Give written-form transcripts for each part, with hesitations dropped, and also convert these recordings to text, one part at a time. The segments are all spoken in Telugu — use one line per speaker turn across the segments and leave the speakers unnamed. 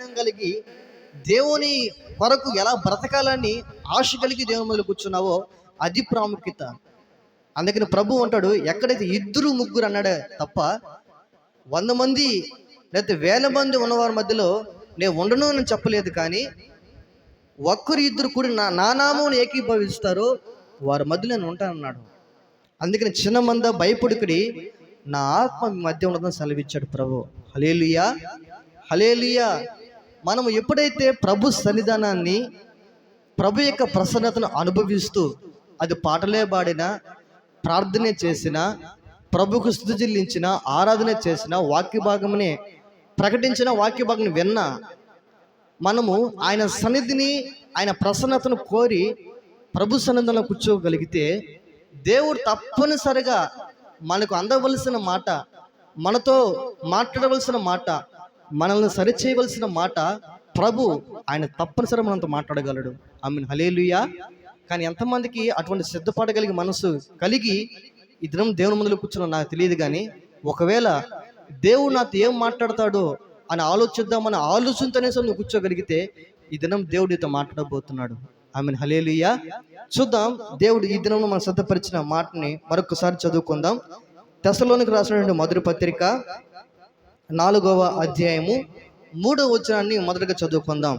కలిగి దేవుని కొరకు ఎలా బ్రతకాలని ఆశ కలిగి దేవుని మొదలు కూర్చున్నావో అది ప్రాముఖ్యత. అందుకని ప్రభు అంటాడు, ఎక్కడైతే ఇద్దరు ముగ్గురు అన్నాడే తప్ప 100 మంది లేకపోతే 1000 మంది ఉన్నవారి మధ్యలో నేను ఉండను అని చెప్పలేదు. కానీ ఒక్కరు ఇద్దరు కూడి నా నామమును ఏకీభవిస్తారో వారి మధ్యలో నేను ఉంటానన్నాడు. అందుకని చిన్న మంద భయపడుకుడి, నా ఆత్మ మీ మధ్య ఉన్నదని సెలవిచ్చాడు ప్రభు. హల్లెలూయా, హల్లెలూయా. మనము ఎప్పుడైతే ప్రభు సన్నిధానాన్ని, ప్రభు యొక్క ప్రసన్నతను అనుభవిస్తూ అది పాటలే పాడినా, ప్రార్థనే చేసిన, ప్రభుకు స్తుతి చెల్లించిన, ఆరాధన చేసిన, వాక్య భాగమునే ప్రకటించిన, వాక్య భాగం విన్న మనము ఆయన సన్నిధిని, ఆయన ప్రసన్నతను కోరి ప్రభు సన్నిధిలో కూర్చోగలిగితే దేవుడు తప్పనిసరిగా మనకు అందవలసిన మాట, మనతో మాట్లాడవలసిన మాట, మనల్ని సరిచేయవలసిన మాట ప్రభు ఆయన తప్పనిసరిగా మనతో మాట్లాడగలడు. ఆమేన్, హల్లెలూయా. కానీ ఎంతమందికి అటువంటి సిద్ధపడగలిగే మనసు కలిగి ఈ దినం దేవుని ముందులో కూర్చున్నా నాకు తెలియదు. కానీ ఒకవేళ దేవుడు నాతో ఏం మాట్లాడతాడో అని ఆలోచిద్దామని ఆలోచనతోనే నువ్వు కూర్చోగలిగితే ఈ దినం దేవుడు నీతో మాట్లాడబోతున్నాడు. ఆమేన్, హల్లెలూయా. చూద్దాం, దేవుడు ఈ దినంలో మనం సిద్ధపరిచిన మాటని మరొకసారి చదువుకుందాం. తెస్సలోనికి రాసినటువంటి మొదటి పత్రిక 4వ అధ్యాయము 3వ వచనాన్ని మొదటగా చదువుకుందాం.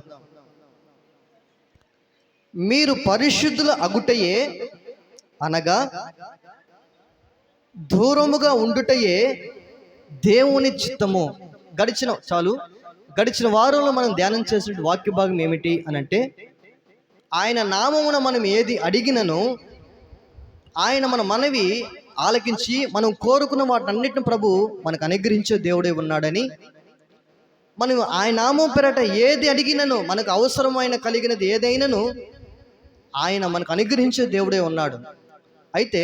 మీరు పరిశుద్ధుల అగుటయే అనగా దూరముగా ఉండుటయే దేవుని చిత్తము. గడిచిన వారంలో మనం ధ్యానం చేసిన వాక్య భాగం ఏమిటి అని అంటే, ఆయన నామమున మనం ఏది అడిగినను ఆయన మన మనవి ఆలకించి మనం కోరుకున్న వాటన్నిటిని ప్రభు మనకు అనుగ్రహించే దేవుడే ఉన్నాడని, మనం ఆయన నామం పేరట ఏది అడిగినను, మనకు అవసరమైన కలిగినది ఏదైనాను ఆయన మనకు అనుగ్రహించే దేవుడే ఉన్నాడు. అయితే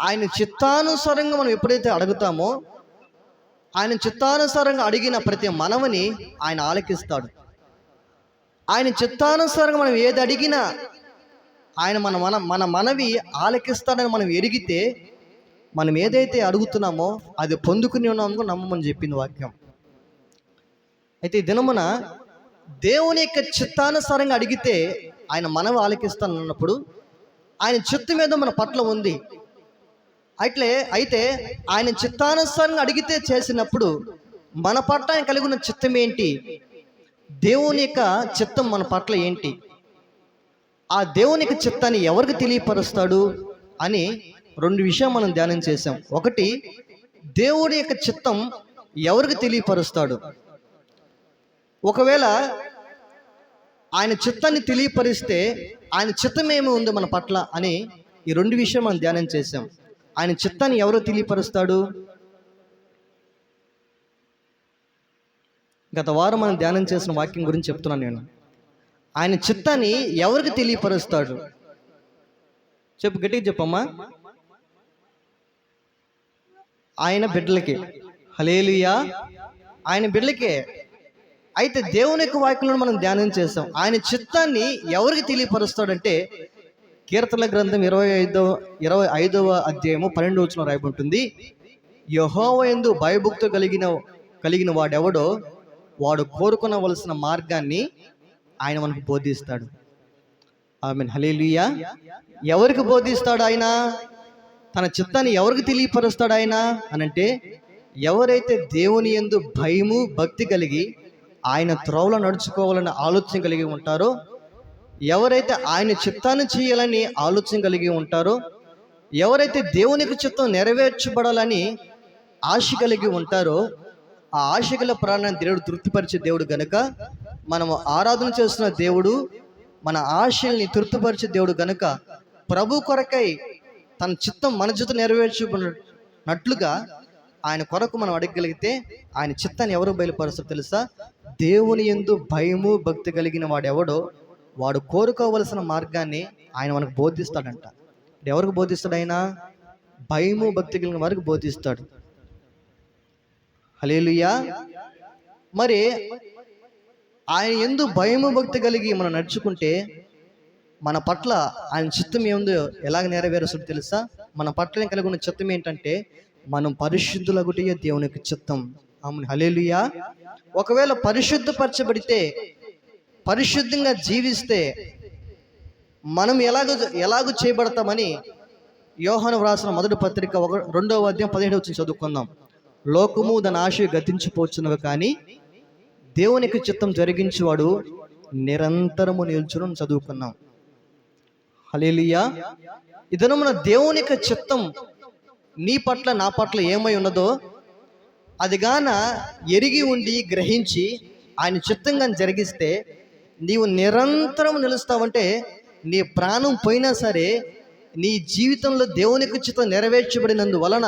ఆయన చిత్తానుసారంగా మనం ఎప్పుడైతే అడుగుతామో, ఆయన చిత్తానుసారంగా అడిగిన ప్రతి మనవని ఆయన ఆలకిస్తాడు. ఆయన చిత్తానుసారంగా మనం ఏది అడిగినా ఆయన మన మనవి ఆలకిస్తాడని మనం ఎరిగితే, మనం ఏదైతే అడుగుతున్నామో అది పొందుకుని ఉన్నామో నమ్మమని చెప్పింది వాక్యం. అయితే ఈ దినమున దేవుని యొక్క చిత్తానుసారంగా అడిగితే ఆయన మనవి ఆలకిస్తానన్నప్పుడు ఆయన చిత్తం మీద మన పట్ల ఉంది. అయితే ఆయన చిత్తానుసారంగా అడిగితే చేసినప్పుడు మన పట్ల ఆయన కలిగి ఉన్న చిత్తం ఏంటి, దేవుని యొక్క చిత్తం మన పట్ల ఏంటి, ఆ దేవుని యొక్క చిత్తాన్ని ఎవరికి తెలియపరుస్తాడు అని 2 విషయాలు మనం ధ్యానం చేసాం. ఒకటి, దేవుడి యొక్క చిత్తం ఎవరికి తెలియపరుస్తాడు. ఒకవేళ ఆయన చిత్తాన్ని తెలియపరిస్తే ఆయన చిత్తం ఏమి ఉంది మన పట్ల అని ఈ 2 విషయాలు మనం ధ్యానం చేసాం. ఆయన చిత్తాన్ని ఎవరు తెలియపరుస్తాడు? గత వారం మనం ధ్యానం చేసిన వాక్యం గురించి చెప్తున్నాను నేను. ఆయన చిత్తాన్ని ఎవరికి తెలియపరుస్తాడు? చెప్పు, గట్టిగా చెప్పమ్మా. ఆయన బిడ్డలకి. హల్లెలూయా, ఆయన బిడ్డలకే. అయితే దేవుని యొక్క వాక్యంలో మనం ధ్యానం చేస్తాం. ఆయన చిత్తాన్ని ఎవరికి తెలియపరుస్తాడంటే, కీర్తనల గ్రంథం 25వ అధ్యాయము 12వ వచనం రాయబడి ఉంటుంది, యెహోవా యందు భయభక్తి కలిగిన వాడెవడో వాడు కోరుకొనవలసిన మార్గాన్ని ఆయన మనకు బోధిస్తాడు. ఆమేన్, హల్లెలూయా. ఎవరికి బోధిస్తాడు ఆయన? తన చిత్తాన్ని ఎవరికి తెలియపరుస్తాడు ఆయన అనంటే, ఎవరైతే దేవుని యందు భయము భక్తి కలిగి ఆయన త్రోవలో నడుచుకోవాలని ఆలోచన కలిగి ఉంటారో, ఎవరైతే ఆయన చిత్తాన్ని చేయాలని ఆలోచన కలిగి ఉంటారో, ఎవరైతే దేవునికి చిత్తం నెరవేర్చబడాలని ఆశ కలిగి ఉంటారో, ఆ ఆశ గల ప్రాణాన్ని దేవుడు తృప్తిపరిచే దేవుడు గనుక, మనము ఆరాధన చేస్తున్న దేవుడు మన ఆశల్ని తృప్తిపరిచే దేవుడు గనుక, ప్రభు కొరకై తన చిత్తం మన చిత్తం నెరవేర్చుకున్నట్లుగా ఆయన కొరకు మనం అడగగలిగితే ఆయన చిత్తాన్ని ఎవరు బయలుపరుస్తారో తెలుసా? దేవుని యందు భయము భక్తి కలిగిన వాడెవడో వాడు కోరుకోవలసిన మార్గాన్ని ఆయన మనకు బోధిస్తాడంట. ఎవరికి బోధిస్తాడు ఆయన? భయము భక్తి కలిగిన వారికి బోధిస్తాడు. హల్లెలూయా. మరి ఆయన యందు భయము భక్తి కలిగి మనం నడుచుకుంటే మన పట్ల ఆయన చిత్తం ఏముందో ఎలాగ నెరవేరుస్తుందో తెలుసా? మన పట్ల కలిగి ఉన్న చిత్తం ఏంటంటే, మనం పరిశుద్ధులగుటయే దేవుని యొక్క చిత్తం. ఆమె హల్లెలూయా. ఒకవేళ పరిశుద్ధపరచబడితే, పరిశుద్ధంగా జీవిస్తే మనం ఎలాగూ చేయబడతామని యోహాను వ్రాసిన మొదటి పత్రిక 2వ అధ్యాయం 17వ వచనం చదువుకుందాం. లోకము దాని ఆశ గతించిపోతున్నవి, కానీ దేవునికి చిత్తం జరిగించేవాడు నిరంతరము నిల్చును చదువుకున్నాం. హల్లెలూయా. ఇదను మన దేవుని యొక్క చిత్తం నీ పట్ల నా పట్ల ఏమై ఉన్నదో అది గాన ఎరిగి ఉండి గ్రహించి ఆయన చిత్తంగా జరిగిస్తే నీవు నిరంతరం నిలుస్తావంటే, నీ ప్రాణం పోయినా సరే నీ జీవితంలో దేవునికి చిత్తం నెరవేర్చబడినందువలన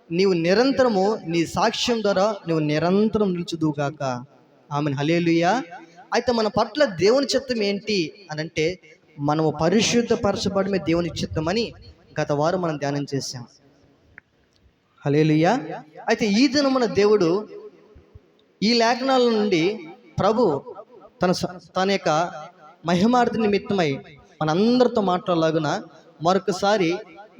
నీవు నిరంతరము నీ సాక్ష్యం ద్వారా నువ్వు నిరంతరం నిలుచుదువుగాక. Amen hallelujah. అయితే మన పట్ల దేవుని చిత్తం ఏంటి అని అంటే, మనము పరిశుద్ధపరచబడమే దేవుని చిత్తమని గత వారం మనం ధ్యానం చేశాం. హల్లెలూయా. అయితే ఈ దినమున దేవుడు ఈ లేఖనాల నుండి ప్రభు తన యొక్క మహిమార్థి నిమిత్తమై మనందరితో మాట్లాడలాగున మరొకసారి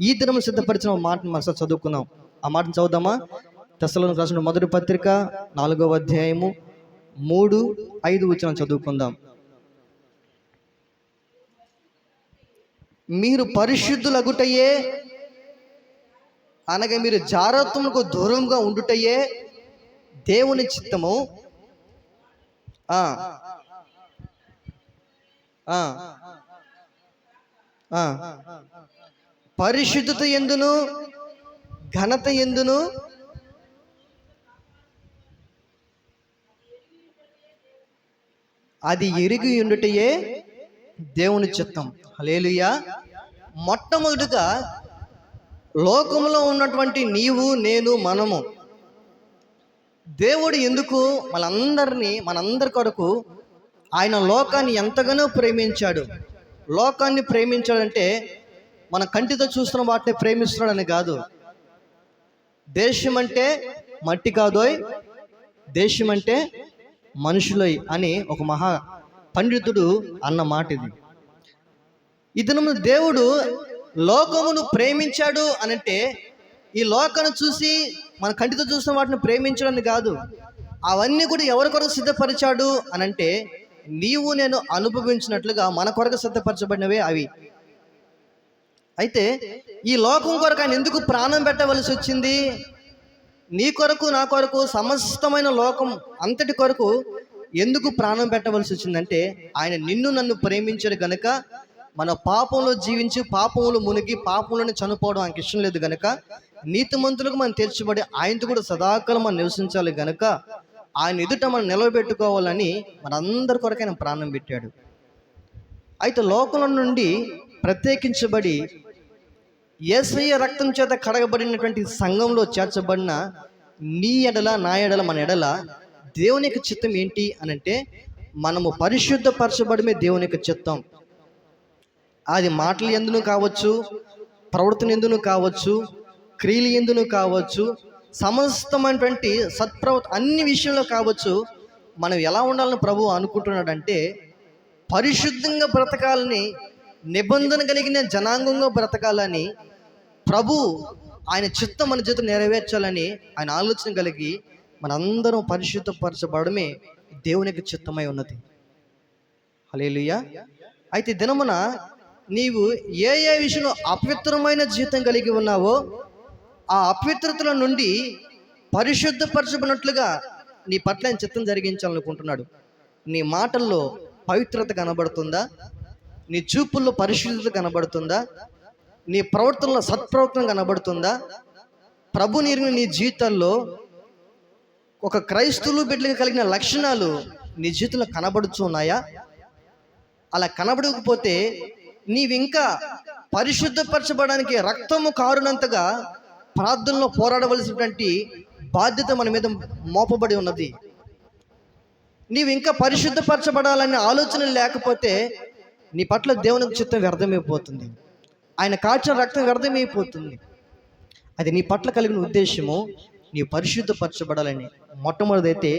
ఈ దినము సిద్ధపరిచిన మాటను మనసు చదువుకున్నాం. ఆ మాటను చదువుదామా? తెస్సలోనికీయులకు రాసిన మొదటి పత్రిక 4వ అధ్యాయము 3, 5 వచనం చదువుకుందాం. మీరు పరిశుద్ధులగుటయే అనగా మీరు జారత్వములకు దూరంగా ఉండుటయే దేవుని చిత్తము. పరిశుద్ధత యందును ఘనత యందును అది ఎరిగి ఉండుటయే దేవుని చిత్తం. హల్లెలూయా. మొట్టమొదటిగా లోకంలో ఉన్నటువంటి నీవు, నేను, మనము దేవుడు ఎందుకు మనందరి కొరకు ఆయన లోకాన్ని ఎంతగానో ప్రేమించాడు. లోకాన్ని ప్రేమించాడంటే మన కంటితో చూస్తున్న వాటిని ప్రేమిస్తున్నాడని కాదు. దేశం అంటే మట్టి కాదోయ్, దేశం అంటే మనుషులై అని ఒక మహా పండితుడు అన్న మాట ఇది. ఇతను దేవుడు లోకమును ప్రేమించాడు అనంటే ఈ లోకాన్ని చూసి మన కంటితో చూసిన వాటిని ప్రేమించడానికి కాదు. అవన్నీ కూడా ఎవరి కొరకు సిద్ధపరిచాడు అనంటే నీవు నేను అనుభవించినట్లుగా మన కొరకు సిద్ధపరచబడినవే అవి. అయితే ఈ లోకం కొరకు ఆయన ఎందుకు ప్రాణం పెట్టవలసి వచ్చింది? నీ కొరకు, నా కొరకు, సమస్తమైన లోకం అంతటి కొరకు ఎందుకు ప్రాణం పెట్టవలసి వచ్చిందంటే, ఆయన నిన్ను నన్ను ప్రేమించాడు గనుక, మన పాపంలో జీవించి పాపంలో మునిగి పాపంలోనే చనిపోవడం ఆయనకి ఇష్టం లేదు గనుక, నీతిమంతులకు మనం తీర్చబడి ఆయనతో కూడా సదాకాలం మనం నివసించాలి గనుక, ఆయన ఎదుట మనం నిలవబెట్టుకోవాలని మనందరి కొరకు ఆయన ప్రాణం పెట్టాడు. అయితే లోకంలో నుండి ప్రత్యేకించబడి యేసయ్య రక్తం చేత కడగబడినటువంటి సంఘంలో చేర్చబడిన నీ ఎడల, నా ఎడల, మన ఎడల దేవుని యొక్క చిత్తం ఏంటి అనంటే, మనము పరిశుద్ధపరచబడమే దేవుని యొక్క చిత్తం. అది మాటలు ఎందును కావచ్చు, ప్రవర్తన ఎందును కావచ్చు, క్రియలు ఎందును కావచ్చు, సమస్తమైనటువంటి అన్ని విషయంలో కావచ్చు. మనం ఎలా ఉండాలని ప్రభువు అనుకుంటున్నాడంటే, పరిశుద్ధంగా బ్రతకాలని, నిబంధన కలిగిన జనాంగంగా బ్రతకాలని ప్రభు ఆయన చిత్తం మన చేత నెరవేర్చాలని ఆయన ఆలోచన కలిగి మనందరం పరిశుద్ధపరచబడమే దేవునికి చిత్తమై ఉన్నది. హల్లెలూయా. అయితే దినమున నీవు ఏ విషయంలో అపవిత్రమైన జీవితం కలిగి ఉన్నావో ఆ అపవిత్రతల నుండి పరిశుద్ధపరచబడినట్లుగా నీ పట్ల ఆయన చిత్తం జరిగించాలనుకుంటున్నాడు. నీ మాటల్లో పవిత్రత కనబడుతుందా? నీ చూపుల్లో పరిశుద్ధత కనబడుతుందా? నీ ప్రవర్తనలో సత్ప్రవర్తన కనబడుతుందా? ప్రభు నిర్మిన నీ జీవితాల్లో ఒక క్రైస్తవులు బిడ్డలకు కలిగిన లక్షణాలు నీ జీవితంలో కనబడుతున్నాయా? అలా కనబడకపోతే నీవింకా పరిశుద్ధపరచబడడానికి రక్తము కారునంతగా ప్రార్థనలో పోరాడవలసినటువంటి బాధ్యత మన మీద మోపబడి ఉన్నది. నీవు ఇంకా పరిశుద్ధపరచబడాలనే ఆలోచన లేకపోతే నీ పట్ల దేవునికి చిత్తం వ్యర్థమైపోతుంది. ఆయన కాచిన రక్తం వ్యర్థమైపోతుంది. అది నీ పట్ల కలిగిన ఉద్దేశము నీ పరిశుద్ధపరచబడాలని. మొట్టమొదటైతే.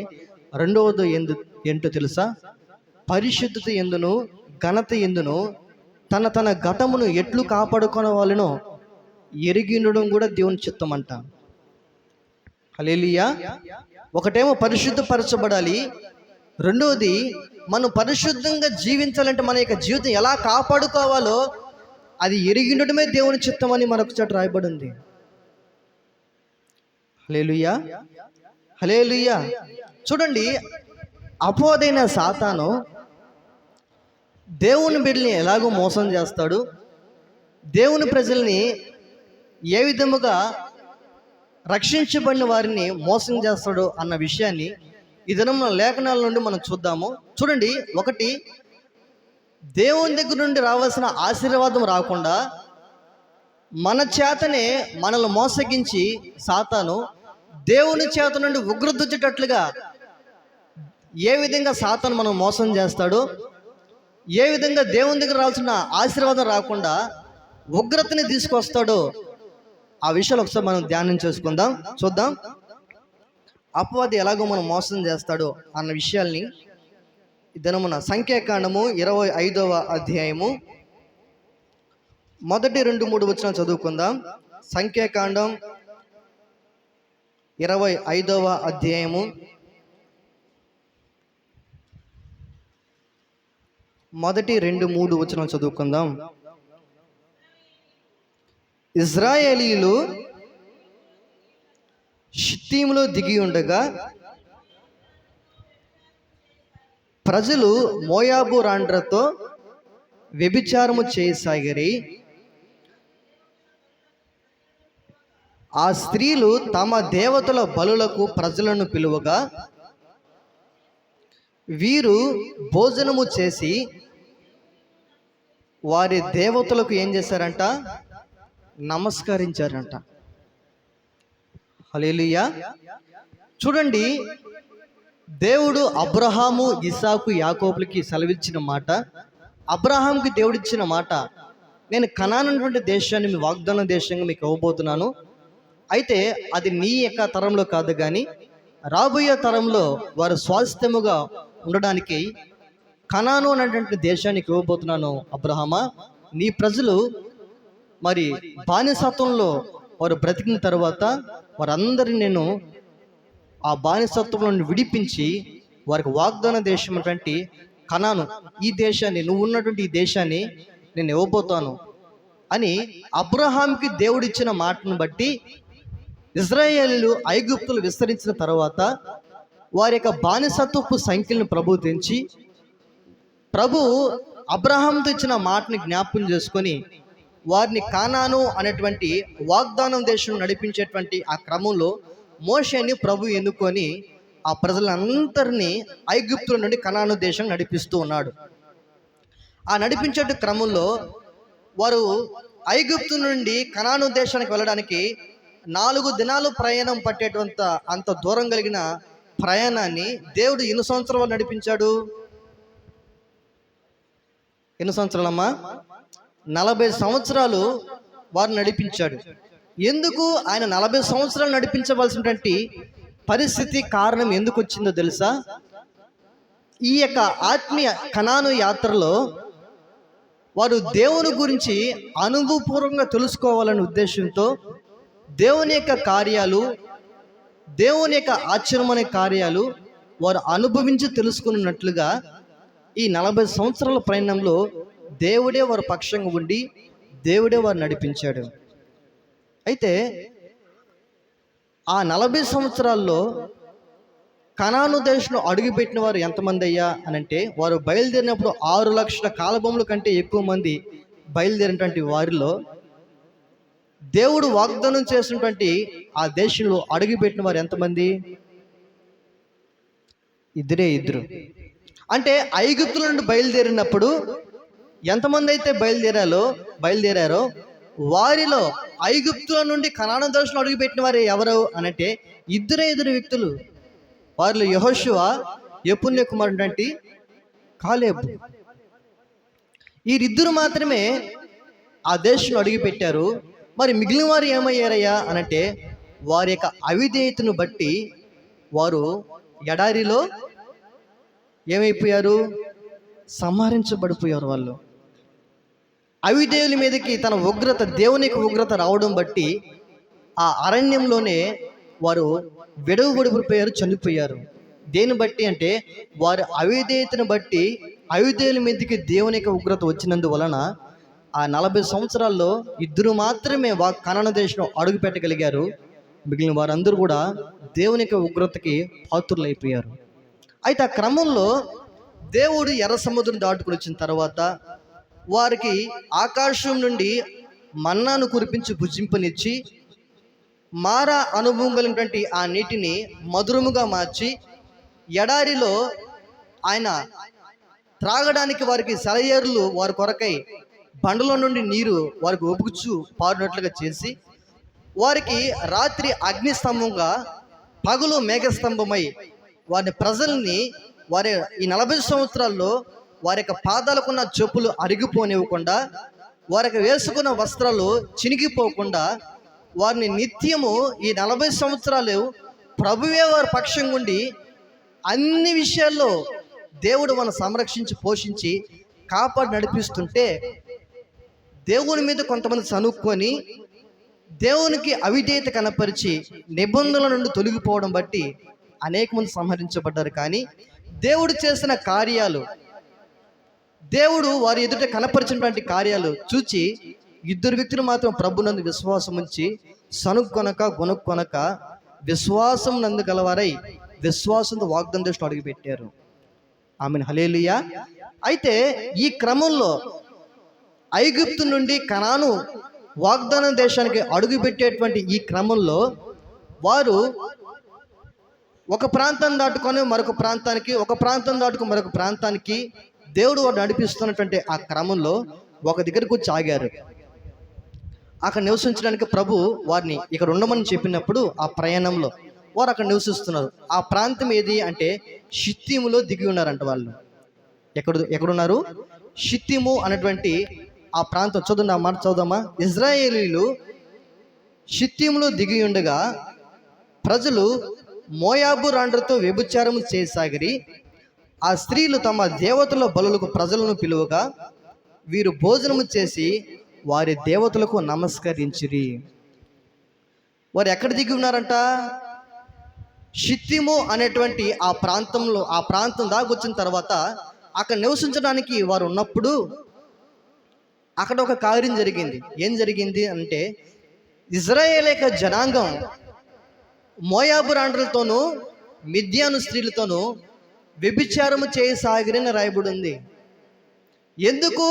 రెండవది ఏంటో తెలుసా? పరిశుద్ధత ఎందును ఘనత ఎందును తన ఘటమును ఎట్లు కాపాడుకోవాలనో ఎరిగి ఉండడం కూడా దేవుని చిత్తం అంట. హల్లెలూయా. ఒకటేమో పరిశుద్ధపరచబడాలి, రెండవది మనం పరిశుద్ధంగా జీవించాలంటే మన యొక్క జీవితం ఎలా కాపాడుకోవాలో అది ఎరిగినడమే దేవుని చిత్తం అని మరొక చోట రాయబడి ఉంది. హల్లెలూయా, హల్లెలూయా. చూడండి, అపవాదైన సాతాను దేవుని బిడ్డల్ని ఎలాగో మోసం చేస్తాడు, దేవుని ప్రజల్ని ఏ విధముగా రక్షించబడిన వారిని మోసం చేస్తాడు అన్న విషయాన్ని ఈ దినం లేఖనాల నుండి మనం చూద్దాము. చూడండి, ఒకటి, దేవుని దగ్గర నుండి రావాల్సిన ఆశీర్వాదం రాకుండా మన చేతనే మనల్ని మోసగించి సాతాను దేవుని చేత నుండి ఉగ్రత వచ్చేటట్లుగా ఏ విధంగా సాతాను మనం మోసం చేస్తాడో, ఏ విధంగా దేవుని దగ్గర రావాల్సిన ఆశీర్వాదం రాకుండా ఉగ్రతని తీసుకొస్తాడో ఆ విషయాలు ఒకసారి మనం ధ్యానం చేసుకుందాం, చూద్దాం. అపవాది ఎలాగో మనం మోసం చేస్తాడో అన్న విషయాల్ని దినమున సంఖ్యాకాండము 25వ అధ్యాయము 1-3 వచనాలు చదువుకుందాం. సంఖ్యాకాండం 25వ అధ్యాయము 1-2-3 వచనాలు చదువుకుందాం. ఇశ్రాయేలీయులు షిత్తీములో దిగి ఉండగా ప్రజలు మోయాబు రాండ్రతో వ్యభిచారము చేయసాగిరి. ఆ స్త్రీలు తమ దేవతల బలులకు ప్రజలను పిలువగా వీరు భోజనము చేసి వారి దేవతలకు ఏం చేశారంట? నమస్కరించారంట. హల్లెలూయా. చూడండి, దేవుడు అబ్రహాము, ఇస్సాకు, యాకోబులకి సెలవిచ్చిన మాట, అబ్రహాంకి దేవుడిచ్చిన మాట, నేను కనానటువంటి దేశాన్ని మీ వాగ్దాన దేశంగా మీకు ఇవ్వబోతున్నాను. అయితే అది నీ యొక్క తరంలో కాదు, కానీ రాబోయే తరంలో వారు స్వాస్థ్యముగా ఉండడానికి కనాను అనేటువంటి దేశానికి ఇవ్వబోతున్నాను. అబ్రహామా, నీ ప్రజలు మరి బానిసత్వంలో వారు బ్రతికిన తర్వాత వారందరినీ నేను ఆ బానిసత్వంలో విడిపించి వారికి వాగ్దాన దేశం అటువంటి కనాను, ఈ దేశాన్ని, నువ్వు ఉన్నటువంటి ఈ దేశాన్ని నేను ఇవ్వబోతాను అని అబ్రహాంకి దేవుడిచ్చిన మాటను బట్టి ఇశ్రాయేలీయులు ఐగుప్తులు విస్తరించిన తర్వాత వారి యొక్క బానిసత్వపు సంఖ్యలను ప్రభు తెంచి, ప్రభు అబ్రహాంతో ఇచ్చిన మాటని జ్ఞాపకం చేసుకొని వారిని కానాను అనేటువంటి వాగ్దానం దేశం నడిపించేటువంటి ఆ క్రమంలో మోషేని ప్రభు ఎన్నుకొని ఆ ప్రజలందరినీ ఐగుప్తుల నుండి కనాను దేశం నడిపిస్తూ ఉన్నాడు. ఆ నడిపించే క్రమంలో వారు ఐగుప్తు నుండి కనాను దేశానికి వెళ్ళడానికి 4 దినాలు ప్రయాణం పట్టేటువంటి అంత దూరం కలిగిన ప్రయాణాన్ని దేవుడు ఎన్ని సంవత్సరాలు నడిపించాడు? ఎన్ని సంవత్సరాలమ్మా? 40 సంవత్సరాలు వారు నడిపించాడు. ఎందుకు ఆయన 40 సంవత్సరాలు నడిపించవలసినటువంటి పరిస్థితి, కారణం ఎందుకు వచ్చిందో తెలుసా? ఈ యొక్క ఆత్మీయ కనాను యాత్రలో వారు దేవుని గురించి అనుభవపూర్వకంగా తెలుసుకోవాలనే ఉద్దేశంతో దేవుని యొక్క కార్యాలు, దేవుని యొక్క ఆశ్చర్యమైన కార్యాలు వారు అనుభవించి తెలుసుకున్నట్లుగా ఈ 40 సంవత్సరాల ప్రయాణంలో దేవుడే వారి పక్షంగా ఉండి దేవుడే వారు నడిపించాడు. అయితే ఆ 40 సంవత్సరాల్లో కనాను దేశంలో అడుగుపెట్టిన వారు ఎంతమంది అయ్యా అని అంటే, వారు బయలుదేరినప్పుడు 6 లక్షల కాలబొమ్మల కంటే ఎక్కువ మంది బయలుదేరినటువంటి వారిలో దేవుడు వాగ్దానం చేసినటువంటి ఆ దేశంలో అడుగుపెట్టిన వారు ఎంతమంది? ఇద్దరు. అంటే ఐగుప్తుల నుండి బయలుదేరినప్పుడు ఎంతమంది అయితే బయలుదేరారో వారిలో ఐగుప్తుల నుండి కనాను దేశంలో అడుగుపెట్టిన వారు ఎవరు అనంటే ఇద్దరు వ్యక్తులు. వారిలో యెహోషువ, యెఫున్నె కుమారుడు కాలేబు. వీరిద్దరు మాత్రమే ఆ దేశంలో అడుగుపెట్టారు. మరి మిగిలిన వారు ఏమయ్యారయ్యా అనంటే, వారి యొక్క అవిధేయతను బట్టి వారు ఎడారిలో ఏమైపోయారు? సంహరించబడిపోయారు. వాళ్ళు అవిధేయుల మీదకి తన ఉగ్రత, దేవునికి ఉగ్రత రావడం బట్టి ఆ అరణ్యంలోనే వారు విడవబడిపోయారు, చనిపోయారు. దేని బట్టి అంటే వారి అవిధేయతను బట్టి అవిధేయుల మీదకి దేవుని యొక్క ఉగ్రత వచ్చినందువలన ఆ 40 సంవత్సరాల్లో ఇద్దరు మాత్రమే కనాను దేశంలో అడుగు పెట్టగలిగారు. మిగిలిన వారందరూ కూడా దేవుని యొక్క ఉగ్రతకి పాత్రులైపోయారు. అయితే ఆ క్రమంలో దేవుడు ఎర్ర సముద్రం దాటుకుని వచ్చిన తర్వాత వారికి ఆకాశం నుండి మన్నాను కురిపించి భుజింపనిచ్చి మారా అనుభవం కలిగినటువంటి ఆ నీటిని మధురముగా మార్చి ఎడారిలో ఆయన త్రాగడానికి వారికి సెలయేరులు వారి కొరకై బండలో నుండి నీరు వారికి ఒప్పుకుచు పారినట్లుగా చేసి వారికి రాత్రి అగ్నిస్తంభంగా పగలు మేఘస్తంభమై వారి ప్రజల్ని వారి ఈ 40 సంవత్సరాల్లో వారి యొక్క పాదాలకున్న చెప్పులు అరిగిపోనివ్వకుండా వారికి వేసుకున్న వస్త్రాలు చినిగిపోకుండా వారిని నిత్యము ఈ 40 సంవత్సరాలు ప్రభువే వారి పక్షం ఉండి అన్ని విషయాల్లో దేవుడు మనం సంరక్షించి పోషించి కాపాడి నడిపిస్తుంటే దేవుని మీద కొంతమంది సనుక్కొని దేవునికి అవిధేయత కనపరిచి నిబంధనల నుండి తొలగిపోవడం బట్టి అనేక మంది సంహరించబడ్డారు. కానీ దేవుడు చేసిన కార్యాలు, దేవుడు వారి ఎదుట కనపరిచినటువంటి కార్యాలు చూచి ఇద్దరు వ్యక్తులు మాత్రం ప్రభునందు విశ్వాసం ఉంచి సనుక్కొనక గొనుక్కొనక విశ్వాసం నందు గలవారై విశ్వాసంతో వాగ్దాన దేశంలో అడుగుపెట్టారు. ఆమెన్, హల్లెలూయా. అయితే ఈ క్రమంలో ఐగుప్తు నుండి కనాను వాగ్దాన దేశానికి అడుగుపెట్టేటువంటి ఈ క్రమంలో వారు ఒక ప్రాంతం దాటుకొని మరొక ప్రాంతానికి, ఒక ప్రాంతం దాటుకొని మరొక ప్రాంతానికి దేవుడు వారు నడిపిస్తున్నటువంటి ఆ క్రమంలో ఒక దగ్గరకు వచ్చి ఆగారు. అక్కడ నివసించడానికి ప్రభు వారిని ఇక్కడ ఉండమని చెప్పినప్పుడు ఆ ప్రయాణంలో వారు అక్కడ నివసిస్తున్నారు. ఆ ప్రాంతం ఏది అంటే షిత్తీములో దిగి ఉన్నారంట. వాళ్ళు ఎక్కడున్నారు? షిత్తీము అనేటువంటి ఆ ప్రాంతం. చదువునా మాట చదువుదామా. ఇజ్రాయేలీలు షిత్తీములో దిగి ఉండగా ప్రజలు మోయాబు రాండ్రతో వ్యభిచారము చేయసాగిరి. ఆ స్త్రీలు తమ దేవతల బలులకు ప్రజలను పిలువగా వీరు భోజనము చేసి వారి దేవతలకు నమస్కరించిరి. వారు ఎక్కడ దిగి ఉన్నారంట? షిత్తీము అనేటువంటి ఆ ప్రాంతంలో, ఆ ప్రాంతం దాకా వచ్చిన తర్వాత అక్కడ నివసించడానికి వారు ఉన్నప్పుడు అక్కడ ఒక కార్యం జరిగింది. ఏం జరిగింది అంటే ఇజ్రాయేల్ యొక్క జనాంగం మోయాబు రాండ్రలతోనూ మిద్యాను స్త్రీలతోనూ వ్యభిచారము చేయసాగిరని రాయబడి ఉంది. ఎందుకు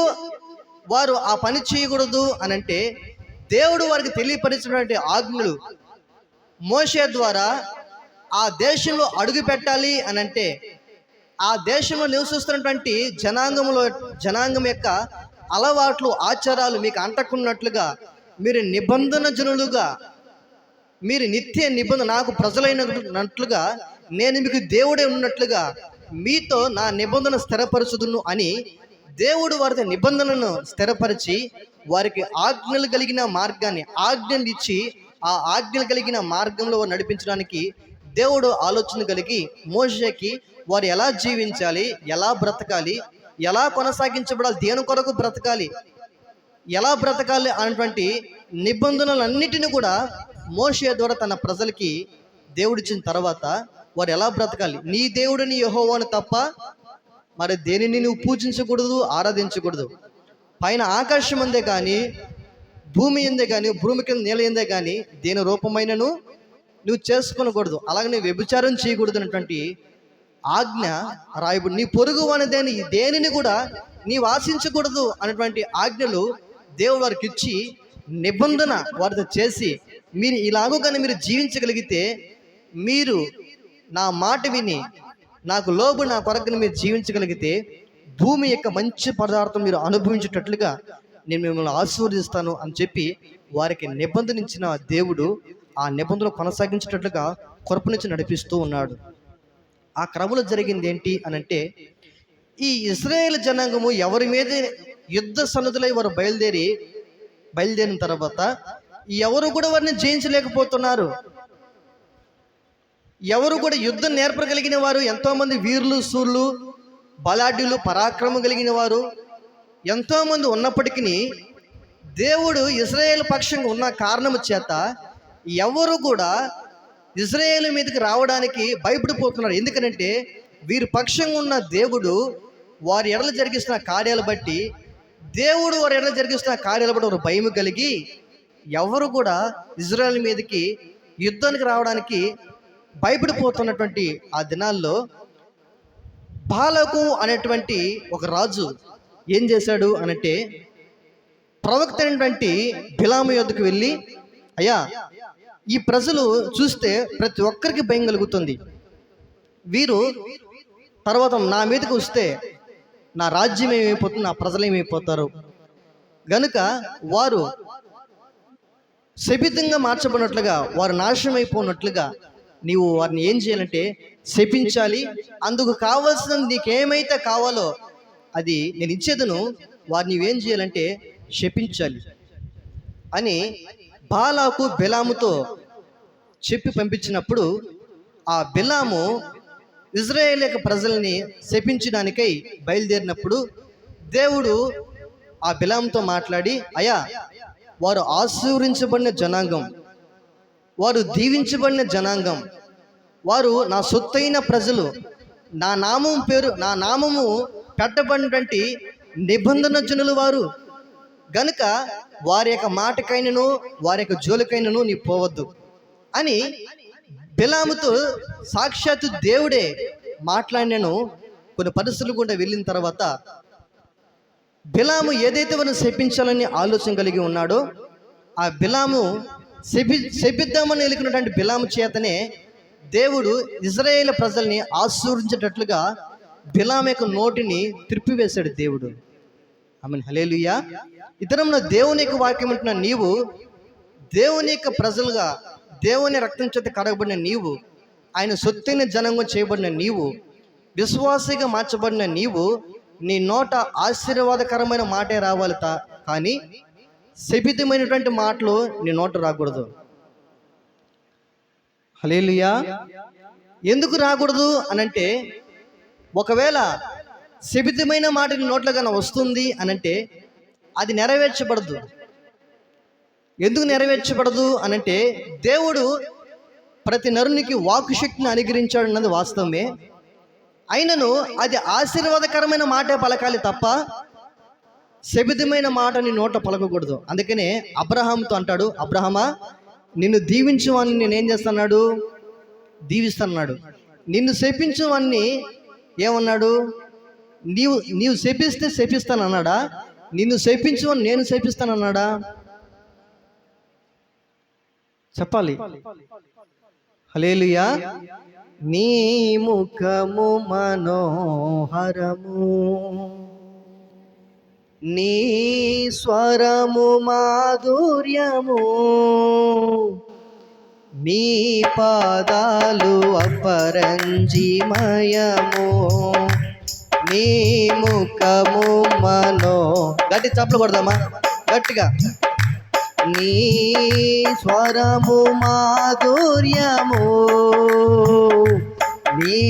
వారు ఆ పని చేయకూడదు అని అంటే దేవుడు వారికి తెలియపరిచినటువంటి ఆజ్ఞలు మోషే ద్వారా ఆ దేశంలో అడుగు పెట్టాలి అని అంటే ఆ దేశంలో నివసిస్తున్నటువంటి జనాంగం యొక్క అలవాట్లు, ఆచారాలు మీకు అంటకున్నట్లుగా మీరు నిబంధన జనులుగా, మీరు నిత్య నిబంధన నాకు ప్రజలైనట్లుగా నేను మీకు దేవుడే ఉన్నట్లుగా మీతో నా నిబంధన స్థిరపరచుదును అని దేవుడు వారి నిబంధనను స్థిరపరిచి వారికి ఆజ్ఞలు కలిగిన మార్గాన్ని ఆజ్ఞలు ఇచ్చి ఆ ఆజ్ఞలు కలిగిన మార్గంలో నడిపించడానికి దేవుడు ఆలోచన కలిగి మోషేకి వారు ఎలా జీవించాలి, ఎలా బ్రతకాలి, ఎలా కొనసాగించబడాలి, దేని కొరకు బ్రతకాలి, ఎలా బ్రతకాలి అనేటువంటి నిబంధనలన్నిటిని కూడా మోషే ద్వారా తన ప్రజలకి దేవుడిచ్చిన తర్వాత వారు ఎలా బ్రతకాలి, నీ దేవుడిని యెహోవాను తప్ప మరి దేనిని నువ్వు పూజించకూడదు, ఆరాధించకూడదు. పైన ఆకాశం ఉందే కానీ, భూమి ఉందే కానీ, భూమి కింద నేల ఉందే కానీ దేని రూపమైనను నువ్వు చేసుకొనకూడదు. అలాగే నువ్వు వ్యభిచారం చేయకూడదు అనేటువంటి ఆజ్ఞ రాయబడి, నీ పొరుగు అనేదాన్ని దేనిని కూడా నీవు ఆశించకూడదు అనేటువంటి ఆజ్ఞలు దేవుడు వారికి ఇచ్చి నిబంధన వారితో చేసి మీరు ఇలాగో కానీ మీరు జీవించగలిగితే, మీరు నా మాట విని నాకు లోబడి నా కొరకుని మీరు జీవించగలిగితే భూమి యొక్క మంచి పదార్థం మీరు అనుభవించేటట్లుగా నేను మిమ్మల్ని ఆశీర్వదిస్తాను అని చెప్పి వారికి నిబంధనించిన దేవుడు ఆ నిబంధన కొనసాగించేటట్లుగా కృప నుంచి నడిపిస్తూ ఉన్నాడు. ఆ క్రమంలో జరిగింది ఏంటి అని అంటే ఈ ఇశ్రాయేలు జనాంగము ఎవరి మీద యుద్ధ సన్నద్ధులై వారు బయలుదేరిన తర్వాత ఎవరు కూడా వారిని జయించలేకపోతున్నారు. ఎవరు కూడా యుద్ధం నేర్పగలిగిన వారు ఎంతోమంది వీరులు, సూర్లు, బలాఢ్యులు, పరాక్రమం కలిగిన వారు ఎంతోమంది ఉన్నప్పటికీ దేవుడు ఇశ్రాయేలు పక్షంగా ఉన్న కారణము చేత ఎవరు కూడా ఇజ్రాయేలు మీదకి రావడానికి భయపడిపోతున్నారు. ఎందుకంటే వీరి పక్షంగా ఉన్న దేవుడు వారి ఎడల జరిగిస్తున్న కార్యాలు బట్టి, దేవుడు వారి ఎడల జరిగిస్తున్న కార్యాలు బట్టి వారు భయం కలిగి ఎవరు కూడా ఇజ్రాయేల్ మీదకి యుద్ధానికి రావడానికి భయపడిపోతున్నటువంటి ఆ దినాల్లో బాలాకు అనేటువంటి ఒక రాజు ఏం చేశాడు అనంటే, ప్రవక్త అయినటువంటి బిలాము యొద్దకు వెళ్ళి, అయ్యా, ఈ ప్రజలు చూస్తే ప్రతి ఒక్కరికి భయం కలుగుతుంది. వీరు తర్వాత నా మీదకి వస్తే నా రాజ్యం ఏమైపోతుంది, నా ప్రజలు ఏమైపోతారు, గనుక వారు శపితంగా మార్చబడినట్లుగా, వారు నాశనం అయిపోయినట్లుగా నీవు వారిని ఏం చేయాలంటే శపించాలి. అందుకు కావాల్సిన నీకేమైతే కావాలో అది నేను ఇచ్చేదను, వారిని నీవేం చేయాలంటే శపించాలి అని బాలాకు బిలాముతో చెప్పి పంపించినప్పుడు, ఆ బిలాము ఇజ్రాయేల్ యొక్క ప్రజల్ని శపించడానికై బయలుదేరినప్పుడు దేవుడు ఆ బిలాముతో మాట్లాడి, అయ్యా, వారు ఆశీర్వదించబడిన జనాంగం, వారు దీవించబడిన జనాంగం, వారు నా సొత్తైన ప్రజలు, నా నామము పెట్టబడినటువంటి నిబంధన జనులు వారు, గనుక వారి యొక్క మాటకైనను వారి యొక్క జోలికైనను నీ పోవద్దు అని బిలాముతో సాక్షాత్తు దేవుడే మాట్లాడినను. కొన్ని పరిస్థితులు కూడా వెళ్ళిన తర్వాత బిలాము ఏదైతే వారిని శపించాలని ఆలోచన కలిగి ఉన్నాడో, ఆ బిలాము శపిద్దామని ఎలుకున్నటువంటి బిలాము చేతనే దేవుడు ఇజ్రాయేల్ ప్రజల్ని ఆశీర్వదించేటట్లుగా బిలాము యొక్క నోటిని త్రిప్పివేశాడు దేవుడు. ఆమేన్, హల్లెలూయా. ఇతరమున దేవుని యొక్క వాక్యం ఉంటున్న నీవు, దేవుని యొక్క ప్రజలుగా, దేవుని రక్తం చేత కడగబడిన నీవు, ఆయన సొత్తైన జనంగా చేయబడిన నీవు, విశ్వాసిగా మార్చబడిన నీవు, నీ నోట ఆశీర్వాదకరమైన మాటే రావాలి కానీ శపితమైనటువంటి మాటలు నీ నోట రాకూడదు. హల్లెలూయా. ఎందుకు రాకూడదు అనంటే, ఒకవేళ శపితమైన మాట నీ నోట్లో కన్నా వస్తుంది అనంటే అది నెరవేర్చబడదు. ఎందుకు నెరవేర్చబడదు అనంటే, దేవుడు ప్రతి నరునికి వాక్కు శక్తిని అనుగ్రహించాడు అన్నది వాస్తవమే. అయినను అది ఆశీర్వాదకరమైన మాటే పలకాలి తప్ప శపితమైన మాట నీ నోట పలకకూడదు. అందుకనే అబ్రహాంతో అంటాడు, అబ్రహమా, నిన్ను దీవించు అని నేనేం చేస్తున్నాడు, దీవిస్తున్నాడు. నిన్ను శపించు అని ఏమన్నాడు, నీవు శపిస్తే శపిస్తాను అన్నాడా, నిన్ను శపించు అని నేను శపిస్తాను అన్నాడా? చెప్పాలి. హల్లెలూయా. నీ ముఖము మనోహరము, నీ స్వరము మాధుర్యము, నీ పాదాలు అపరంజిమయము, నీ ముఖము గట్టి చప్పలు కొడదామా గట్టిగా. నీ స్వరము మాధుర్యము, నీ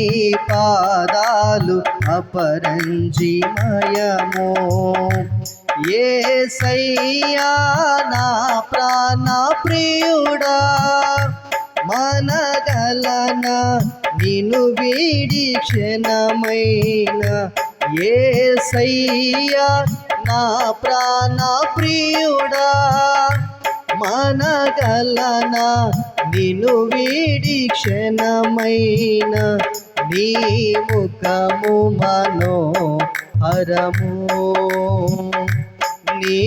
పాదాలు అపరంజిమయము. యేసయ్యా నా ప్రాణ ప్రియుడా, మనగలనా నిన్ను వీడి క్షణమైన. యేసయ్యా నా ప్రాణ ప్రియుడా, మనగలనా నిన్ను వీడి క్షణమైన. నీ ముఖము మనోహరము, నీ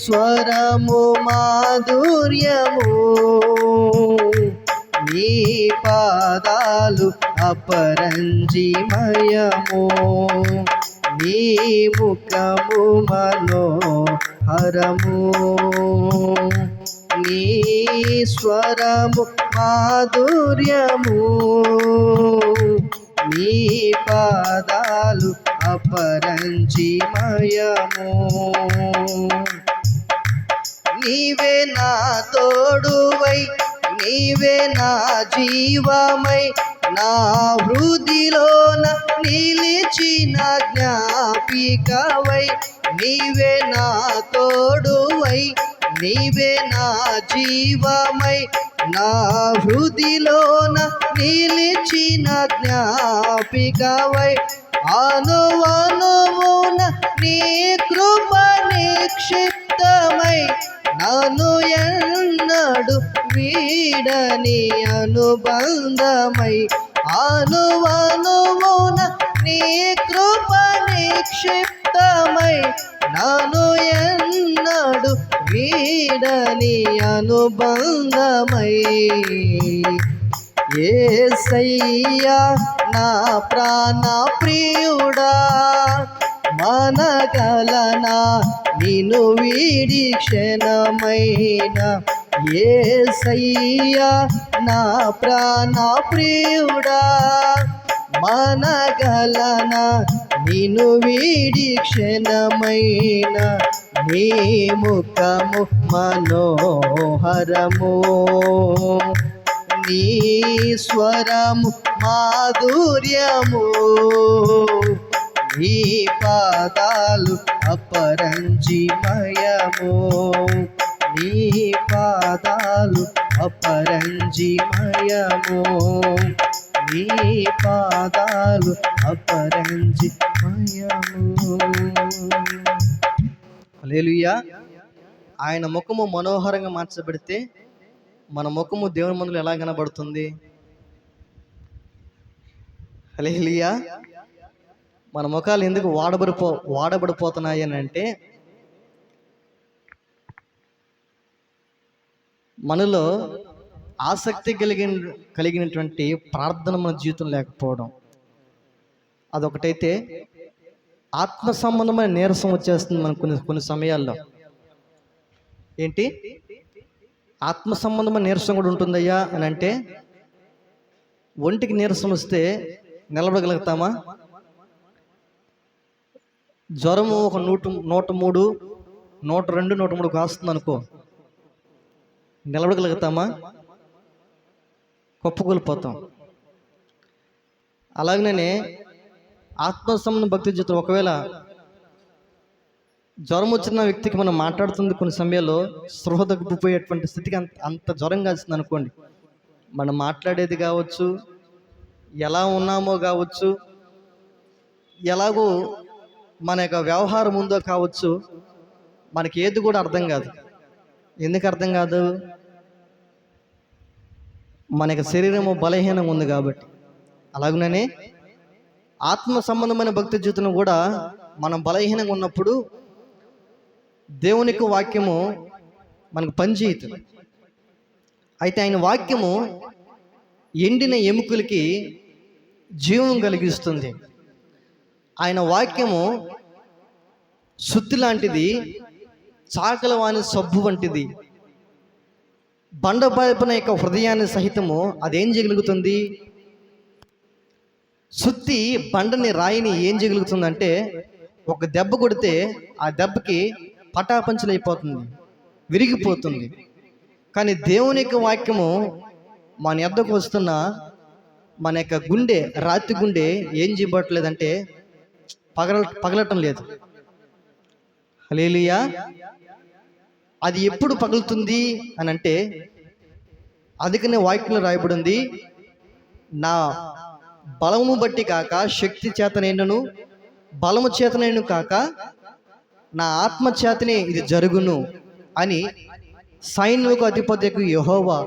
స్వరము మాధుర్యము, నీ పాదాలు అపరంజిమయము, నీ ముఖము మనోహరము, నీ స్వరము మాధుర్యము, నీ పాదాలు అపరంజిమయము. నీవే నా తోడువై, నీవే నా జీవమై, నా హృదిలోన నిలిచిన జ్ఞాపికవై. నీవే నా తోడువై, నీవే నా జీవమై, నా హృదిలోన నిలిచిన జ్ఞాపికవై అనువనువున నీ కృప నిక్షిప్తమై నన్ను ఎన్నడు వీడని అనుబంధమై అనువనువున నీ కృప నిక్షిప్తమై నన్ను ఎన్నడు వీడని అనుబంధమై యేసయ్యా నా ప్రాణ ప్రియుడా మనగలనా నిన్ను వీడి క్షణమైన యేసయ్యా నా ప్రాణ ప్రియుడా మనగలనా నిన్ను వీడి క్షణమైన నీ ముఖము మనోహరము నీ స్వరము మాధుర్యము నీ పాదాలు అపరంజిమయము నీ పాదాలు అపరంజిమయము నీ పాదాలు అపరంజిమయము. హల్లెలూయా. ఆయన ముఖము మనోహరంగా మార్చబడితే మన ముఖము దేవుని ముందు ఎలా కనబడుతుంది? హల్లెలూయా. మన ముఖాలు ఎందుకు వాడబడిపోతున్నాయి అని అంటే, మనలో ఆసక్తి కలిగినటువంటి ప్రార్థన మన జీవితం లేకపోవడం అదొకటైతే, ఆత్మ సంబంధమైన నీరసం వచ్చేస్తుంది మనకు కొన్ని సమయాల్లో. ఏంటి ఆత్మ సంబంధమైన నీరసం కూడా ఉంటుందయ్యా అని అంటే, ఒంటికి నీరసం వస్తే నిలబడగలుగుతామా? జ్వరము ఒక 103, 102, 103 కాస్తుంది అనుకో, నిలబడగలుగుతామా? కుప్పకూలిపోతాం. అలాగనే ఆత్మ సంబంధం భక్తి జీవితం, ఒకవేళ జ్వరం వచ్చిన వ్యక్తికి మనం మాట్లాడుతుంది కొన్ని సమయాల్లో స్పృహ తగ్గిపోయేటువంటి స్థితికి అంత జ్వరం కాల్సింది అనుకోండి, మనం మాట్లాడేది కావచ్చు, ఎలా ఉన్నామో కావచ్చు, ఎలాగో మన యొక్క వ్యవహారం ఉందో కావచ్చు, మనకి ఏది కూడా అర్థం కాదు. ఎందుకు అర్థం కాదు? మన యొక్క శరీరము బలహీనంగా ఉంది కాబట్టి. అలాగనే ఆత్మ సంబంధమైన భక్తి జీవితం కూడా మనం బలహీనంగా ఉన్నప్పుడు దేవునికి వాక్యము మనకు పనిచేయదు. అయితే ఆయన వాక్యము ఎండిన ఎముకలకి జీవం కలిగిస్తుంది. ఆయన వాక్యము శుద్ధి లాంటిది, చాకల వాని సబ్బు వంటిది. బండపైన యొక్క హృదయాన్ని సహితము అదేం చేయగలుగుతుంది? శుద్ధి బండని రాయిని ఏం చేయగలుగుతుందంటే, ఒక దెబ్బ కొడితే ఆ దెబ్బకి పటాపంచలైపోతుంది, విరిగిపోతుంది. కానీ దేవుని యొక్క వాక్యము మన యొద్దకు వస్తున్న మన యొక్క గుండె, రాతి గుండె ఏం చేయబట్టలేదంటే పగలటం లేదు. హల్లెలూయా. అది ఎప్పుడు పగులుతుంది అని అంటే, అందుకనే వాక్యంలో రాయబడింది, నా బలము బట్టి కాక శక్తి చేతనైనను బలము చేతనైను కాక నా ఆత్మ చేతనే ఇది జరుగును అని సైన్యులకు అధిపతికి యెహోవా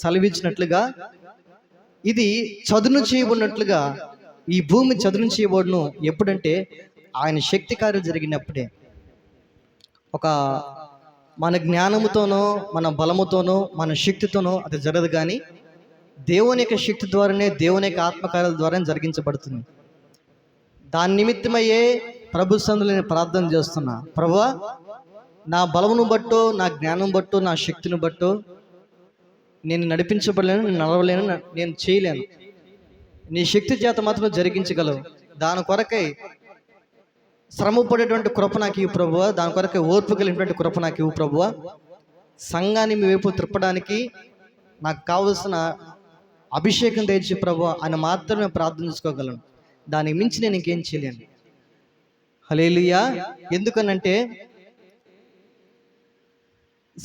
సెలవిచ్చినట్లుగా, ఇది చదును చేయబడినట్లుగా ఈ భూమి చదును చేయబడును ఎప్పుడంటే ఆయన శక్తి కార్యం జరిగినప్పుడే. ఒక మన జ్ఞానముతోనో మన బలముతోనో మన శక్తితోనో అది జరగదు, కానీ దేవుని యొక్క శక్తి ద్వారానే, దేవుని యొక్క ఆత్మకార్యాల ద్వారా జరిగించబడుతుంది. దాని నిమిత్తమయ్యే ప్రభు సన్నిధిలో నేను ప్రార్థన చేస్తున్నా, ప్రభువా నా బలమును బట్టో, నా జ్ఞానం బట్టో, నా శక్తిని బట్టో నేను నడిపించబడలేను, నేను నడవలేను, నేను చేయలేను. నీ శక్తి చేత మాత్రం జరిగించగలవు. దాని కొరకై శ్రమ పడేటువంటి కృప నాకు ఇవ్వు ప్రభువా, దాని కొరకై ఓర్పు కలిగినటువంటి కృప నాకు ఇవ్వు ప్రభువా. సంఘాన్ని మీ వైపు త్రిప్పడానికి నాకు కావలసిన అభిషేకం తెచ్చి ప్రభువా అని మాత్రమే ప్రార్థన చేసుకోగలను. దానికి మించి నేను ఇంకేం చేయలేను. హల్లెలూయా. ఎందుకనంటే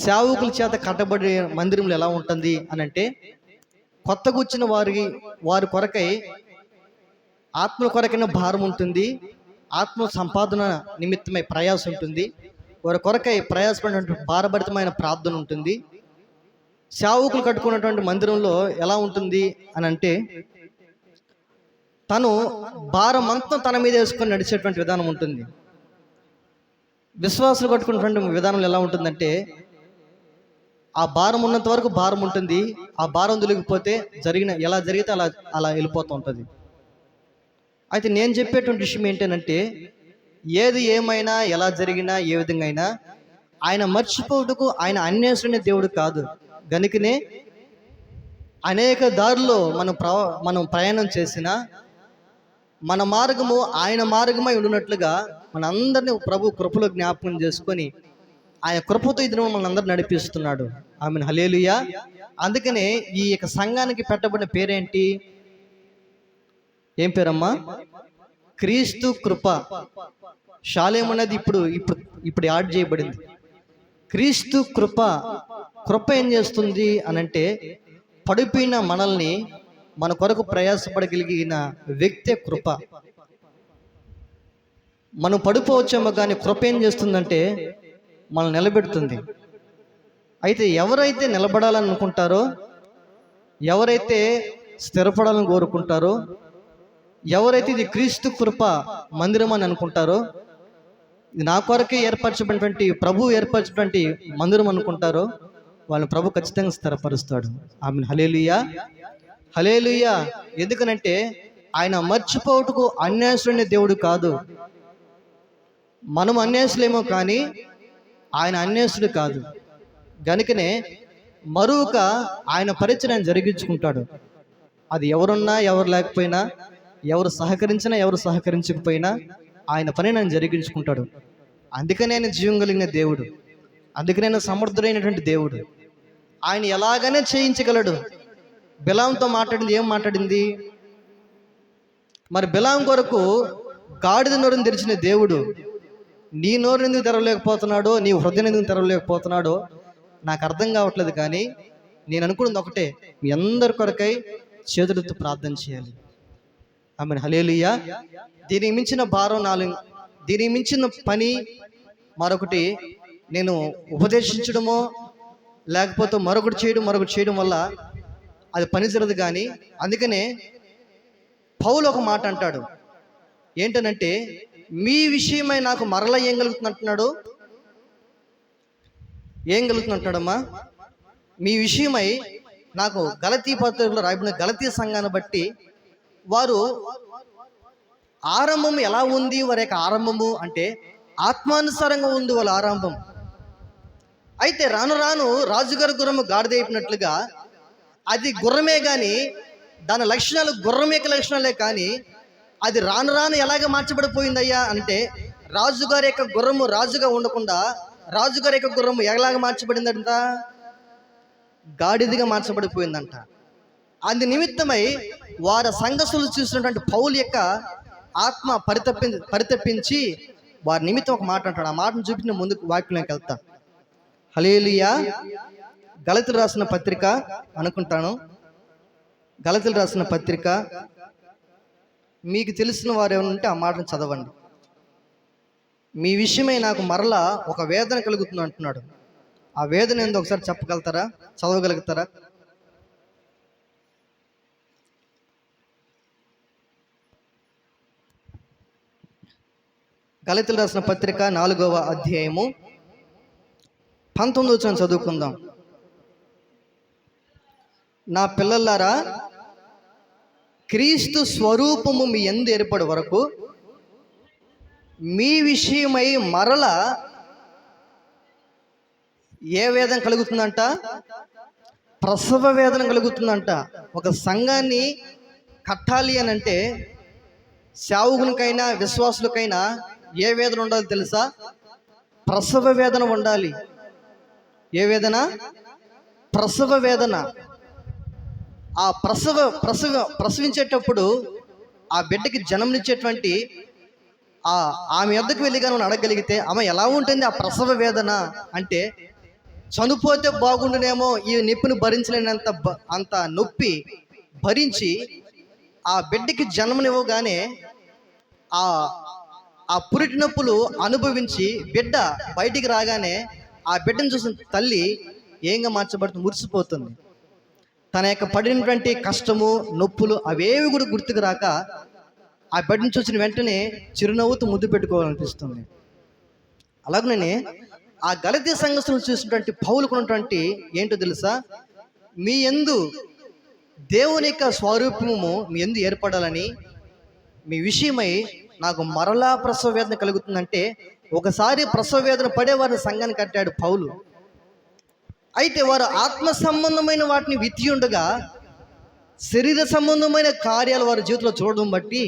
సేవకుల చేత కట్టబడే మందిరంలో ఎలా ఉంటుంది అని అంటే, కొత్తగా వచ్చిన వారి కొరకై ఆత్మ కొరకైన భారం ఉంటుంది, ఆత్మ సంపాదన నిమిత్తమై ప్రయాసం ఉంటుంది, వారి కొరకై ప్రయాసపడినటువంటి భారభరితమైన ప్రార్థన ఉంటుంది. సేవకులు కట్టుకున్నటువంటి మందిరంలో ఎలా ఉంటుంది అని అంటే, తను భారం అంతా తన మీద వేసుకొని నడిచేటువంటి విధానం ఉంటుంది. విశ్వాసులు కట్టుకున్నటువంటి విధానంలో ఎలా ఉంటుందంటే, ఆ భారం ఉన్నంత వరకు భారం ఉంటుంది, ఆ భారం తొలగిపోతే ఎలా జరిగితే అలా అలా వెళ్ళిపోతూ ఉంటుంది. అయితే నేను చెప్పేటువంటి విషయం ఏంటంటే, ఏది ఏమైనా ఎలా జరిగినా ఏ విధంగా అయినా ఆయన మర్చిపోవటకు ఆయన అన్వేషణ దేవుడు కాదు. గనుకనే అనేక దారుల్లో మనం ప్రయాణం చేసిన మన మార్గము ఆయన మార్గమై ఉండినట్లుగా మనందరినీ ప్రభు కృపలో జ్ఞాపకం చేసుకొని ఆయన కృపతో ఇది మనల్ని అందరూ నడిపిస్తున్నాడు. ఆమెన్, హల్లెలూయా. అందుకనే ఈ యొక్క సంఘానికి పెట్టబడిన పేరేంటి? ఏం పేరమ్మా? క్రీస్తు కృప. షాలేం అనేది ఇప్పుడు యాడ్ చేయబడింది. క్రీస్తు కృప. కృప ఏం చేస్తుంది అనంటే, పడిపోయిన మనల్ని మన కొరకు ప్రయాసపడగలిగిన వ్యక్తే కృప. మనం పడిపోవచ్చేమో కానీ కృప ఏం చేస్తుందంటే మనల్ని నిలబెడుతుంది. అయితే ఎవరైతే నిలబడాలనుకుంటారో, ఎవరైతే స్థిరపడాలని కోరుకుంటారో, ఎవరైతే ఇది క్రీస్తు కృప మందిరం అని అనుకుంటారో, ఇది నా కొరకే ఏర్పరచబడినటువంటి ప్రభు ఏర్పరచినటువంటి మందిరం అనుకుంటారో, వాళ్ళని ప్రభు ఖచ్చితంగా స్థిరపరుస్తాడు. ఆమెన్, హల్లెలూయా, హల్లెలూయా. ఎందుకనంటే ఆయన మర్చిపోవటకు అన్యాసుడైన దేవుడు కాదు. మనం అన్యాసులేమో కానీ ఆయన అన్యాసుడు కాదు. గనుకనే మరొక ఆయన పరిచయం జరిగించుకుంటాడు. అది ఎవరున్నా ఎవరు లేకపోయినా, ఎవరు సహకరించినా ఎవరు సహకరించకపోయినా ఆయన పని నేను జరిగించుకుంటాడు. అందుకనే ఆయన జీవం కలిగిన దేవుడు, అందుకనే ఆయన సమర్థుడైనటువంటి దేవుడు. ఆయన ఎలాగనే చేయించగలడు. బిలాంతో మాట్లాడింది ఏం మాట్లాడింది? మరి బిలాం కొరకు గాడిద నోరుని తెరిచిన దేవుడు నీ నోరు ఎందుకు తెరవలేకపోతున్నాడో, నీ హృదయం ఎందుకు తెరవలేకపోతున్నాడో నాకు అర్థం కావట్లేదు. కానీ నేను అనుకున్నది ఒకటే, మీ అందరి కొరకై చేతులెత్తి ప్రార్థన చేయాలి. ఆమెన్, హల్లెలూయా. దీనికి మించిన భారం దీనికి మించిన పని మరొకటి నేను ఉపదేశించడమో లేకపోతే మరొకటి చేయడం వల్ల అది పని జరగదు. కానీ అందుకనే పౌలు ఒక మాట అంటాడు. ఏంటనంటే, మీ విషయమై నాకు మరలా ఏం కలుగుతుందంటున్నాడు? ఏం కలుగుతుందంటున్నాడమ్మా? మీ విషయమై నాకు గలతీ పత్రికలో రాయబడిన గలతీ సంఘాన్ని బట్టి వారు ఆరంభం ఎలా ఉంది? వారి యొక్క ఆరంభము అంటే ఆత్మానుసారంగా ఉంది వాళ్ళ ఆరంభం. అయితే రాను రాను రాజుగారి గుర్రము గాడిద అయిపోయినట్లుగా అది గుర్రమే కానీ దాని లక్షణాలు గుర్రం యొక్క లక్షణాలే, కానీ అది రాను రాను ఎలాగ మార్చబడిపోయిందయ్యా అంటే, రాజుగారి యొక్క గుర్రము రాజుగా ఉండకుండా రాజుగారి యొక్క గుర్రము ఎలాగ మార్చబడిందంట? గాడిదగా మార్చబడిపోయిందంట. అందు నిమిత్తమై వారి సంఘస్థులు చూసినటువంటి పౌలు యొక్క ఆత్మ పరితపించి వారి నిమిత్తం ఒక మాట అంటాడు. ఆ మాటను చూపించిన ముందుకు వాక్యంలోకి వెళ్తా. హల్లెలూయా. గలతీయులకు రాసిన పత్రిక అనుకుంటాను, గలతీయులకు రాసిన పత్రిక. మీకు తెలిసిన వారు ఏమైనా ఉంటే ఆ మాటను చదవండి. మీ విషయమై నాకు మరలా ఒక వేదన కలుగుతుంది అంటున్నాడు. ఆ వేదన ఏందో ఒకసారి చెప్పగలుగుతారా? చదవగలుగుతారా? గలతీయులకు రాసిన పత్రిక 4వ అధ్యాయము 19వ వచనం చదువుకుందాం. నా పిల్లలారా, క్రీస్తు స్వరూపము మీ యందు ఏర్పడే వరకు మీ విషయమై మరల ఏ వేదన కలుగుతుందంట? ప్రసవ వేదన కలుగుతుందంట. ఒక సంఘాన్ని కట్టాలి అని అంటే సేవకునికైనా విశ్వాసులకైనా ఏ వేదన ఉండాలి తెలుసా? ప్రసవ వేదన ఉండాలి. ఏ వేదన? ప్రసవ వేదన. ఆ ప్రసవించేటప్పుడు ఆ బిడ్డకి జన్మనిచ్చేటువంటి ఆమె వద్దకు వెళ్ళి కానీ మనం అడగగలిగితే, ఆమె ఎలా ఉంటుంది ఆ ప్రసవ వేదన అంటే చనిపోతే బాగుండునేమో, ఈ నొప్పిని భరించలేనంత అంత నొప్పి భరించి ఆ బిడ్డకి జన్మనివ్వగానే ఆ ఆ పురిటి నొప్పులు అనుభవించి బిడ్డ బయటికి రాగానే ఆ బిడ్డను చూసిన తల్లి ఏంగా మార్చబడుతుంది, మురిసిపోతుంది. తన యొక్క పడినటువంటి కష్టము నొప్పులు అవేవి కూడా గుర్తుకు రాక ఆ బిడ్డను చూసిన వెంటనే చిరునవ్వుతో ముద్దు పెట్టుకోవాలనిపిస్తుంది. అలాగనే ఆ గలతీ సంఘస్థులు చూసినటువంటి పౌలుకున్నటువంటి ఏంటో తెలుసా, మీ యందు దేవుని యొక్క స్వరూపము మీ యందు ఏర్పడాలని మీ విషయమై నాకు మరలా ప్రసవ వేదన కలుగుతుందంటే, ఒకసారి ప్రసవ వేదన పడేవారిని సంఘాన్ని కట్టాడు పౌలు. అయితే వారు ఆత్మ సంబంధమైన వాటిని విత్తి ఉండగా శరీర సంబంధమైన కార్యాలు వారి జీవితంలో చూడడం బట్టి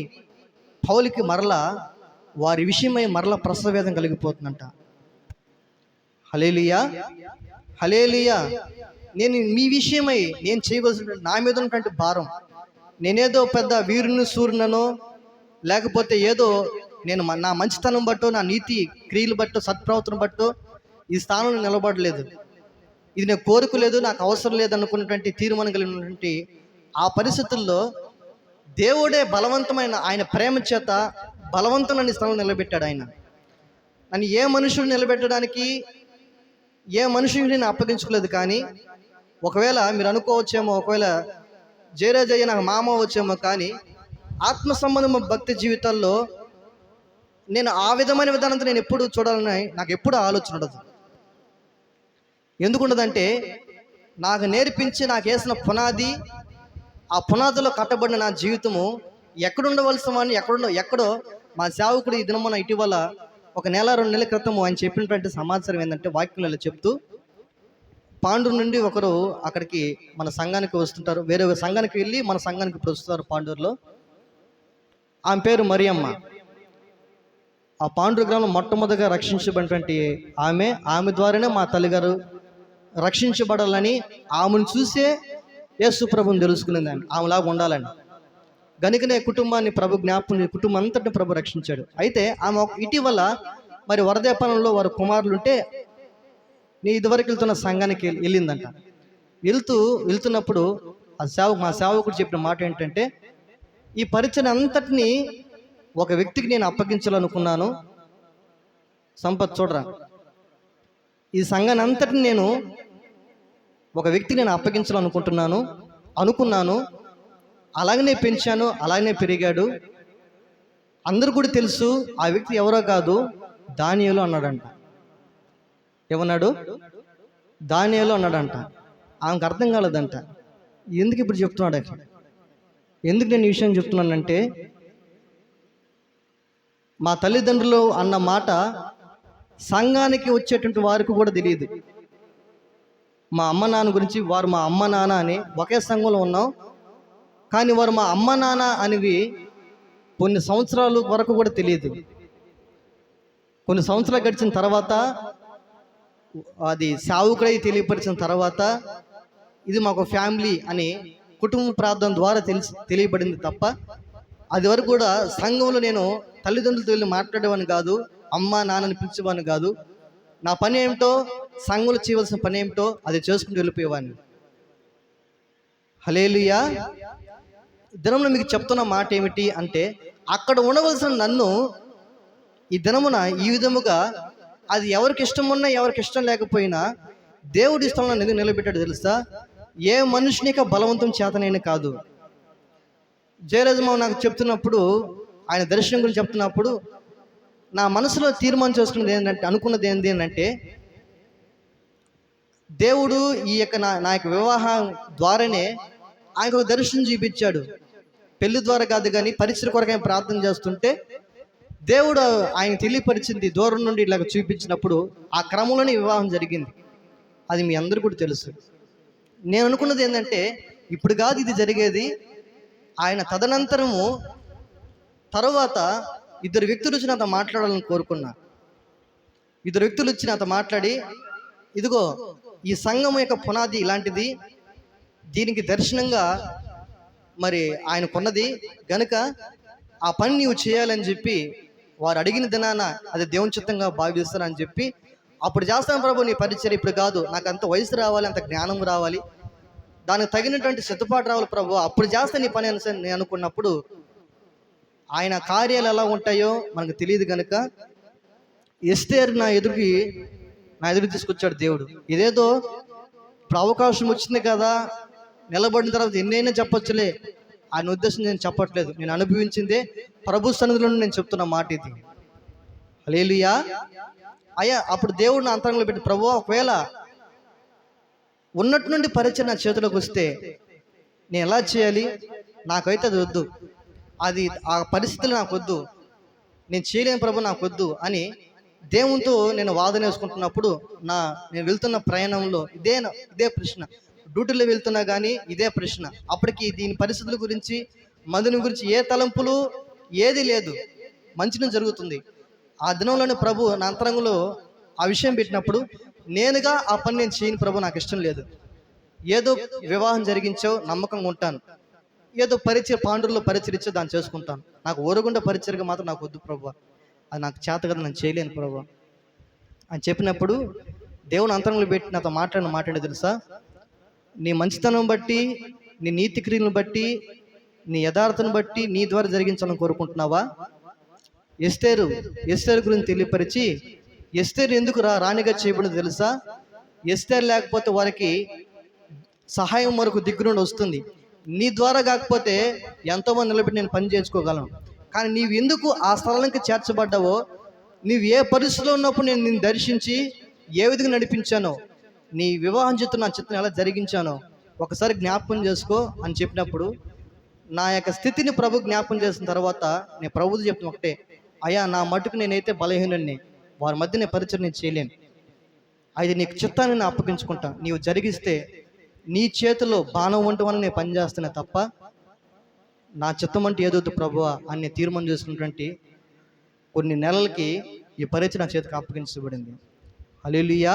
పౌలుకి మరలా వారి విషయమై మరలా ప్రసవ వేదన కలిగిపోతుందంట. హల్లెలూయా, హల్లెలూయా. నేను మీ విషయమై నేను చేయవలసిన నా మీద ఉన్నటువంటి భారం, నేనేదో పెద్ద వీరుని సూర్యునో లేకపోతే ఏదో నేను నా మంచితనం బట్టో నా నీతి క్రియలు బట్టో సత్ప్రవర్తన బట్టో ఈ స్థానంలో నిలబడలేదు. ఇది నేను కోరుకోలేదు, నాకు అవసరం లేదు అనుకున్నటువంటి తీర్మానం కలిగినటువంటి ఆ పరిస్థితుల్లో దేవుడే బలవంతమైన ఆయన ప్రేమ చేత బలవంతమైన స్థలంలో నిలబెట్టాడు. ఆయన నన్ను ఏ మనుషుడు నిలబెట్టడానికి ఏ మనుషుడిని నేను అప్పగించుకోలేదు. కానీ ఒకవేళ మీరు అనుకోవచ్చేమో, ఒకవేళ జయరాజయ్య నాకు మామ వచ్చేమో, కానీ ఆత్మ సంబంధం భక్తి జీవితాల్లో నేను ఆ విధమైన విధానంతో నేను ఎప్పుడు చూడాలని నాకు ఎప్పుడు ఆలోచన ఉండదు. ఎందుకుండదంటే నాకు నేర్పించి నాకు వేసిన పునాది, ఆ పునాదిలో కట్టబడిన నా జీవితము ఎక్కడుండవలసిన వాడిని ఎక్కడో మా సేవకుడు ఈ దినమున ఇటీవల 1 నెల 2 నెలల క్రితం ఆయన చెప్పినటువంటి సమాచారం ఏంటంటే, వాక్యంలో చెప్తూ పాండూరు నుండి ఒకరు అక్కడికి మన సంఘానికి వస్తుంటారు, వేరే సంఘానికి వెళ్ళి మన సంఘానికి ఇప్పుడు వస్తారు పాండూరులో. ఆమె పేరు మరియమ్మ. ఆ పాండూరు గ్రామంలో మొట్టమొదటిగా రక్షించబడినటువంటి ఆమె ద్వారానే మా తల్లిగారు రక్షించబడాలని, ఆమెను చూసే యేసు ప్రభుని తెలుసుకునేది ఆమెలాగా ఉండాలని. గనుకనే కుటుంబాన్ని ప్రభు కుటుంబం అంతటిని ప్రభు రక్షించాడు. అయితే ఆమె ఇటీవల మరి వరదేపాలెంలో వారి కుమారులు ఉంటే నీ ఇదివరకు వెళ్తున్న సంఘానికి వెళ్ళిందంట. వెళ్తున్నప్పుడు మా సేవకుడు చెప్పిన మాట ఏంటంటే, ఈ పరిచయం అంతటినీ ఒక వ్యక్తికి నేను అప్పగించాలనుకున్నాను. సంపత్ చూడరా, ఈ సంఘాన్ని అంతటిని నేను ఒక వ్యక్తికి నేను అనుకున్నాను. అలాగనే పెంచాను, అలాగనే పెరిగాడు. అందరూ కూడా తెలుసు ఆ వ్యక్తి ఎవరో కాదు, దానియేలు అన్నాడంట. ఏమన్నాడు? దానియేలు అన్నాడంట. ఆమెకు అర్థం కాలేదంట. ఎందుకు ఇప్పుడు చెప్తున్నాడు? ఎందుకు నేను ఈ విషయం చెప్తున్నానంటే, మా తల్లిదండ్రులు అన్న మాట సంఘానికి వచ్చేటువంటి వారికి కూడా తెలియదు. మా అమ్మ నాన్న గురించి, వారు మా అమ్మ నాన్న అని ఒకే సంఘంలో ఉన్నాం, కానీ వారు మా అమ్మ నాన్న అనేవి కొన్ని సంవత్సరాల వరకు కూడా తెలియదు. కొన్ని సంవత్సరాలు గడిచిన తర్వాత అది సేవకుడై తెలియపరిచిన తర్వాత ఇది మాకు ఫ్యామిలీ అని కుటుంబ ప్రార్థన ద్వారా తెలియబడింది తప్ప, అది వరకు కూడా సంఘంలో నేను తల్లిదండ్రులతో వెళ్ళి మాట్లాడేవాడిని కాదు, అమ్మ నాన్నని పిలిచేవాడిని కాదు. నా పని ఏమిటో, సంఘంలో చేయవలసిన పని ఏమిటో అది చేసుకుంటూ వెళ్ళిపోయేవాడిని. హల్లెలూయా. దినంలో మీకు చెప్తున్న మాట ఏమిటి అంటే, అక్కడ ఉండవలసిన నన్ను ఈ దినమున ఈ విధముగా అది ఎవరికి ఇష్టం ఉన్నా ఎవరికి ఇష్టం లేకపోయినా దేవుడి ఇష్టంలో ఎందుకు నిలబెట్టాడు తెలుసా? ఏ మనుషునిక బలవంతం చేతనైనా కాదు. జయరాజమావు నాకు చెప్తున్నప్పుడు, ఆయన దర్శనం గురించి చెప్తున్నప్పుడు నా మనసులో తీర్మానం చేసుకున్నది అనుకున్నది ఏంటంటే, దేవుడు ఈ యొక్క నా యొక్క వివాహం ద్వారానే ఆయనకు ఒక దర్శనం చూపించాడు. పెళ్లి ద్వారా కాదు, కానీ పరిచయ కొరకు ఆయన ప్రార్థన చేస్తుంటే దేవుడు ఆయన తెలియపరిచింది, దూరం నుండి ఇలాగ చూపించినప్పుడు ఆ క్రమంలోనే వివాహం జరిగింది. అది మీ అందరూ కూడా తెలుసు. నేను అనుకున్నది ఏంటంటే, ఇప్పుడు కాదు ఇది జరిగేది, ఆయన తదనంతరము తర్వాత 2 వ్యక్తులు వచ్చి నాతో మాట్లాడాలని కోరుకున్నా. 2 వ్యక్తులు వచ్చి నాతో మాట్లాడి, ఇదిగో ఈ సంఘం యొక్క పునాది ఇలాంటిది, దీనికి దర్శనంగా మరి ఆయనకున్నది గనుక ఆ పని నీవు చేయాలని చెప్పి వారు అడిగిన దినాన అది దేవుని చిత్తంగా భావిస్తారని చెప్పి అప్పుడు చేస్తాను ప్రభు నీ పరిచయం, ఇప్పుడు కాదు, నాకు అంత వయసు రావాలి, అంత జ్ఞానం రావాలి, దానికి తగినటువంటి సిద్ధపాటు రావాలి ప్రభు, అప్పుడు చేస్తే నీ పని అని నేను అనుకున్నప్పుడు ఆయన కార్యాలు ఎలా ఉంటాయో మనకు తెలియదు కనుక ఎస్తేరు నా ఎదురు తీసుకొచ్చాడు దేవుడు. ఇదేదో ఇప్పుడు అవకాశం వచ్చింది కదా, నిలబడిన తర్వాత ఎన్నైనా చెప్పొచ్చులే ఆయన ఉద్దేశం నేను చెప్పట్లేదు, నేను అనుభవించిందే ప్రభు సన్నిధిలో నేను చెప్తున్న మాట ఇది. హల్లెలూయా. అయ్యా అప్పుడు దేవుడు నా అంతరంగంలో పెట్టి, ప్రభు ఒకవేళ ఉన్నట్టు నుండి పరిచయం నా చేతిలోకి వస్తే నేను ఎలా చేయాలి, నాకైతే అది వద్దు, అది ఆ పరిస్థితులు నాకు వద్దు, నేను చేయలేని ప్రభు నాకు వద్దు అని దేవునితో నేను వాదన వేసుకుంటున్నప్పుడు నేను వెళ్తున్న ప్రయాణంలో ఇదే ప్రశ్న, డ్యూటీలో వెళ్తున్నా కానీ ఇదే ప్రశ్న. అప్పటికి దీని పరిస్థితుల గురించి మందుని గురించి ఏ తలంపులు ఏది లేదు, మంచిని జరుగుతుంది. ఆ దినంలోనే ప్రభు నా అంతరంగంలో ఆ విషయం పెట్టినప్పుడు నేనుగా ఆ పని నేను చేయని ప్రభు, నాకు ఇష్టం లేదు, ఏదో వివాహం జరిగించావు నమ్మకంగా ఉంటాను, ఏదో పరిచయ పాండూరులో పరిచయం దాన్ని చేసుకుంటాను, నాకు ఓరగుండ పరిచయగా మాత్రం నాకు వద్దు ప్రభు, అది నాకు చేత కదా, నేను చేయలేను ప్రభు అని చెప్పినప్పుడు దేవుని అంతరంగంలో పెట్టి నాతో మాట్లాడిన తెలుసా, నీ మంచితనం బట్టి, నీ నీతి క్రియలను బట్టి, నీ యథార్థను బట్టి నీ ద్వారా జరిగించాలని కోరుకుంటున్నావా? ఎస్తేరు గురించి తెలియపరిచి, ఎస్తేరు ఎందుకు రాణిగా చేయబడింది తెలుసా? ఎస్తేరు లేకపోతే వారికి సహాయం మరొక దిగ్గు నుండి వస్తుంది, నీ ద్వారా కాకపోతే ఎంతోమంది నిలబెట్టి నేను పని చేసుకోగలను, కానీ నీవు ఎందుకు ఆ స్థలానికి చేర్చబడ్డావో, నీవు ఏ పరిస్థితిలో ఉన్నప్పుడు నేను నిన్ను దర్శించి ఏ విధంగా నడిపించానో, నీ వివాహం చిత్తం నా చిత్తం ఎలా జరిగించానో ఒకసారి జ్ఞాపకం చేసుకో అని చెప్పినప్పుడు నా యొక్క స్థితిని ప్రభు జ్ఞాపకం చేసిన తర్వాత నేను ప్రభుతో చెప్తున్నా ఒకటే, అయ్యా నా మటుకు నేనైతే బలహీనుడిని, వారి మధ్య నేను పరిచయం నేను చేయలేను, అది నీకు చిత్తాన్ని నేను అప్పగించుకుంటా, నీవు జరిగిస్తే నీ చేతిలో బాణం వంటి నేను పనిచేస్తున్నా తప్ప నా చిత్తం అంటే ఏదొద్దు ప్రభువా అని తీర్మానం చేసుకున్నటువంటి కొన్ని నెలలకి ఈ పరిచయం నా చేతికి అప్పగించబడింది. హల్లెలూయా.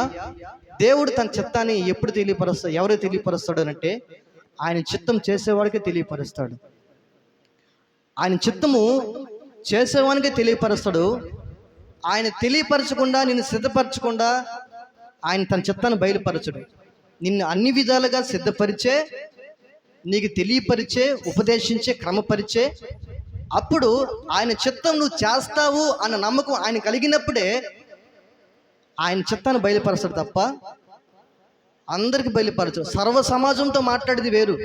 దేవుడు తన చిత్తాన్ని ఎప్పుడు తెలియపరుస్తాడు, ఎవరు తెలియపరుస్తాడు అంటే ఆయన చిత్తం చేసేవాడికే తెలియపరుస్తాడు, ఆయన చిత్తము చేసేవానికే తెలియపరుస్తాడు. ఆయన తెలియపరచకుండా, నిన్ను సిద్ధపరచకుండా ఆయన తన చిత్తాన్ని బయలుపరచడు. నిన్ను అన్ని విధాలుగా సిద్ధపరిచే, నీకు తెలియపరిచే, ఉపదేశించే, క్రమపరిచే, అప్పుడు ఆయన చిత్తం నువ్వు చేస్తావు అన్న నమ్మకం ఆయన కలిగినప్పుడే ఆయన చిత్తాన్ని బయలుపరచడు తప్ప అందరికి బయలుపరచు. సర్వ సమాజంతో మాట్లాడేది వేరు,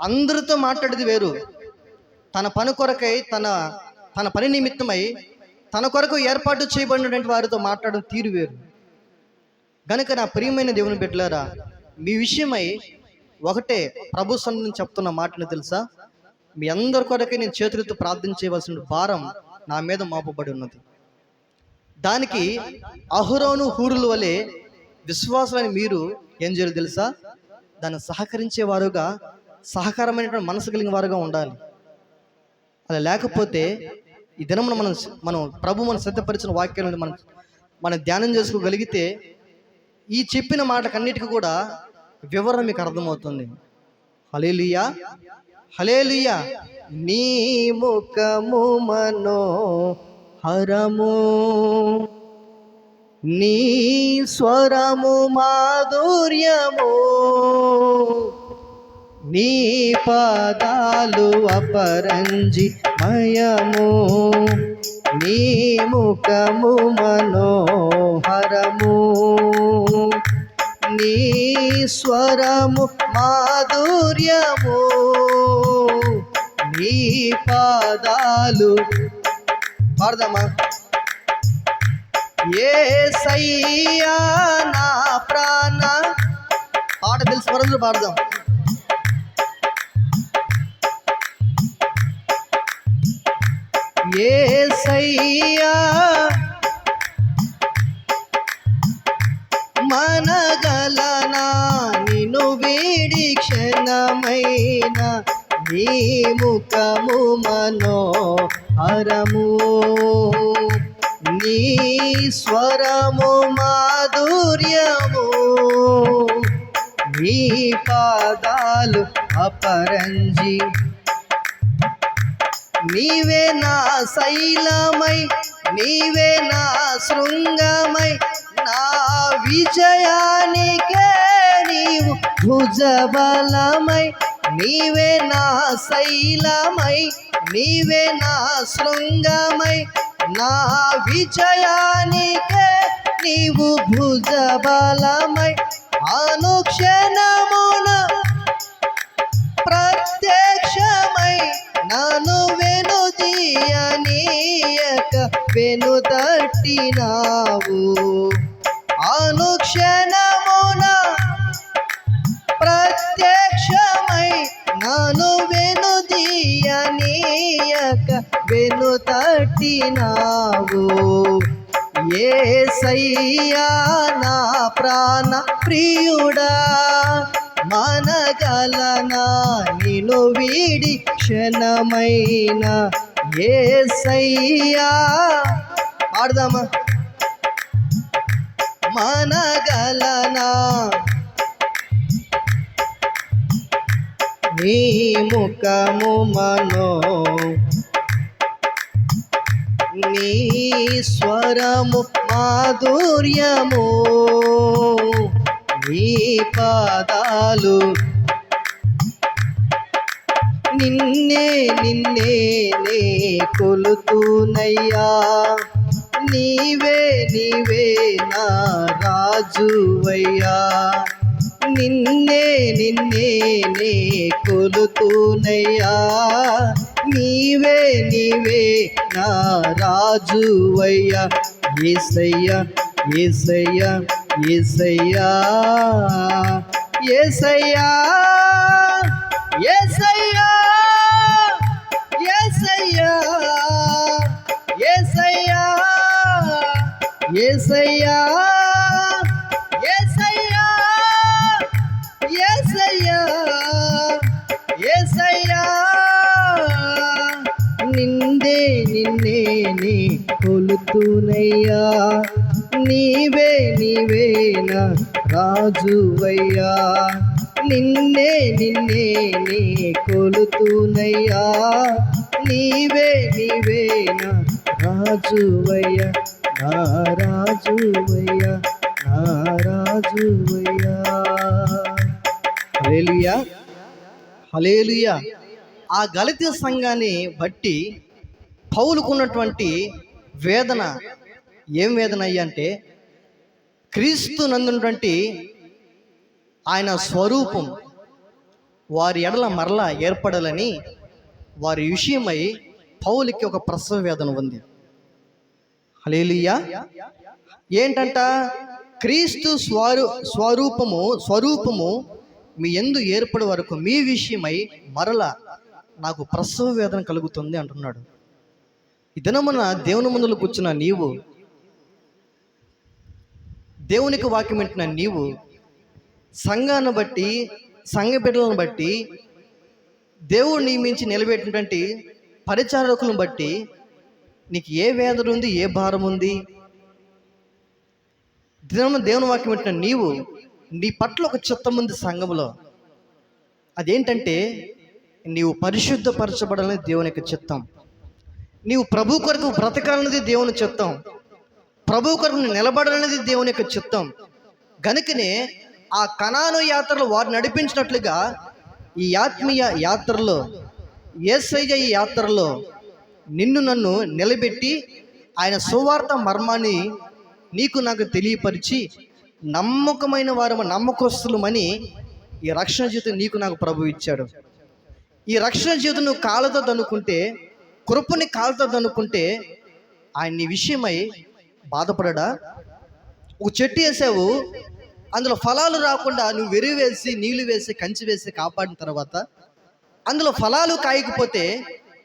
అందరితో మాట్లాడేది వేరు. తన పని కొరకై, తన పని నిమిత్తమై తన కొరకు ఏర్పాటు చేయబడినటువంటి వారితో మాట్లాడడం తీరు వేరు. కనుక నా ప్రియమైన దేవుని బిడ్డలారా, మీ విషయమై ఒకటే ప్రభు సన్నిధిని చెప్తున్న మాటను తెలుసా, మీ అందరి కొరకే నేను చేతులతో ప్రార్థన చేయవలసిన భారం నా మీద మోపబడి ఉన్నది. దానికి అహరోను హూరుల వలె విశ్వాసులని మీరు ఏం చేయాలి తెలుసా, దాన్ని సహకరించే వారుగా, సహకారమైనటువంటి మనసు కలిగిన వారుగా ఉండాలి. అలా లేకపోతే ఈ దినమున మనం ప్రభు మనం సిద్ధపరిచిన వాక్యాలను మనం ధ్యానం చేసుకోగలిగితే ఈ చెప్పిన మాటలన్నిటికీ కూడా వివరణ మీకు అర్థమవుతుంది. హల్లెలూయా, హల్లెలూయా. నీ ముఖము మనోహరము, నీ స్వరము మాధుర్యము, నీ పాదాలు అపరంజి మయము, నీ ముఖము మనోహరము, నీ స్వరము మాధుర్యము, నీ పాదాలు. పాడదామా? యేసయ్యా నా ప్రాణ, పాట తెలిసి వరంలో పాడదాం. యేసయ్యా మనగలనా నిన్ను వీడి క్షణమైన, నీ ముఖము మనోహరము, నీ స్వరము మాధుర్యము, నీ పాదాలు అపరంజి. నీవే నా శైలమై, నీవే నా శృంగమై, నా విజయానికే నీవు భుజబలమై, నీవే నా శైలమై, నీవే నా శృంగమై, నా విజయానికే నీవు భుజబలమై, అనుక్షణమున ప్రత్యక్షమై నన్ను వెనుదీయనీయక వెనుతట్టినావు. అనుక్షణమున ప్రత్యక్షమై నన్ను వెనుదీయనీయక వెనుతట్టినావు. యేసయ్యా నా ప్రాణ ప్రియుడా, మనగలనా నిన్ను వీడి క్షణమైన. యేసయ్యా పాడదామా, మనగలనా నీ ముఖము మనో, నీ స్వరము మాధుర్యము, నీ పాదాలు నిన్నే నిన్నే నే కొలుతునయ్యా. నీవే నీవే నా రాజువయ్యా, నిన్నే నిన్నే నే కొలుతునయ్యా. నీవే నీవే నా రాజువయ్యా. యేసయ్యా యేసయ్యా యేసయ్యా యేసయ్యా యేసయ్యా యేసయ్యా యేసయ్యా యేసయ్యా యేసయ్యా యేసయ్యా యేసయ్యా నిన్నే నిన్నే నీ కొలుతునయ్యా. నీవే నీవే నా రాజువయ్యా, నిన్నే నిన్నే నీ కొలుతునయ్యా. నీవే నీవే నా రాజువయ్యా, నా రాజువయ్యా, నా రాజువయ్యా. హల్లెలూయా హల్లెలూయా. ఆ గలతీ సంఘాన్ని బట్టి పౌలుకున్నటువంటి వేదన ఏం వేదన అయ్యా అంటే, క్రీస్తు నందున్నటువంటి ఆయన స్వరూపం వారి ఎడల మరలా ఏర్పడాలని వారి విషయమై పౌలుకి ఒక ప్రసవ వేదన ఉంది. హల్లెలూయా. ఏంటంట, క్రీస్తు స్వరూపము మీ యందు ఏర్పడే వరకు మీ విషయమై మరలా నాకు ప్రసవ వేదన కలుగుతుంది అంటున్నాడు. ఈ దినమున దేవుని ముందులో కూర్చున్న నీవు, దేవునికి వాక్యం వింటున్న నీవు, సంఘాన్ని బట్టి సంఘ బిడ్డలను బట్టి దేవుడు నియమించి నిలబెట్టినటువంటి పరిచారకులను బట్టి నీకు ఏ వేదన ఉంది, ఏ భారం ఉంది? దేవుని వాక్యం వింటున్న నీవు, నీ పట్ల ఒక చిత్తం ఉంది సంఘంలో. అదేంటంటే నీవు పరిశుద్ధపరచబడాలని దేవుని యొక్క చిత్తం. నీవు ప్రభు కొరకు బ్రతకాలన్నది దేవుని చిత్తం. ప్రభు కొరకు నిలబడాలనేది దేవుని యొక్క చిత్తం. గనుకనే ఆ కనాను యాత్రలో వారు నడిపించినట్లుగా ఈ ఆత్మీయ యాత్రలో, యేసయ్య ఈ యాత్రలో నిన్ను నన్ను నిలబెట్టి ఆయన సువార్త మర్మాన్ని నీకు నాకు తెలియపరిచి నమ్మకమైన వారు నమ్మకస్తులమని ఈ రక్షణ జీవితం నీకు నాకు ప్రభు ఇచ్చాడు. ఈ రక్షణ జీవితం నువ్వు కాళ్ళతో దన్నుకుంటే, కృపని కాళ్ళతో దన్నుకుంటే ఆయన నీ విషయమై బాధపడడా? ఒక చెట్టు వేసావు, అందులో ఫలాలు రాకుండా నువ్వు వెరువు వేసి నీళ్లు వేసి కంచి వేసి కాపాడిన తర్వాత అందులో ఫలాలు కాయకపోతే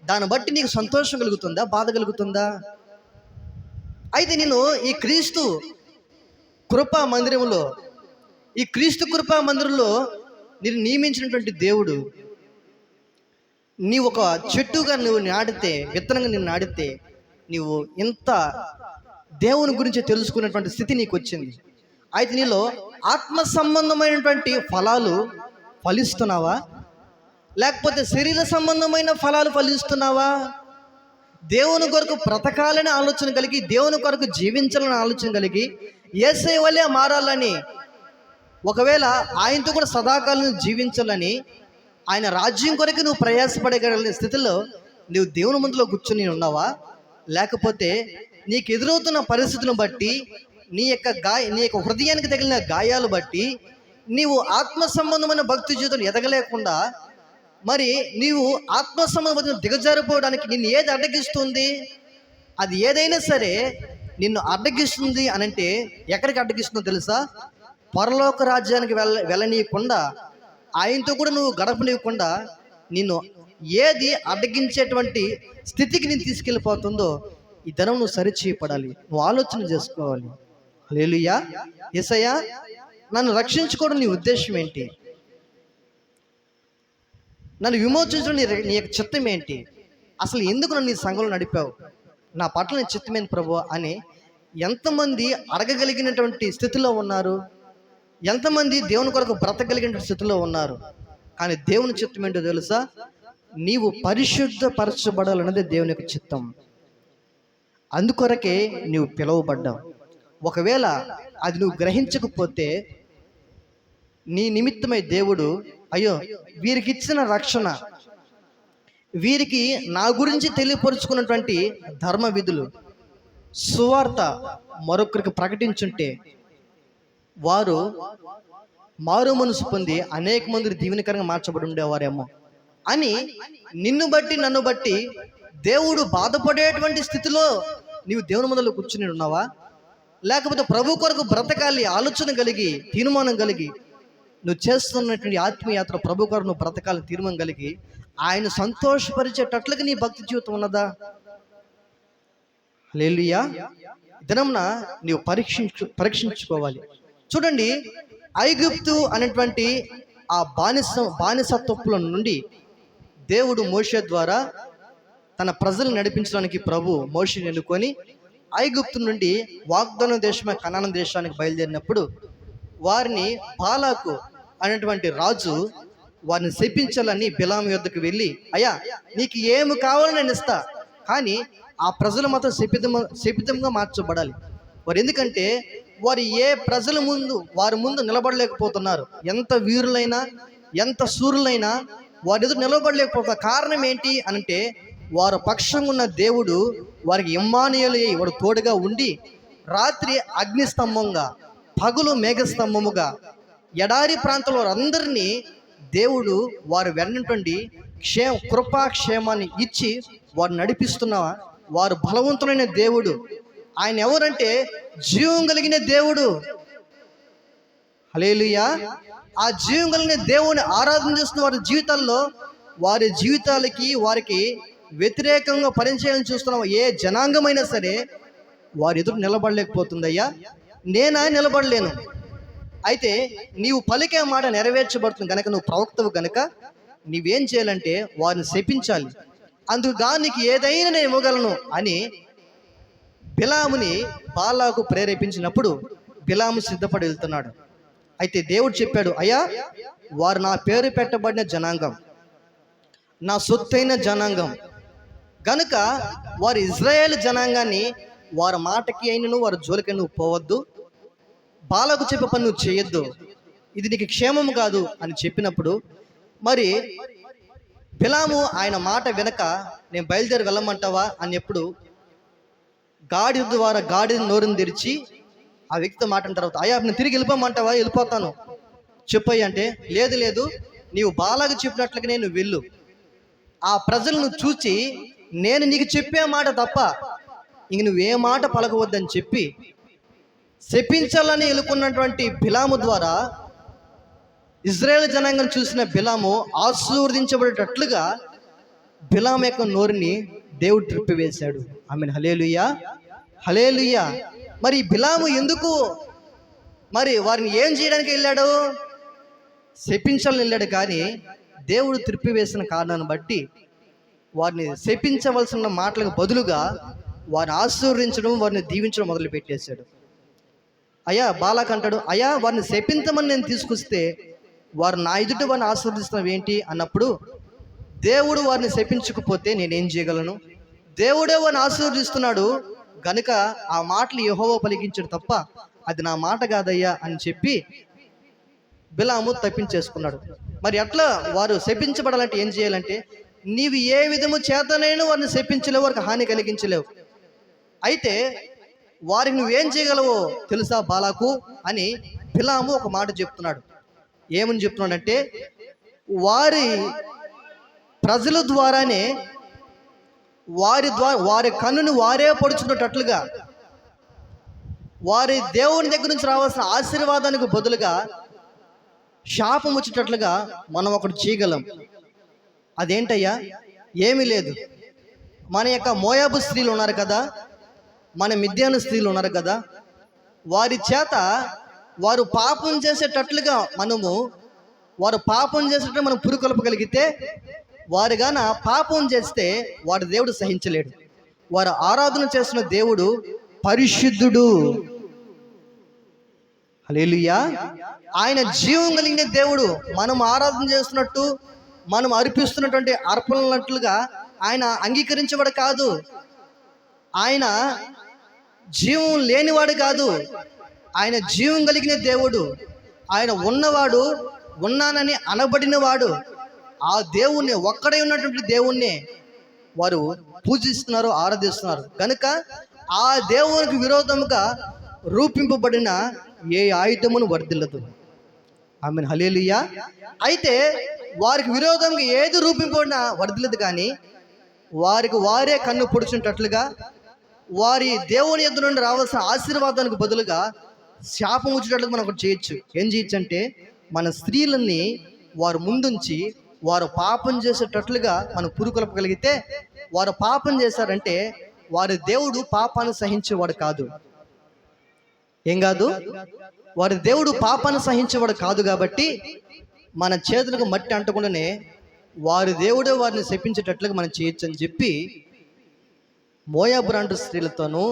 దాన్ని బట్టి నీకు సంతోషం కలుగుతుందా, బాధ కలుగుతుందా? అయితే నేను ఈ క్రీస్తు కృపా మందిరంలో, ఈ క్రీస్తు కృపా మందిరంలో నేను నియమించినటువంటి దేవుడు, నీ ఒక చెట్టుగా నువ్వు నాటితే, విత్తనంగా నేను నాటితే నీవు ఇంత దేవుని గురించి తెలుసుకున్నటువంటి స్థితి నీకు వచ్చింది. అయితే నీలో ఆత్మ సంబంధమైనటువంటి ఫలాలు ఫలిస్తున్నావా, లేకపోతే శరీర సంబంధమైన ఫలాలు ఫలిస్తున్నావా? దేవుని కొరకు బ్రతకాలని ఆలోచన కలిగి, దేవుని కొరకు జీవించాలని ఆలోచన కలిగి, యేసయ్య వలే మారాలని, ఒకవేళ ఆయనతో కూడా సదాకాలం జీవించాలని, ఆయన రాజ్యం కొరకు నువ్వు ప్రయాసపడగలిగిన స్థితిలో నువ్వు దేవుని ముందులో కూర్చుని ఉన్నావా? లేకపోతే నీకు ఎదురవుతున్న పరిస్థితులను బట్టి, నీ యొక్క హృదయానికి తగిలిన గాయాలు బట్టి నీవు ఆత్మ సంబంధమైన భక్తి జీవితం ఎదగలేకుండా, మరి నీవు ఆత్మ సంబంధమైన దిగజారిపోవడానికి నిన్ను ఏది అడ్డగిస్తుంది? అది ఏదైనా సరే నిన్ను అడ్డగిస్తుంది అనంటే ఎక్కడికి అడ్డగిస్తుందో తెలుసా? పరలోక రాజ్యానికి వెళ్ళనీయకుండా, ఆయనతో కూడా నువ్వు గడపనీయకుండా నిన్ను ఏది అడ్డగించేటువంటి స్థితికి నేను తీసుకెళ్ళిపోతుందో ఈ ధనం నువ్వు సరిచేయపడాలి, నువ్వు ఆలోచన చేసుకోవాలి. హల్లెలూయా. యేసయ్యా, నన్ను రక్షించుకోవడం నీ ఉద్దేశం ఏంటి? నన్ను విమోచించడం నీ యొక్క చిత్తం ఏంటి? అసలు ఎందుకు నన్ను ఈ సంఘంలో నడిపావు? నా పట్ల నీ చిత్తమేంటి ప్రభు అని ఎంతమంది అడగగలిగినటువంటి స్థితిలో ఉన్నారు? ఎంతమంది దేవుని కొరకు బ్రతకగలిగిన స్థితిలో ఉన్నారు? కానీ దేవుని చిత్తం ఏంటో తెలుసా? నీవు పరిశుద్ధపరచబడాలన్నదే దేవుని యొక్క చిత్తం. అందుకొరకే నీవు పిలువబడ్డావు. ఒకవేళ అది నువ్వు గ్రహించకపోతే నీ నిమిత్తమై దేవుడు, అయ్యో వీరికి ఇచ్చిన రక్షణ, వీరికి నా గురించి తెలియపరుచుకున్నటువంటి ధర్మ విధులు, సువార్త మరొకరికి ప్రకటించుంటే వారు మారు మనసు పొంది అనేక మంది దీవెనకరంగా మార్చబడి ఉండేవారేమో అని నిన్ను బట్టి నన్ను బట్టి దేవుడు బాధపడేటువంటి స్థితిలో నీవు దేవుని ముందర కూర్చుని ఉన్నావా? లేకపోతే ప్రభు కొరకు బ్రతకాలి ఆలోచన కలిగి, తీర్మానం కలిగి, నువ్వు చేస్తున్నటువంటి ఆత్మీయాత్ర ప్రభు కొరకు నువ్వు బ్రతకాలి తీర్మానం కలిగి ఆయన సంతోషపరిచేటట్లుగా నీ భక్తి జీవితం ఉన్నదా? హల్లెలూయా. దినంన నీవు పరీక్షించుకోవాలి. చూడండి, ఐగుప్తు అనేటువంటి ఆ బానిసత్వపుల నుండి దేవుడు మోషే ద్వారా తన ప్రజలను నడిపించడానికి ప్రభు మోషేని ఎన్నుకొని ఐగుప్తు నుండి వాగ్దాన దేశమైన కనాను దేశానికి బయలుదేరినప్పుడు వారిని బాలాకు అనేటువంటి రాజు వారిని శపించాలని బిలాము యొద్దకు వెళ్ళి, అయ్యా నీకు ఏమి కావాలో నేను ఇస్తా, కానీ ఆ ప్రజలు మాత్రం శపితంగా మార్చబడాలి. వారు ఎందుకంటే వారు వారి ముందు నిలబడలేకపోతున్నారు. ఎంత వీరులైనా, ఎంత సూర్యులైనా వారి ఎదురు నిలబడలేకపోతున్నారు. కారణం ఏంటి అనంటే వారు పక్షంగా ఉన్న దేవుడు వారికి ఇమ్మానుయేలు అయి వాడు తోడుగా ఉండి, రాత్రి అగ్నిస్తంభంగా, పగులు మేఘస్తంభముగా, ఎడారి ప్రాంతంలో వారందరినీ దేవుడు వారు వెన్నటువంటి కృపాక్షేమాన్ని ఇచ్చి వారు నడిపిస్తున్న వారు బలవంతులైన దేవుడు. ఆయన ఎవరంటే జీవం కలిగిన దేవుడు. హల్లెలూయా. ఆ జీవం కలిగిన దేవుని ఆరాధన చేస్తున్న వారి జీవితాల్లో, వారి జీవితాలకి వారికి వ్యతిరేకంగా పరిచయం చూస్తున్న ఏ జనాంగమైనా సరే వారి ఎదురు నిలబడలేకపోతుందయ్యా. నేనా నిలబడలేను. అయితే నీవు పలికే మాట నెరవేర్చబడుతుంది కనుక, నువ్వు ప్రవక్తవు కనుక నీవేం చేయాలంటే వారిని శపించాలి. అందుకుగా నీకు ఏదైనా నేను ఇవ్వగలను అని బిలాముని బాలాకు ప్రేరేపించినప్పుడు బిలాము సిద్ధపడి వెళ్తున్నాడు. అయితే దేవుడు చెప్పాడు, అయ్యా వారు నా పేరు పెట్టబడిన జనాంగం, నా సొత్తైన జనాంగం గనుక వారు ఇజ్రాయేల్ జనాంగాన్ని వారి మాటకి అయినను వారి జోలికి నువ్వు పోవద్దు, బాలకు చెప్పే పని నువ్వు చేయొద్దు, ఇది నీకు క్షేమము కాదు అని చెప్పినప్పుడు, మరి బిలాము ఆయన మాట వెనక నేను బయలుదేరి వెళ్ళమంటావా అని ఎప్పుడు గాడి ద్వారా గాడిని నోరుని తెరిచి ఆ వ్యక్తితో మాట్లాడిన తర్వాత, అయ్యా నేను తిరిగి వెళ్ళిపోమంటావా? వెళ్ళిపోతాను చెప్పయ్య అంటే, లేదు లేదు నీవు బాలాకు చెప్పినట్లుగా నేను వెళ్ళు, ఆ ప్రజలను చూచి నేను నీకు చెప్పే మాట తప్ప ఇంక నువ్వే మాట పలకవద్దని చెప్పి శపించాలని ఎలుకున్నటువంటి బిలాము ద్వారా ఇజ్రాయేల్ జనాంగం చూసిన బిలాము ఆశీర్వదించబడేటట్లుగా బిలాము యొక్క నోరుని దేవుడు త్రిప్పివేశాడు. ఆమేన్. హల్లెలూయా, హల్లెలూయా. మరి బిలాము ఎందుకు మరి వారిని ఏం చేయడానికి వెళ్ళాడు? శపించాలని వెళ్ళాడు. కానీ దేవుడు త్రిప్పివేసిన కారణాన్ని బట్టి వారిని శపించవలసిన మాటలకు బదులుగా వారిని ఆశీర్వదించడం, వారిని దీవించడం మొదలు పెట్టేశాడు. అయ్యా బాలాక్ అంటాడు, అయ్యా వారిని శపించమని నేను తీసుకొస్తే వారు నా ఎదుట వారిని ఆశీర్వదిస్తున్నావు ఏంటి అన్నప్పుడు, దేవుడు వారిని శపించకపోతే నేనేం చేయగలను? దేవుడే వారిని ఆశీర్వదిస్తున్నాడు గనుక ఆ మాటలు యెహోవా పలికించాడు తప్ప అది నా మాట కాదయ్యా అని చెప్పి బిలాము తప్పించేసుకున్నాడు. మరి అట్లా వారు శపించబడాలంటే ఏం చేయాలంటే, నీవు ఏ విధము చేతనైనా వారిని శపించలేవు, వారికి హాని కలిగించలేవు. అయితే వారికి నువ్వేం చేయగలవో తెలుసా బాలాకు అని బిలాము ఒక మాట చెప్తున్నాడు. ఏమని చెప్తున్నాడంటే, వారి ప్రజల ద్వారానే వారి కన్నుని వారే పొడుచుకున్నట్లుగా, వారి దేవుని దగ్గర నుంచి రావాల్సిన ఆశీర్వాదానికి బదులుగా శాపం వచ్చేటట్లుగా మనం ఒకటి చేయగలం. అదేంటయ్యా? ఏమీ లేదు. మన యొక్క మోయాబు స్త్రీలు ఉన్నారు కదా, మన మిద్యాను స్త్రీలు ఉన్నారు కదా, వారి చేత వారు పాపం చేసేటట్లుగా వారు పాపం చేసేటట్లు మనం పురుకొల్పగలిగితే, వారుగాన పాపం చేస్తే వారి దేవుడు సహించలేడు. వారు ఆరాధన చేస్తున్న దేవుడు పరిశుద్ధుడు. హల్లెలూయా. ఆయన జీవం కలిగిన దేవుడు. మనం ఆరాధన చేస్తున్నట్టు, మనం అర్పిస్తున్నటువంటి అర్పణలట్లుగా ఆయన అంగీకరించబడ కాదు. ఆయన జీవం లేనివాడు కాదు, ఆయన జీవం కలిగిన దేవుడు. ఆయన ఉన్నవాడు, ఉన్నానని అనబడినవాడు. ఆ దేవుణ్ణి, ఒక్కడే ఉన్నటువంటి దేవుణ్ణి వారు పూజిస్తున్నారు, ఆరాధిస్తున్నారు. కనుక ఆ దేవునికి విరోధముగా రూపింపబడిన ఏ ఆయుధమును వర్ధిల్లదు. ఆమేన్, హల్లెలూయా. అయితే వారికి విరోధంగా ఏది రూపింపబడినా వర్ధిల్లదు. కానీ వారికి వారే కన్ను పొడుచుంటట్లుగా, వారి దేవుని యొద్ద నుండి రావాల్సిన ఆశీర్వాదానికి బదులుగా శాపం వచ్చేటట్లుగా మనం ఒకటి చేయొచ్చు. ఏం చేయొచ్చు అంటే, మన స్త్రీలని వారు ముందుంచి వారు పాపం చేసేటట్లుగా మనం పురుకొల్పగలిగితే, వారు పాపం చేశారంటే వారి దేవుడు పాపాన్ని సహించేవాడు కాదు. ఏం కాదు? వారి దేవుడు పాపాన్ని సహించేవాడు కాదు. కాబట్టి మన చేతులకు మట్టి అంటకుండానే వారి దేవుడే వారిని శపించేటట్లుగా మనం చేయొచ్చు అని చెప్పి మోయాబు స్త్రీలతోనూ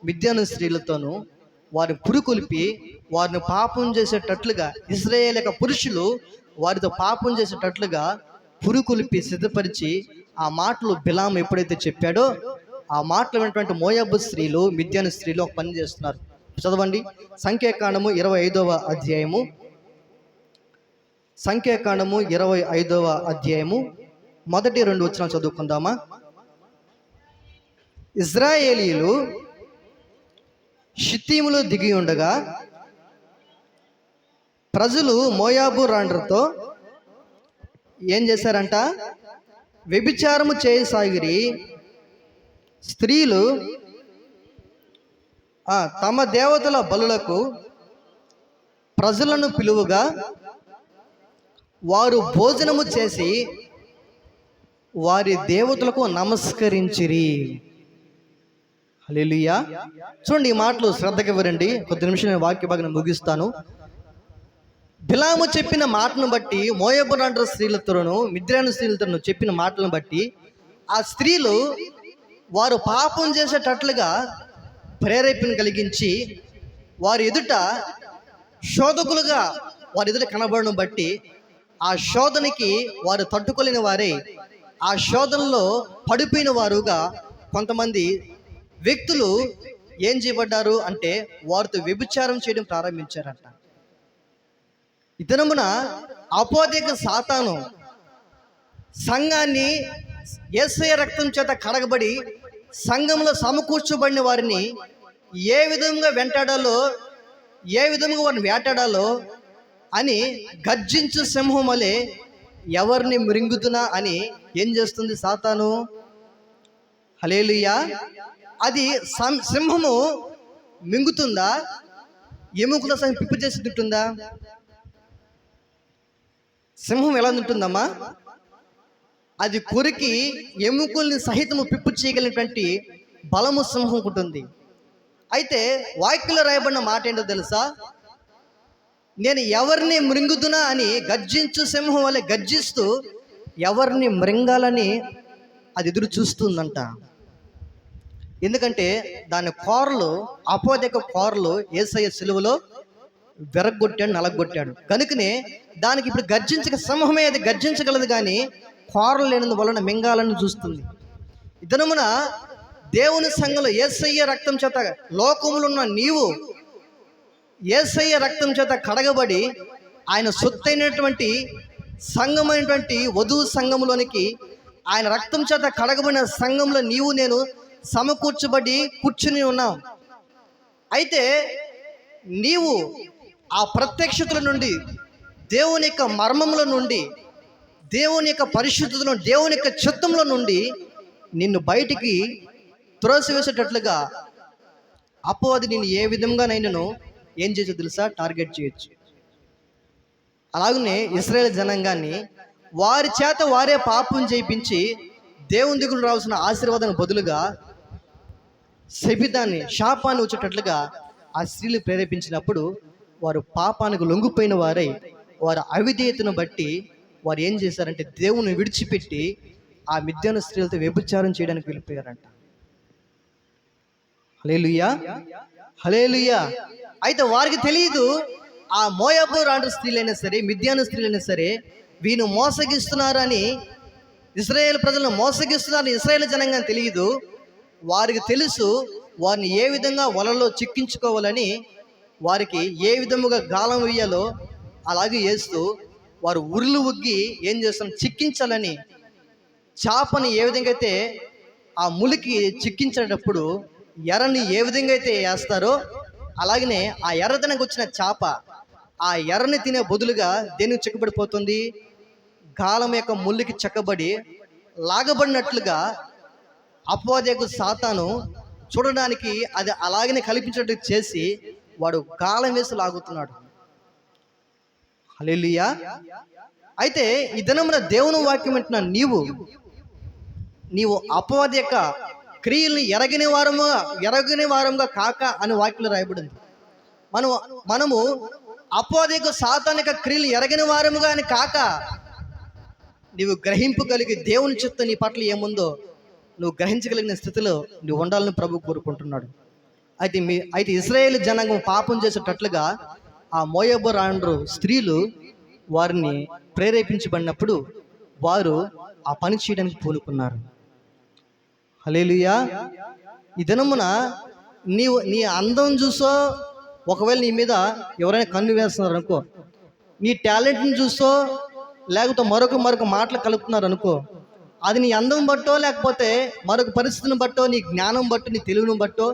మిద్యాను స్త్రీలతోనూ వారిని పురుకొల్పి వారిని పాపం చేసేటట్లుగా, ఇశ్రాయేలు యొక్క పురుషులు వారితో పాపం చేసేటట్లుగా పురుకొల్పి సిద్ధపరిచి, ఆ మాటలు బిలాము ఎప్పుడైతే చెప్పాడో, ఆ మాటలు విన్నటువంటి మోయాబు స్త్రీలు, మిద్యాను స్త్రీలు ఒక పని చేస్తున్నారు. చదవండి, సంఖ్యాకాండము 25వ అధ్యాయము. సంఖ్యాకాండము 25వ అధ్యాయము మొదటి 2 వచనాలు చదువుకుందామా. ఇశ్రాయేలీయులు షిత్తీములో దిగి ఉండగా ప్రజలు మోయాబు రాండ్రతో ఏం చేశారంట? వ్యభిచారము చేయసాగిరి. స్త్రీలు తమ దేవతల బలులకు ప్రజలను పిలువగా వారు భోజనము చేసి వారి దేవతలకు నమస్కరించిరి. హల్లెలూయా. చూడండి, ఈ మాటలు శ్రద్ధగా ఇవ్వరండి. కొద్ది నిమిషం నేను వాక్య భాగం ముగిస్తాను. బిలాము చెప్పిన మాటను బట్టి, మోయాబు స్త్రీలతోనూ మిద్యాను స్త్రీలతోనూ చెప్పిన మాటలను బట్టి, ఆ స్త్రీలు వారు పాపం చేసేటట్లుగా ప్రేరేపణ కలిగించి వారి ఎదుట శోధకులుగా వారి ఎదుట కనబడడం బట్టి, ఆ శోధనకి వారు తట్టుకోలేని వారే, ఆ శోధనలో పడిపోయిన వారుగా కొంతమంది వ్యక్తులు ఏం చేయబడ్డారు అంటే, వారితో వ్యభిచారం చేయడం ప్రారంభించారంట. ఈ దినమున అపోదేక సాతాను సంఘాన్ని యేసయ్య రక్తం చేత కడగబడి సంఘంలో సమకూర్చబడిన వారిని ఏ విధంగా వెంటాడాలో, ఏ విధంగా వారిని వేటాడాలో అని గర్జించు సింహం వలె ఎవరిని మృంగుతున్నా అని ఏం చేస్తుంది సాతాను. హల్లెలూయా. అది సింహము మింగుతుందా? ఎముకల సహా పిప్పు చేసి తింటుందా? సింహం ఎలా ఉంటుందమ్మా? అది కొరికి ఎముకల్ని సహితము పిప్పు చేయగలిగినటువంటి బలము సింహం ఉంటుంది. అయితే వాక్యంలో రాయబడిన మాట ఏంటో తెలుసా? నేను ఎవరిని మృంగుతున్నా అని గర్జించు సింహం వల్ల గర్జిస్తూ ఎవరిని మృంగాలని అది ఎదురు చూస్తుందంట. ఎందుకంటే దాని కోరలు, అపోదేక కోరలు యేసయ్య సిలువలో విరగొట్టాడు, నలగొట్టాడు. కనుకనే దానికి ఇప్పుడు గర్జించక సింహమే అది గర్జించగలదు, కానీ కోరలు లేనందు వలన మింగాలని చూస్తుంది. ఈ దినమున దేవుని సంఘంలో యేసయ్య రక్తం చేత లోకములో ఉన్న నీవు యేసయ్య రక్తం చేత కడగబడి ఆయన సొత్తైనటువంటి సంఘమైనటువంటి వధువు సంఘంలోనికి, ఆయన రక్తం చేత కడగబడిన సంఘంలో నీవు నేను సమకూర్చబడి కూర్చుని ఉన్నాం. అయితే నీవు ఆ ప్రత్యక్షతల నుండి, దేవుని యొక్క మర్మముల నుండి, దేవుని యొక్క పరిశుద్ధతలో, దేవుని యొక్క చిత్తంలో నుండి నిన్ను బయటికి త్రోసివేసేటట్లుగా అపవాది నిన్ను ఏ విధంగానైనాను ఏం చేయొచ్చు తెలుసా? టార్గెట్ చేయొచ్చు. అలాగనే ఇశ్రాయేలు జనాంగాన్ని వారి చేత వారే పాపం చేయించి దేవుని దగ్గర రావాల్సిన ఆశీర్వాదానికి బదులుగా శపితాన్ని, శాపాన్ని వచ్చేటట్లుగా ఆ స్త్రీలు ప్రేరేపించినప్పుడు వారు పాపానికి లొంగిపోయిన వారై వారి అవిధేయతను బట్టి వారు ఏం చేశారంటే దేవుని విడిచిపెట్టి ఆ మిద్యాను స్త్రీలతో వ్యభిచారం చేయడానికి వెళ్ళిపోయారంట. హల్లెలూయా, హల్లెలూయా. అయితే వారికి తెలియదు, ఆ మోయాబు రాండ్ర స్త్రీలైనా సరే, మిద్యాను స్త్రీలైనా సరే, వీళ్ళు మోసగిస్తున్నారని, ఇశ్రాయేలు ప్రజలను మోసగిస్తున్నారని ఇశ్రాయేలు జనాంగం తెలియదు. వారికి తెలుసు వారిని ఏ విధంగా వలలో చిక్కించుకోవాలని, వారికి ఏ విధముగా గాలం వేయాలో అలాగే వేస్తూ వారు ఉరులు ఉగ్గి ఏం చేస్తాం, చిక్కించాలని. చేపని ఏ విధంగా అయితే ఆ ములికి చిక్కించేటప్పుడు ఎర్రని ఏ విధంగా అయితే వేస్తారో, అలాగనే ఆ ఎర్రదనకు వచ్చిన చేప ఆ ఎర్రని తినే బదులుగా దేనికి చెక్కబడిపోతుంది? గాలం యొక్క ముళ్ళుకి చెక్కబడి లాగబడినట్లుగా అపవాది సాతాను చూడడానికి అది అలాగనే కల్పించినట్టు చేసి వాడు గాలం వేసి లాగుతున్నాడు. హల్లెలూయా. అయితే ఈ దినమున దేవుని వాక్యం వింటున్న నీవు అపవాది యొక్క క్రియల్ని ఎరగని వారంగా కాక అని వాక్యంలో రాయబడింది. మనము అపవాది యొక్క సాతాను యొక్క క్రియలు ఎరగని వారముగా అని కాక, నీవు గ్రహింపు కలిగి దేవుని చిత్తం నీ పట్ల ఏముందో నువ్వు గ్రహించగలిగిన స్థితిలో నువ్వు ఉండాలని ప్రభు కోరుకుంటున్నాడు. అయితే ఇశ్రాయేలు జనాంగం పాపం చేసేటట్లుగా ఆ మోయాబు రాండ్రు స్త్రీలు వారిని ప్రేరేపించబడినప్పుడు వారు ఆ పని చేయడానికి పూనుకున్నారు. హల్లెలూయా. ఈ దినమున నీ అందం చూసో, ఒకవేళ నీ మీద ఎవరైనా కన్ను వేస్తున్నారు అనుకో, నీ టాలెంట్ని చూసో, లేకపోతే మరొక మాటలు కలుపుతున్నారు అనుకో, అది నీ అందం బట్టో, లేకపోతే మరొక పరిస్థితిని బట్టో, నీ జ్ఞానం బట్టో, నీ తెలివిని బట్టో,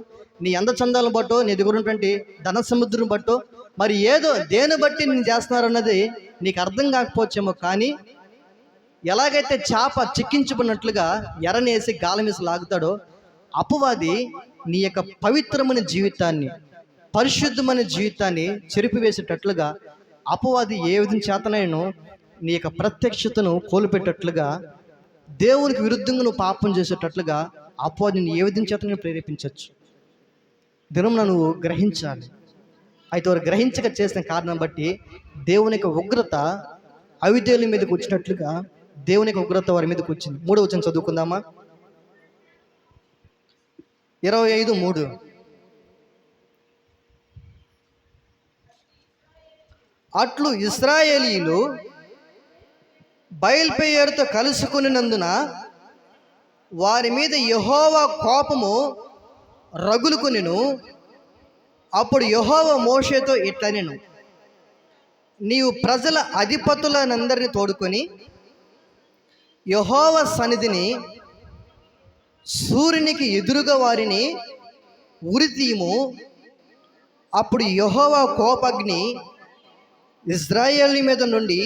నీ అందచందాలను బట్టో, నీ దగ్గర ఉన్నటువంటి ధన సముద్రం బట్టో, మరి ఏదో దేని బట్టి నేను చేస్తున్నారన్నది నీకు అర్థం కాకపోవచ్చేమో. కానీ ఎలాగైతే చేప చిక్కించబడినట్లుగా ఎర్రనేసి గాలం వేసి లాగుతాడో, అపవాది నీ యొక్క పవిత్రమైన జీవితాన్ని, పరిశుద్ధమైన జీవితాన్ని చెరిపివేసేటట్లుగా అపవాది ఏ విధంగా చేతనైనా నీ యొక్క ప్రత్యక్షతను కోల్పెట్టేటట్లుగా, దేవునికి విరుద్ధంగా నువ్వు పాపం చేసేటట్లుగా అపవాదిని ఏ విధంగా చేతనైనా ప్రేరేపించవచ్చు. దినమున నువ్వు గ్రహించాలి. అయితే వారు గ్రహించక చేసిన కారణం బట్టి దేవుని యొక్క ఉగ్రత అవిధేయుల మీదకి వచ్చినట్లుగా దేవుని యొక్క ఉగ్రత వారి మీదకి వచ్చింది. 3వ వచనం చదువుకుందామా? 25:3. అట్లు ఇశ్రాయేలీయులు బయల్పెయోరుతో కలుసుకునినందున వారి మీద యెహోవా కోపము రగులుకొనెను. అప్పుడు యెహోవా మోషేతో ఇట్లనెను, నీవు ప్రజల అధిపతులనందరినీ తోడుకొని యెహోవా సన్నిధిని సూర్యునికి ఎదురుగా వారిని ఉరితీయము. అప్పుడు యెహోవా కోపాగ్ని ఇశ్రాయేలు మీద నుండి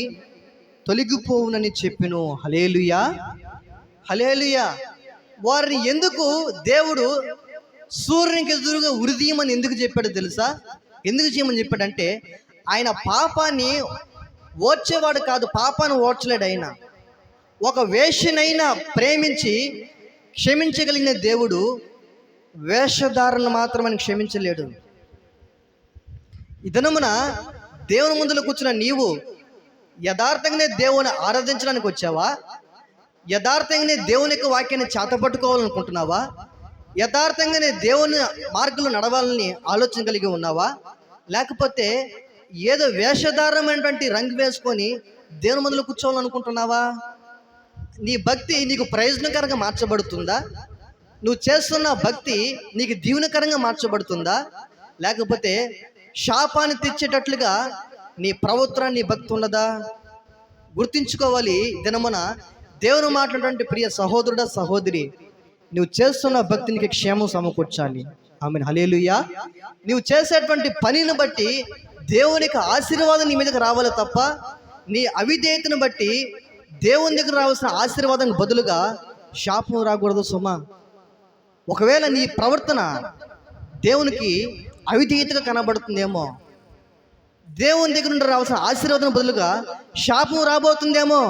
తొలగిపోవునని చెప్పెను. హల్లెలూయా, హల్లెలూయా. వారిని ఎందుకు దేవుడు సూర్యునికి ఎదురుగా ఉరితీయమని ఎందుకు చెప్పాడో తెలుసా? ఎందుకు చేయమని చెప్పాడంటే, ఆయన పాపాన్ని ఓర్చేవాడు కాదు, పాపాన్ని ఓర్చలేడు. ఆయన ఒక వేశ్యనైనా ప్రేమించి క్షమించగలిగిన దేవుడు వేషధారణ మాత్రమని క్షమించలేడు. ఈ దినమున దేవుని ముందులో కూర్చున్న నీవు యథార్థంగానే దేవుని ఆరాధించడానికి వచ్చావా? యథార్థంగానే దేవుని యొక్క వాక్యాన్ని చేతపట్టుకోవాలనుకుంటున్నావా? యథార్థంగానే దేవుని మార్గంలో నడవాలని ఆలోచన కలిగి ఉన్నావా? లేకపోతే ఏదో వేషధారమైనటువంటి రంగు వేసుకొని దేవుని ముందులో కూర్చోవాలనుకుంటున్నావా? నీ భక్తి నీకు ప్రయోజనకరంగా మార్చబడుతుందా? నువ్వు చేస్తున్న భక్తి నీకు దీవెనకరంగా మార్చబడుతుందా? లేకపోతే శాపాన్ని తెచ్చేటట్లుగా నీ ప్రవర్తన, నీ భక్తి ఉన్నదా? గుర్తించుకోవాలి. దినమున దేవుని మాట్లాడినటువంటి ప్రియ సహోదరుడా, సహోదరి, నువ్వు చేస్తున్న భక్తినికి క్షేమం సమకూర్చాలి. ఆమేన్, హల్లెలూయా. నువ్వు చేసేటువంటి పనిని బట్టి దేవునికి ఆశీర్వాదం నీ మీదకి రావాలి తప్ప, నీ అవిధేయతను బట్టి దేవుని దగ్గర రావాల్సిన ఆశీర్వాదానికి బదులుగా శాపం రాకూడదు సుమా. ఒకవేళ నీ ప్రవర్తన దేవునికి అవిధేయతగా కనబడుతుందేమో, దేవుని దగ్గర నుండి రావాల్సిన ఆశీర్వాదం బదులుగా శాపం రాబోతుందేమో.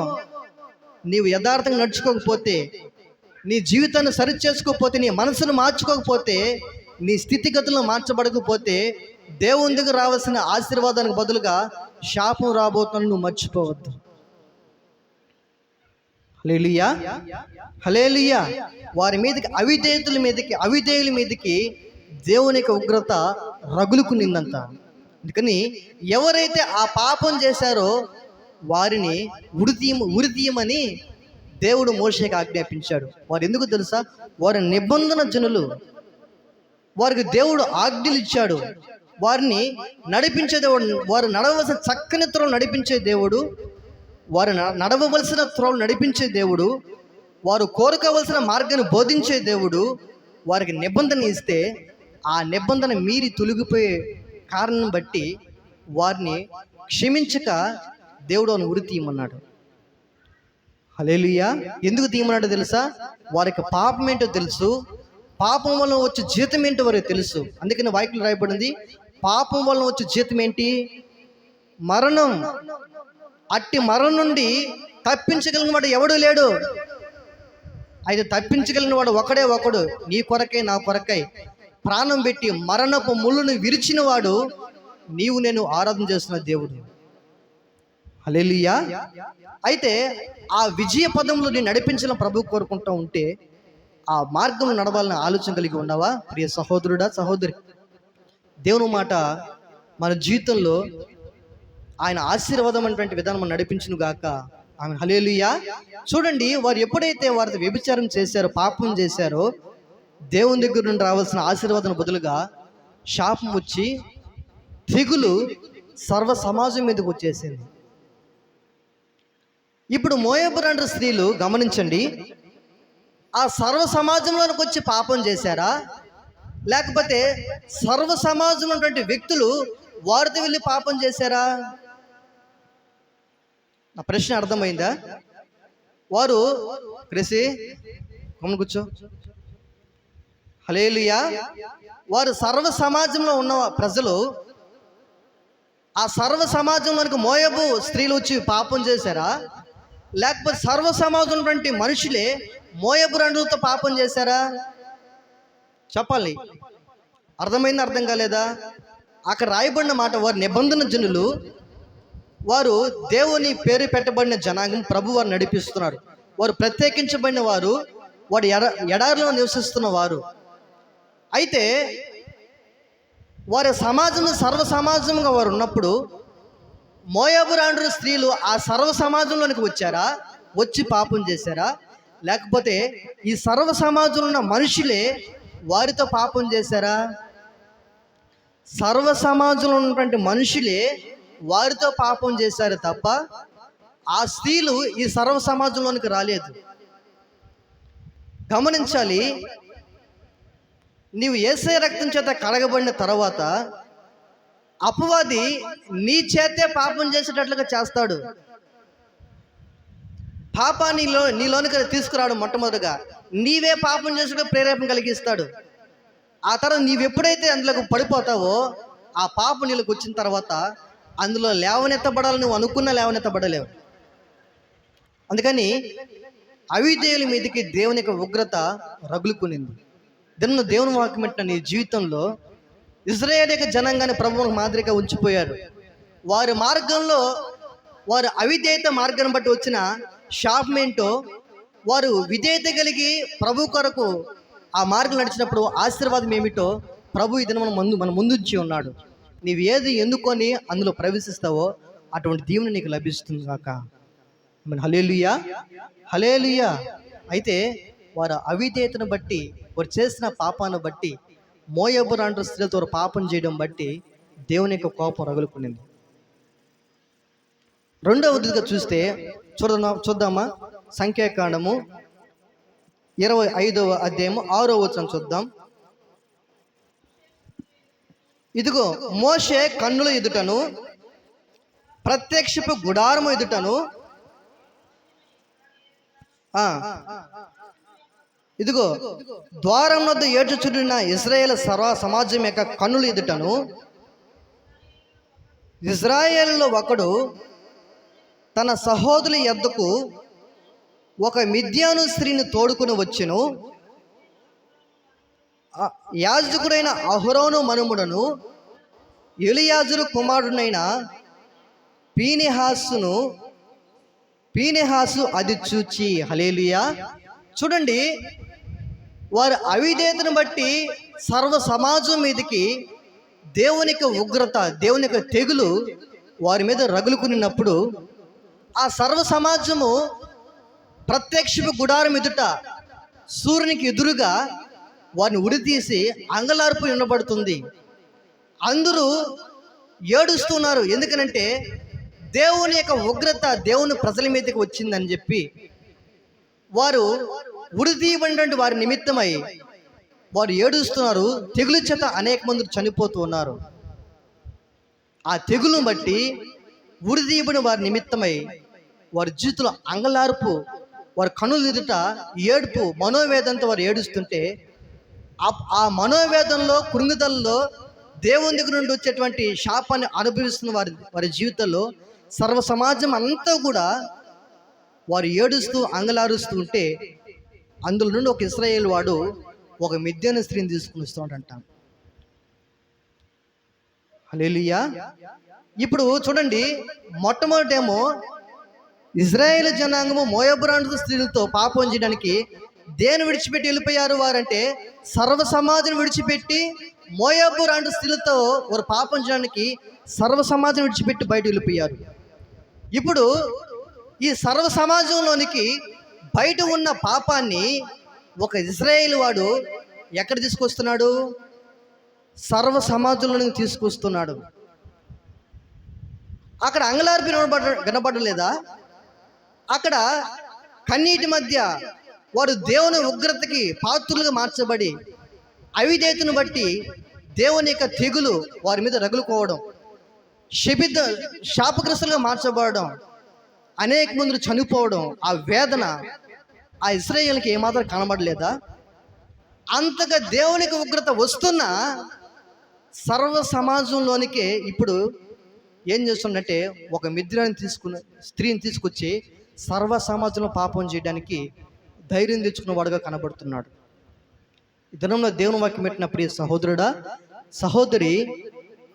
నీవు యథార్థంగా నడుచుకోకపోతే, నీ జీవితాన్ని సరి చేసుకోకపోతే, నీ మనసును మార్చుకోకపోతే, నీ స్థితిగతులను మార్చబడకపోతే దేవుని దగ్గర రావాల్సిన ఆశీర్వాదానికి బదులుగా శాపం రాబోతుందని నువ్వు మర్చిపోవద్దు. హల్లెలూయా, హల్లెలూయా. వారి మీదకి అవిధేయుల మీదకి దేవుని యొక్క ఉగ్రత రగులుకునిందంట. అందుకని ఎవరైతే ఆ పాపం చేశారో వారిని ఉరితీయమని దేవుడు మోషేకి ఆజ్ఞాపించాడు. వారు ఎందుకు తెలుసా? వారి నిబంధన జనులు, వారికి దేవుడు ఆజ్ఞలు ఇచ్చాడు. వారిని నడిపించే దేవుడు, వారు నడవలసిన చక్కని త్రోవలు నడిపించే దేవుడు, వారు నడవవలసిన త్రోవలు నడిపించే దేవుడు, వారు కోరుకోవలసిన మార్గాన్ని బోధించే దేవుడు వారికి నిబంధన ఇస్తే, ఆ నిబంధన మీరి తొలగిపోయే కారణం బట్టి వారిని క్షమించక దేవుడు అని ఉరి తీయమన్నాడు. హల్లెలూయా. ఎందుకు తీయమన్నాడో తెలుసా? వారికి పాపం ఏంటో తెలుసు, పాపం వల్ల వచ్చే జీతం ఏంటో వారికి తెలుసు. అందుకని వాక్యం రాయబడింది, పాపం వల్ల వచ్చే జీతం ఏంటి? మరణం. అట్టి మరణం నుండి తప్పించగలిగిన వాడు ఎవడూ లేడు. అయితే తప్పించగలిగిన వాడు ఒకడు, నీ కొరకై నా కొరకై ప్రాణం పెట్టి మరణపు ముళ్ళును విరిచిన వాడు నీవు నేను ఆరాధన చేస్తున్న దేవుడు. హల్లెలూయా. అయితే ఆ విజయ పదంలో నేను నడిపించిన ప్రభు కోరుకుంటూ ఉంటే ఆ మార్గం నడవాలని ఆలోచన కలిగి ఉండవా ప్రియ సహోదరుడా, సహోదరి? దేవుని మాట మన జీవితంలో ఆయన ఆశీర్వాదం అనేటువంటి విధానం మనం నడిపించును గాక. ఆమె హల్లెలూయా. చూడండి, వారు ఎప్పుడైతే వారితో వ్యభిచారం చేశారో, పాపం చేశారో, దేవుని దగ్గర నుండి రావాల్సిన ఆశీర్వాదం బదులుగా శాపం వచ్చి తెగులు సర్వ సమాజం మీదకి వచ్చేసింది. ఇప్పుడు మోయాబు స్త్రీలు గమనించండి, ఆ సర్వ సమాజంలోనికి వచ్చి పాపం చేశారా, లేకపోతే సర్వ సమాజంలో ఉన్నటువంటి వ్యక్తులు వారితో వెళ్ళి పాపం చేశారా? నా ప్రశ్న అర్థమైందా? వారు క్రిసి కొమ్ము కూర్చో. హల్లెలూయా. వారు సర్వ సమాజంలో ఉన్న ప్రజలు, ఆ సర్వ సమాజంలోనికి మోయాబు స్త్రీలు వచ్చి పాపం చేశారా, లేకపోతే సర్వ సమాజంలో మనుషులే మోయాబు రండులతో పాపం చేశారా? చెప్పాలి. అర్థమైంది, అర్థం కాలేదా? అక్కడ రాయబడిన మాట, వారు నిబంధన జనులు, వారు దేవుని పేరు పెట్టబడిన జనాంగం, ప్రభు వారు నడిపిస్తున్నారు. వారు ప్రత్యేకించబడిన వారు, వాడు ఎడారిలో నివసిస్తున్న వారు. అయితే వారి సమాజంలో సర్వ సమాజంగా వారు ఉన్నప్పుడు మోయాబు రాండ్రు స్త్రీలు ఆ సర్వ సమాజంలోనికి వచ్చారా, వచ్చి పాపం చేశారా, లేకపోతే ఈ సర్వ సమాజంలో ఉన్న మనుషులే వారితో పాపం చేశారా? సర్వ సమాజంలో ఉన్నటువంటి మనుషులే వారితో పాపం చేశారు తప్ప ఆ స్త్రీలు ఈ సర్వ సమాజంలోనికి రాలేదు. గమనించాలి. నీవు యేసయ్య రక్తం చేత కడగబడిన తర్వాత అపవాది నీ చేతే పాపం చేసేటట్లుగా చేస్తాడు. పాపాన్ని నీలోనికి తీసుకురావడం మొట్టమొదటిగా నీవే పాపం చేసుకుని ప్రేరేపణ కలిగిస్తాడు. ఆ తర్వాత నీవెప్పుడైతే అందులోకి పడిపోతావో ఆ పాపం నీళ్ళకి వచ్చిన తర్వాత అందులో లేవనెత్తబడాలని నువ్వు అనుకున్నా లేవనెత్తబడలేవు. అందుకని అవిధేయుల మీదకి దేవుని యొక్క ఉగ్రత రగులుకునింది. దేవుని వాక్యం పెట్టిన నీ జీవితంలో ఇజ్రాయేల్ యొక్క జనాంగాన్ని ప్రభువుకు మాదిరిగా ఉంచిపోయారు. వారి మార్గంలో, వారు అవిధేయత మార్గాన్ని బట్టి వచ్చిన శాపం ఏంటో, వారు విధేయత కలిగి ప్రభు కొరకు ఆ మార్గం నడిచినప్పుడు ఆశీర్వాదం ఏమిటో ప్రభు ఇది మన ముందుంచి ఉన్నాడు. నీవు ఏది ఎన్నుకొని అందులో ప్రవేశిస్తావో అటువంటి దీవెన నీకు లభిస్తుంది కాక. హల్లెలూయా, హల్లెలూయా. అయితే వారు అవిధేయతను బట్టి, వారు చేసిన పాపాన్ని బట్టి, మోయాబు రాండ్రు స్త్రీలతో పాపం చేయడం బట్టి దేవుని యొక్క కోపం రగులుకునింది. రెండవదిగా చూస్తే చూద్దామా, సంఖ్యాకాండము 25వ అధ్యాయము 6వ వచనం చూద్దాం. ఇదిగో మోషే కన్నుల ఎదుటను ప్రత్యక్షపు గుడారము ఎదుటను ఇదిగో ద్వారం వద్ద ఏడ్చుచున్న ఇశ్రాయేలు సర్వ సమాజం యొక్క కన్నుల ఎదుటను ఇశ్రాయేలులో ఒకడు తన సహోదరుల యొద్దకు ఒక మిద్యాను స్త్రీని తోడుకుని వచ్చెను. యాజకుడైన అహరోను మనుమడను ఎలియాజరు కుమారుడైన పీనెహాసు అది చూచి, హల్లెలూయా. చూడండి, వారి అవిధేయతను బట్టి సర్వ సమాజం మీదకి దేవునికి ఉగ్రత, దేవుని యొక్క తెగులు వారి మీద రగులుకున్నప్పుడు ఆ సర్వ సమాజము ప్రత్యక్షపు గుడారం ఎదుట సూర్యునికి ఎదురుగా వారిని ఉరితీసి అంగలార్పు వినబడుతుంది. అందరూ ఏడుస్తున్నారు. ఎందుకనంటే దేవుని యొక్క ఉగ్రత దేవుని ప్రజల మీదకి వచ్చిందని చెప్పి వారు ఉరితీయబడినటువంటి వారి నిమిత్తమై వారు ఏడుస్తున్నారు. తెగులు చేత అనేక మంది చనిపోతూ ఉన్నారు. ఆ తెగులును బట్టి ఉరితీయబడిన వారి నిమిత్తమై వారి జీవితంలో అంగలార్పు, వారి కనులు ఎదుట ఏడుపు, మనోవేదంతో వారు ఏడుస్తుంటే ఆ మనోవేదంలో, కృంగుదలలో దేవుని దగ్గర నుండి వచ్చేటువంటి శాపాన్ని అనుభవిస్తున్న వారి జీవితంలో సర్వ సమాజం అంతా కూడా వారు ఏడుస్తూ అంగలారుస్తూ ఉంటే అందులో నుండి ఒక ఇశ్రాయేలు వాడు ఒక మిద్యాను స్త్రీని తీసుకుని వస్తున్నాడంట. హల్లెలూయా. ఇప్పుడు చూడండి, మొట్టమొదటేమో ఇజ్రాయేలు జనాంగము మోయాబు స్త్రీలతో పాపం చేయడానికి దేని విడిచిపెట్టి వెళ్ళిపోయారు వారంటే సర్వ సమాజం విడిచిపెట్టి మోయాబు స్త్రీలతో వారు పాపం చేయడానికి సర్వ సమాజం విడిచిపెట్టి బయట వెళ్ళిపోయారు. ఇప్పుడు ఈ సర్వ సమాజంలోనికి బయట ఉన్న పాపాన్ని ఒక ఇశ్రాయేలు వాడు ఎక్కడ తీసుకొస్తున్నాడు? సర్వ సమాజంలోనికి తీసుకొస్తున్నాడు. అక్కడ అంగలార్పి వినబడలేదా? అక్కడ కన్నీటి మధ్య వారు దేవుని ఉగ్రతకి పాత్రులుగా మార్చబడి అవిధేయతను బట్టి దేవుని యొక్క తెగులు వారి మీద రగులుకోవడం, శాపగ్రస్తులుగా మార్చబడడం, అనేక మంది చనిపోవడం, ఆ వేదన ఆ ఇశ్రాయేలుకి ఏమాత్రం కనబడలేదా? అంతగా దేవునికి ఉగ్రత వస్తున్న సర్వ సమాజంలోనికే ఇప్పుడు ఏం చేస్తుందంటే ఒక మిద్యాను స్త్రీని తీసుకొచ్చి సర్వ సమాజంలో పాపం చేయడానికి ధైర్యం తెచ్చుకున్న వాడుగా కనబడుతున్నాడు. ఈ దినంలో దేవుని వాక్యం పెట్టిన ప్రియ సహోదరుడా, సహోదరి,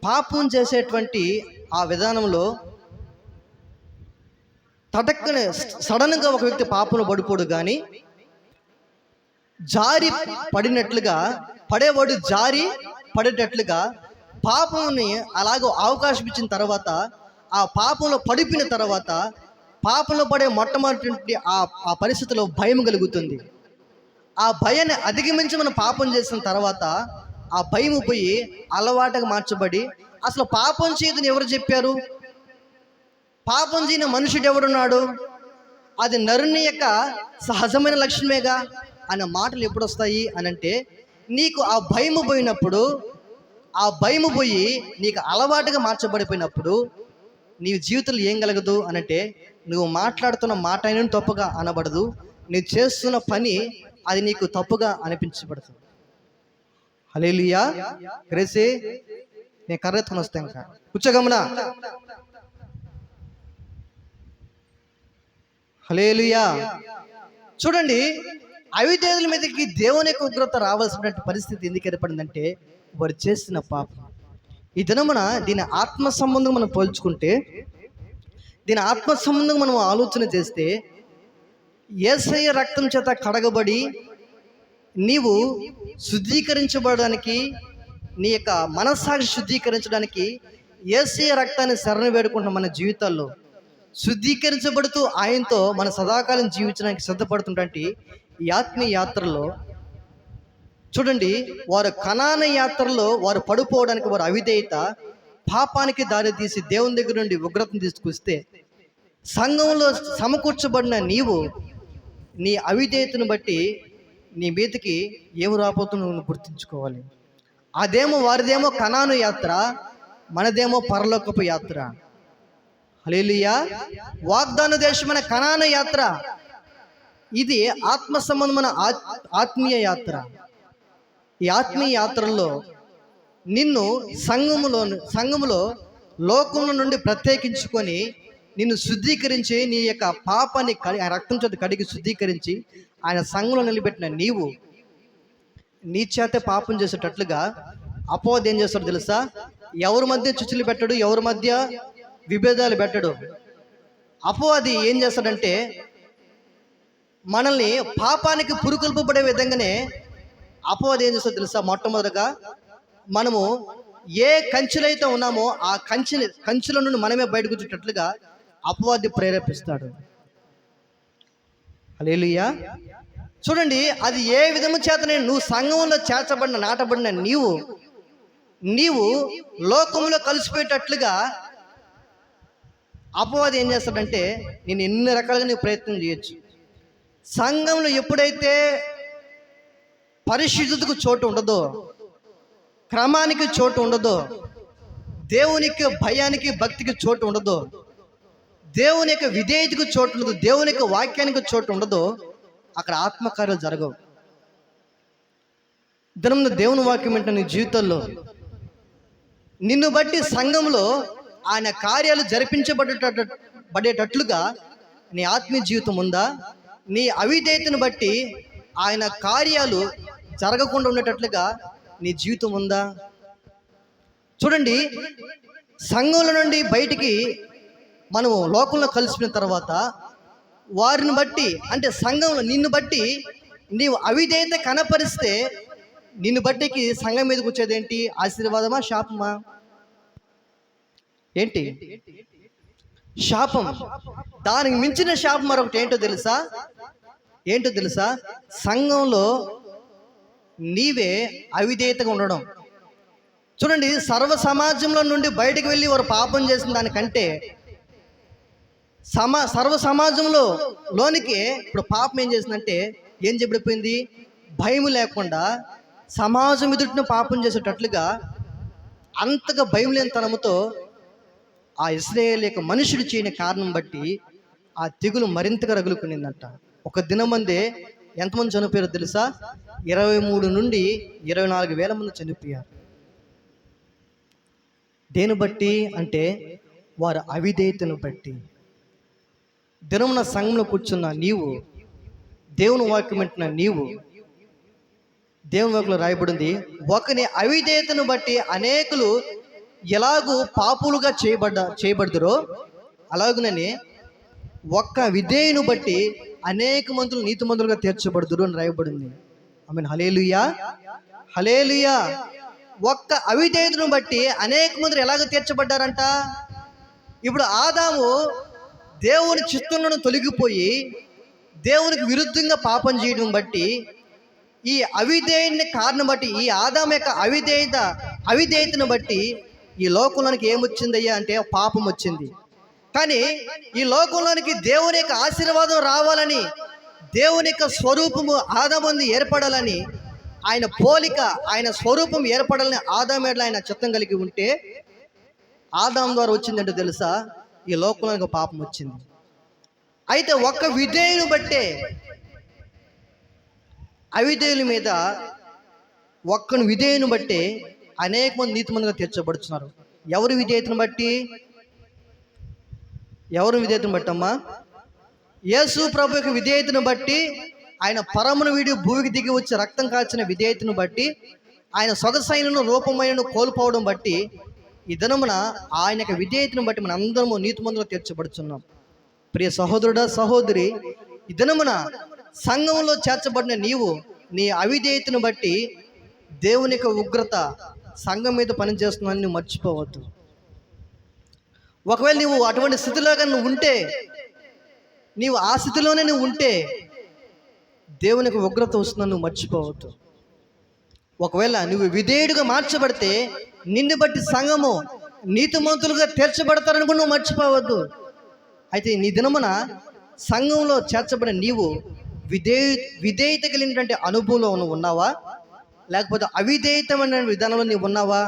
పాపం చేసేటువంటి ఆ విధానంలో తటక్కనే సడన్గా ఒక వ్యక్తి పాపంలో పడిపోడు, కానీ జారి పడినట్లుగా పడేవాడు జారి పడేటట్లుగా పాపంని అలాగో అవకాశం ఇచ్చిన తర్వాత ఆ పాపంలో పడిపోయిన తర్వాత పాపంలో పడే మొట్టమొదటి ఆ పరిస్థితిలో భయం కలుగుతుంది. ఆ భయాన్ని అధిగమించి మనం పాపం చేసిన తర్వాత ఆ భయం పోయి అలవాటుగా మార్చబడి అసలు పాపం చేయదని ఎవరు చెప్పారు? పాపం చేయని మనుషుడు ఎవడున్నాడు? అది నరుని యొక్క సహజమైన లక్షణమేగా అనే మాటలు ఎప్పుడు వస్తాయి అని అంటే, నీకు ఆ భయము పోయినప్పుడు, ఆ భయము పోయి నీకు అలవాటుగా మార్చబడిపోయినప్పుడు నీ జీవితంలో ఏం కలగదు అనంటే, నువ్వు మాట్లాడుతున్న మాట అయినా తప్పుగా అనబడదు, నువ్వు చేస్తున్న పని అది నీకు తప్పుగా అనిపించబడుతుంది. హల్లెలూయా. గ్రేసే, నేను కర్రెత్తుకొని వస్తాను. ఇంకా కూర్చోగమనా. హల్లెలూయా. చూడండి, అవిధేయుల మీదకి దేవుని యొక్క ఉగ్రత రావాల్సినటువంటి పరిస్థితి ఎందుకు ఏర్పడిందంటే వారు చేస్తున్న పాపం. ఈ దినమున దీని ఆత్మ సంబంధం మనం పోల్చుకుంటే, దీని ఆత్మ సంబంధం మనం ఆలోచన చేస్తే, యేసయ్య రక్తం చేత కడగబడి నీవు శుద్ధీకరించబడడానికి, నీ యొక్క మనస్సాక్షి శుద్ధీకరించడానికి యేసయ్య రక్తాన్ని శరణు వేడుకుంటున్న మన జీవితాల్లో శుద్ధీకరించబడుతూ ఆయనతో మన సదాకాలం జీవించడానికి సిద్ధపడుతున్నటువంటి ఈ ఆత్మీయ యాత్రలో చూడండి, వారు కనాన యాత్రలో వారు పడిపోవడానికి వారు అవిధేయత, పాపానికి దారి తీసి దేవుని దగ్గర నుండి ఉగ్రతను తీసుకొస్తే, సంఘంలో సమకూర్చబడిన నీవు నీ అవిధేయతను బట్టి నీ మీదకి ఏమి రాబోతుందో నువ్వు గుర్తుంచుకోవాలి. వారిదేమో కనాను యాత్ర, మనదేమో పరలోకపు యాత్ర. హల్లెలూయా. వాగ్దాన దేశమైన కనాను యాత్ర, ఇది ఆత్మ సంబంధమైన ఆత్మీయ యాత్ర. ఈ ఆత్మీయ యాత్రలో నిన్ను సంఘములో లోకముల నుండి ప్రత్యేకించుకొని నిన్ను శుద్ధీకరించి నీ యొక్క పాపాన్ని రక్తం చేత కడిగి శుద్ధీకరించి ఆయన సంఘంలో నిలబెట్టిన నీవు నీ చేతే పాపం చేసేటట్లుగా అపవాది ఏం చేస్తాడు తెలుసా? ఎవరి మధ్య చుచ్చులు పెట్టడు, ఎవరి మధ్య విభేదాలు పెట్టడు. అపవాది ఏం చేస్తాడంటే మనల్ని పాపానికి పురుకొల్పబడే విధంగానే అపవాది ఏం చేస్తాడో తెలుసా? మొట్టమొదటిగా మనము ఏ కంచెలైతే ఉన్నామో ఆ కంచెల నుండి మనమే బయటకు వచ్చేటట్లుగా అపవాది ప్రేరేపిస్తాడు. హల్లెలూయా. చూడండి, అది ఏ విధము చేతనే నువ్వు సంఘంలో చేర్చబడిన నాటబడిన నీవు లోకంలో కలిసిపోయేటట్లుగా అపవాది ఏం చేస్తాడంటే నేను ఎన్ని రకాలుగా నీవు ప్రయత్నం చేయొచ్చు. సంఘంలో ఎప్పుడైతే పరిశుద్ధతకు చోటు ఉండదో, క్రమానికి చోటు ఉండదో, దేవునికి భయానికి భక్తికి చోటు ఉండదో, దేవుని యొక్క విధేయతకు చోటు ఉండదు, దేవుని యొక్క వాక్యానికి చోటు ఉండదో, అక్కడ ఆత్మకార్యాలు జరగవు. దినమున దేవుని వాక్యం అంటే నీ జీవితంలో నిన్ను బట్టి సంఘంలో ఆయన కార్యాలు జరిపించబడేటట్లుగా నీ ఆత్మీయ జీవితం ఉందా? నీ అవిధేయతను బట్టి ఆయన కార్యాలు జరగకుండా ఉండేటట్లుగా నీ జీవితం ఉందా? చూడండి, సంఘంలో నుండి బయటికి మనము లోకంలో కలిసిపోయిన తర్వాత వారిని బట్టి, అంటే సంఘంలో నిన్ను బట్టి నీవు అవిధేయత కనపరిస్తే నిన్ను బట్టికి సంఘం మీదకి వచ్చేది ఏంటి? ఆశీర్వాదమా, శాపమా? ఏంటి? శాపం. దానికి మించిన శాపం మరొకటి ఏంటో తెలుసా? సంఘంలో నీవే అవిధేయతగా ఉండడం. చూడండి, సర్వ సమాజంలో నుండి బయటకు వెళ్ళి వారు పాపం చేసిన దానికంటే సర్వ సమాజంలో లోనికి ఇప్పుడు పాపం ఏం చేసిందంటే ఏం చెప్పిపోయింది? భయం లేకుండా సమాజం ఎదుటిన పాపం చేసేటట్లుగా అంతగా భయం లేని తనముతో ఆ ఇశ్రాయేలు యొక్క మనుషుడు చేయని కారణం బట్టి ఆ తెగులు మరింతగా రగులుకునిందంట. ఒక దినమందే ఎంతమంది చనిపోయారో తెలుసా? 23 నుండి 24 వేల మంది చనిపోయారు. దేని బట్టి అంటే వారు అవిధేయతను బట్టి. దినమున సంఘంలో కూర్చున్న నీవు, దేవుని వాక్యం వింటున్న నీవు, దేవుని వాక్యంలో రాయబడింది, ఒకని అవిధేయతను బట్టి అనేకులు ఎలాగూ పాపులుగా చేయబడుదురో అలాగునని ఒక్క విధేయుని బట్టి అనేక మందులు నీతిమంతులుగా తీర్చబడుదురు అని రాయబడింది. ఆమేన్. హల్లెలూయా, హల్లెలూయా. ఒక్క అవిధేయతను బట్టి అనేక మంది ఎలాగ తీర్చబడ్డారంట? ఇప్పుడు ఆదాము దేవుని చిత్తంలో తొలగిపోయి దేవునికి విరుద్ధంగా పాపం చేయడం బట్టి, ఈ అవిధేయుని కారణం బట్టి, ఈ ఆదాము యొక్క అవిధేయతను బట్టి ఈ లోకంలోనికి ఏమొచ్చిందయ్యా అంటే పాపం వచ్చింది. కానీ ఈ లోకంలోనికి దేవుని యొక్క ఆశీర్వాదం రావాలని, దేవుని యొక్క స్వరూపము ఆదాముంది ఏర్పడాలని, ఆయన పోలిక, ఆయన స్వరూపం ఏర్పడాలని ఆదాము ఎడల ఆయన చిత్తం కలిగి ఉంటే ఆదాము ద్వారా వచ్చిందంటే తెలుసా? ఈ లోకంలోనికి పాపం వచ్చింది. అయితే ఒక్క విధేయుని బట్టే, అవిధేయుల మీద ఒక్కని విధేయుని బట్టే అనేక మంది నీతిమంతులుగా తీర్చబడుతున్నారు. ఎవరి విధేయతను బట్టి అమ్మా? యేసు ప్రభు యొక్క విధేయతను బట్టి, ఆయన పరమును వీడి భూమికి దిగి వచ్చి రక్తం కాల్చిన విధేయతను బట్టి, ఆయన సొగసైనను రూపమైనను కోల్పోవడం బట్టి, ఈ దినమున ఆయన యొక్క విధేయతను బట్టి మన అందరము నీతిమంతులుగా తీర్చబడుతున్నాం. ప్రియ సహోదరుడా, సహోదరి, ఈ దినమున సంఘంలో చేర్చబడిన నీవు నీ అవిధేయతను బట్టి దేవుని యొక్క ఉగ్రత సంఘం మీద పనిచేస్తున్నావని నువ్వు మర్చిపోవద్దు. ఒకవేళ నువ్వు అటువంటి స్థితిలోగా ఉంటే, నీవు ఆ స్థితిలోనే ఉంటే దేవునికి ఉగ్రత వస్తుందని నువ్వు మర్చిపోవద్దు. ఒకవేళ నువ్వు విధేయుడిగా మార్చబడితే నిన్ను బట్టి సంఘము నీతిమంతులుగా తీర్చబడతారని కూడా నువ్వు మర్చిపోవద్దు. అయితే నీ దినమున సంఘంలో చేర్చబడిన నీవు విధేయత కలిగినటువంటి అనుభవంలో నువ్వు ఉన్నావా, లేకపోతే అవిధేయతమైన విధానంలో నీవు ఉన్నావా?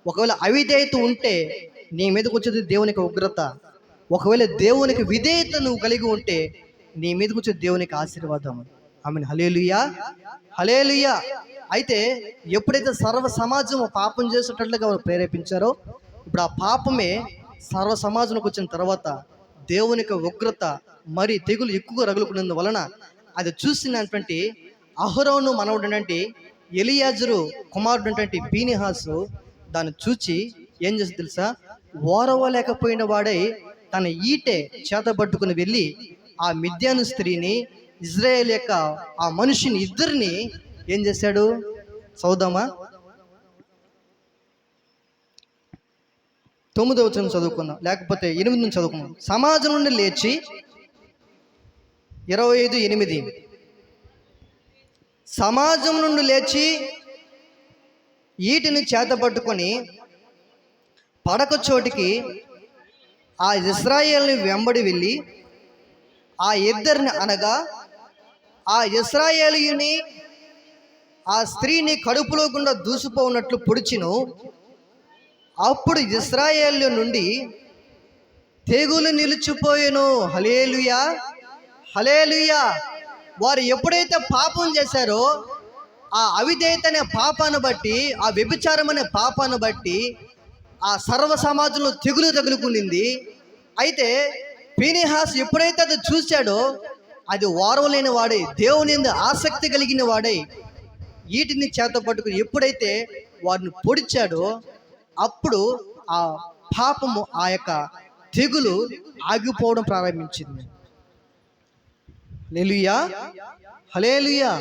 ఒకవేళ అవిధేయత ఉంటే నీ మీదకి వచ్చేది దేవునికి ఉగ్రత. ఒకవేళ దేవునికి విధేయత నువ్వు కలిగి ఉంటే నీ మీదకి వచ్చేది దేవునికి ఆశీర్వాదం. ఆమెన్. హల్లెలూయా, హల్లెలూయా. అయితే ఎప్పుడైతే సర్వ సమాజం పాపం చేసేటట్లుగా వారు ప్రేరేపించారో, ఇప్పుడు ఆ పాపమే సర్వ సమాజంలోకి వచ్చిన తర్వాత దేవునికి ఉగ్రత మరి తెగులు ఎక్కువగా రగులుకున్నందు వలన అది చూసినటువంటి అహరోను మనవడనంటే ఎలియాజరు కుమారుడు పీనిహాసు దాన్ని చూచి ఏం చేసి తెలుసా, ఓరవలేకపోయిన వాడై తన ఈటె చేతబట్టుకుని వెళ్ళి ఆ మిద్యాను స్త్రీని, ఇజ్రాయేల్ యొక్క ఆ మనిషిని ఇద్దరిని ఏం చేశాడు? చదువుదామా, 9వ వచనం చదువుకుందాం, లేకపోతే 8 నుంచి చదువుకుందాం. సమాజం నుండి లేచి 25:8 సమాజం నుండి లేచి ఈటిని చేతపట్టుకొని పడక చోటికి ఆ ఇశ్రాయేలుని వెంబడి వెళ్ళి ఆ ఇద్దరిని అనగా ఆ ఇశ్రాయేలీయుని ఆ స్త్రీని కడుపులో గుండా దూసిపోఉన్నట్లు పొడిచిను. అప్పుడు ఇశ్రాయేలు నుండి తెగులు నిలిచిపోయెను. హల్లెలూయా, హల్లెలూయా. వారు ఎప్పుడైతే పాపం చేశారో ఆ అవిధేయత అనే పాపాన్ని బట్టి, ఆ వ్యభిచారం అనే పాపాన్ని బట్టి ఆ సర్వ సమాజంలో తెగులు తగులుకునింది. అయితే పీనిహాస్ ఎప్పుడైతే అది చూశాడో అది ఓర్వలేని వాడై, దేవుని యందు ఆసక్తి కలిగిన వాడై వీటిని చేత పట్టుకుని ఎప్పుడైతే వారిని పొడిచాడో అప్పుడు ఆ పాపము, ఆ యొక్క తెగులు ఆగిపోవడం ప్రారంభించింది. హల్లెలూయా, హల్లెలూయా.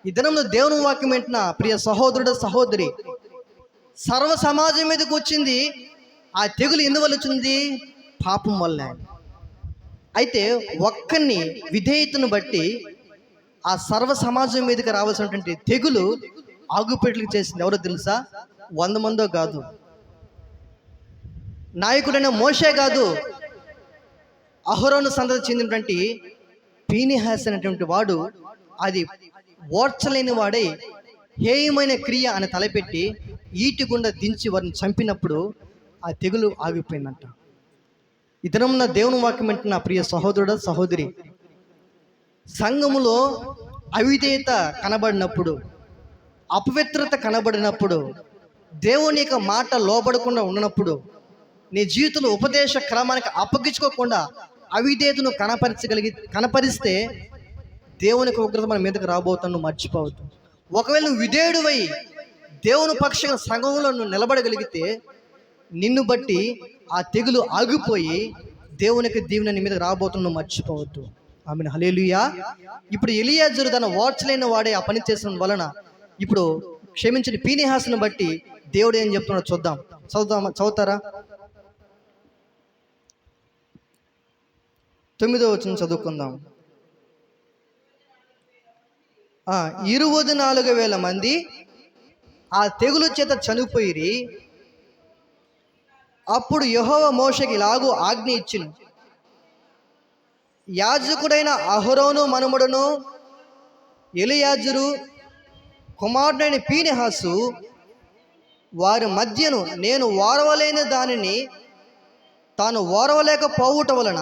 ఈ దినంలో దేవుని వాక్యం వింటున్న ప్రియ సహోదరుడు సహోదరి, సర్వ సమాజం మీదకి వచ్చింది ఆ తెగులు ఎందువల్ల వచ్చింది? పాపం వల్ల. అయితే ఒక్కరిని విధేయతను బట్టి ఆ సర్వ సమాజం మీదకి రావాల్సినటువంటి తెగులు ఆగుపెట్లకు చేసింది ఎవరో తెలుసా? 100 మందో కాదు, నాయకుడైన మోషే కాదు, అహరోను సంతతి చెందినటువంటి పీనిహాస్ అనేటువంటి వాడు అది ఓర్చలేని వాడై హేయమైన క్రియ అని తలపెట్టి ఈటి గుండా దించి వారిని చంపినప్పుడు ఆ తెగులు ఆగిపోయిందంట. ఇతరమున్న దేవుని వాక్యం వింటున్న ప్రియ సహోదరుడు సహోదరి, సంఘములో అవిధేయత కనబడినప్పుడు, అపవిత్రత కనబడినప్పుడు, దేవుని యొక్క మాట లోబడకుండా ఉన్నప్పుడు, నీ జీవితంలో ఉపదేశ క్రమానికి అప్పగించుకోకుండా అవిధేయతను కనపరిస్తే దేవునికి ఉగ్రత మన మీదకి రాబోతాను, మర్చిపోవద్దు. ఒకవేళ నువ్వు విధేయుడివై దేవుని పక్షంగా సంఘంలో నువ్వు నిలబడగలిగితే నిన్ను బట్టి ఆ తెగులు ఆగిపోయి దేవునికి దీవెన నీ మీద రాబోతున్న మర్చిపోవద్దు. ఆమెను. హల్లెలూయా. ఇప్పుడు ఎలియాజరు తన ఓర్చలేని వాడే ఆ పని చేసిన వలన ఇప్పుడు క్షమించిన పీనిహాసును బట్టి దేవుడు ఏం చెప్తున్నాడో చూద్దాం. చదువుతారా? 9వ వచనం చదువుకుందాం. 24,000 మంది ఆ తెగులు చేత చనిపోయిరి. అప్పుడు యెహోవా మోషేకి ఇలాగూ ఆజ్ఞ ఇచ్చెను, యాజకుడైన అహరోను మనుమడును ఎలియాజరు కుమారుడైన పీనిహాసు వారి మధ్యను నేను ఓర్వలేని దానిని తాను ఓర్వలేకపోవుట వలన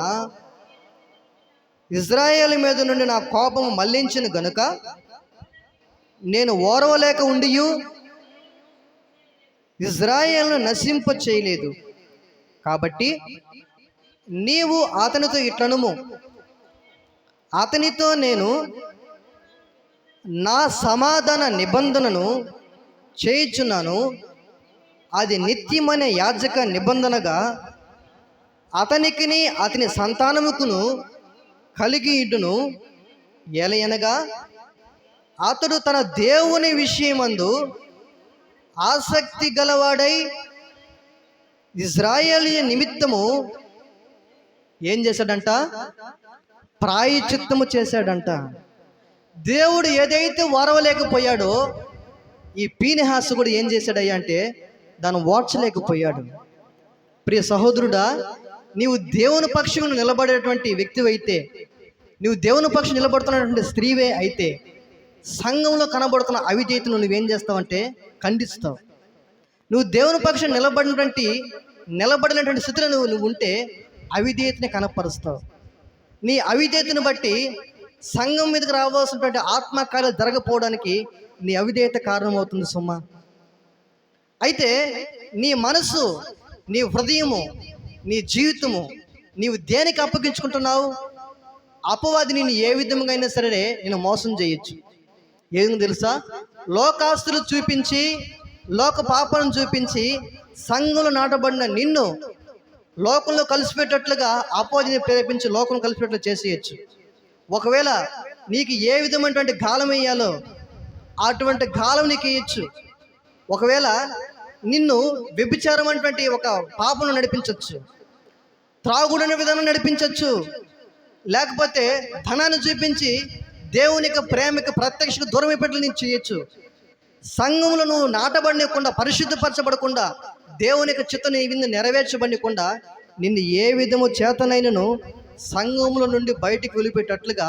ఇజ్రాయేలు మీద నుండి నా కోపము మళ్లించిన గనుక నేను ఓర్వలేక ఉండియు ఇజ్రాయేలును నశింప చేయలేదు. కాబట్టి నీవు అతనితో ఇట్లనుము, అతనితో నేను నా సమాధాన నిబంధనను చేయుచున్నాను. అది నిత్యమైన యాజక నిబంధనగా అతనికిని అతని సంతానముకును కలిగి ఇటును. ఏలయనగా అతడు తన దేవుని విషయమందు ఆసక్తి గలవాడై ఇజ్రాయేలు నిమిత్తము ఏం చేశాడంట? ప్రాయశ్చిత్తము చేశాడంట. దేవుడు ఏదైతే ఓర్వలేకపోయాడో ఈ పీనిహాసు కూడా ఏం చేశాడయ్యా అంటే దాన్ని ఓర్చలేకపోయాడు. ప్రియ సహోదరుడా, నీవు దేవుని పక్షం నిలబడేటువంటి వ్యక్తివైతే, నువ్వు దేవుని పక్షం నిలబడుతున్నటువంటి స్త్రీవే అయితే, సంఘంలో కనబడుతున్న అవిధేయతను నువ్వేం చేస్తావంటే ఖండిస్తావు. నువ్వు దేవుని పక్షం నిలబడినటువంటి స్థితిలో నువ్వు ఉంటే అవిధేయతని కనపరుస్తావు. నీ అవిధేయతను బట్టి సంఘం మీదకి రావాల్సినటువంటి ఆత్మకార్యాలు జరగపోవడానికి నీ అవిధేయత కారణమవుతుంది సుమా. అయితే నీ మనసు, నీ హృదయము, నీ జీవితము నీవు దేనికి అప్పగించుకుంటున్నావు? అపవాది నేను ఏ విధంగా అయినా సరే నేను మోసం చేయొచ్చు. ఏదో తెలుసా? లోకాస్తులు చూపించి, లోక పాపాలను చూపించి సంఘంలో నాటబడిన నిన్ను లోకంలో కలిసిపెట్టేట్లుగా అపవాదిని ప్రేరేపించి లోకంలో కలిసిపెట్లు చేసేయచ్చు. ఒకవేళ నీకు ఏ విధమైనటువంటి గాలం వేయాలో అటువంటి గాలం నీకు వేయచ్చు. ఒకవేళ నిన్ను వ్యభిచారం అనేటువంటి ఒక పాపను నడిపించవచ్చు, త్రాగుడనే విధానం నడిపించవచ్చు, లేకపోతే ధనాన్ని చూపించి దేవుని యొక్క ప్రేమకి ప్రత్యక్షకు దూరం అయిపోయేట్లు నేను చేయొచ్చు. సంఘంలో నువ్వు నాటబడకుండా, పరిశుద్ధపరచబడకుండా, దేవుని యొక్క చిత్తం ఈ విధంగా నెరవేర్చబడకుండా నిన్ను ఏ విధము చేతనైనను సంఘంలో నుండి బయటికి వెళ్ళిపెట్టేటట్లుగా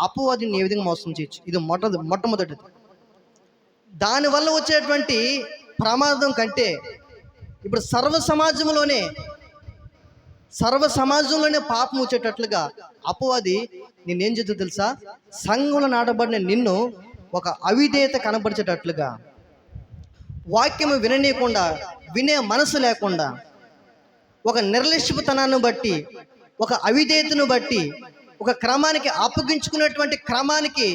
అపవాదిని ఏ విధంగా మోసం చేయొచ్చు. ఇది మొట్టమొదటిది. దానివల్ల వచ్చేటువంటి ప్రమాదం కంటే ఇప్పుడు సర్వ సమాజంలోనే పాపం వచ్చేటట్లుగా అపవాది నేనేం చేద్దో తెలుసా? సంఘంలో నాటబడిన నిన్ను ఒక అవిధేయత కనపరిచేటట్లుగా, వాక్యము విననీయకుండా, వినే మనసు లేకుండా, ఒక నిర్లక్ష్యతనాన్ని బట్టి, ఒక అవిధేయతను బట్టి, ఒక క్రమానికి అప్పగించుకునేటువంటి క్రమానికి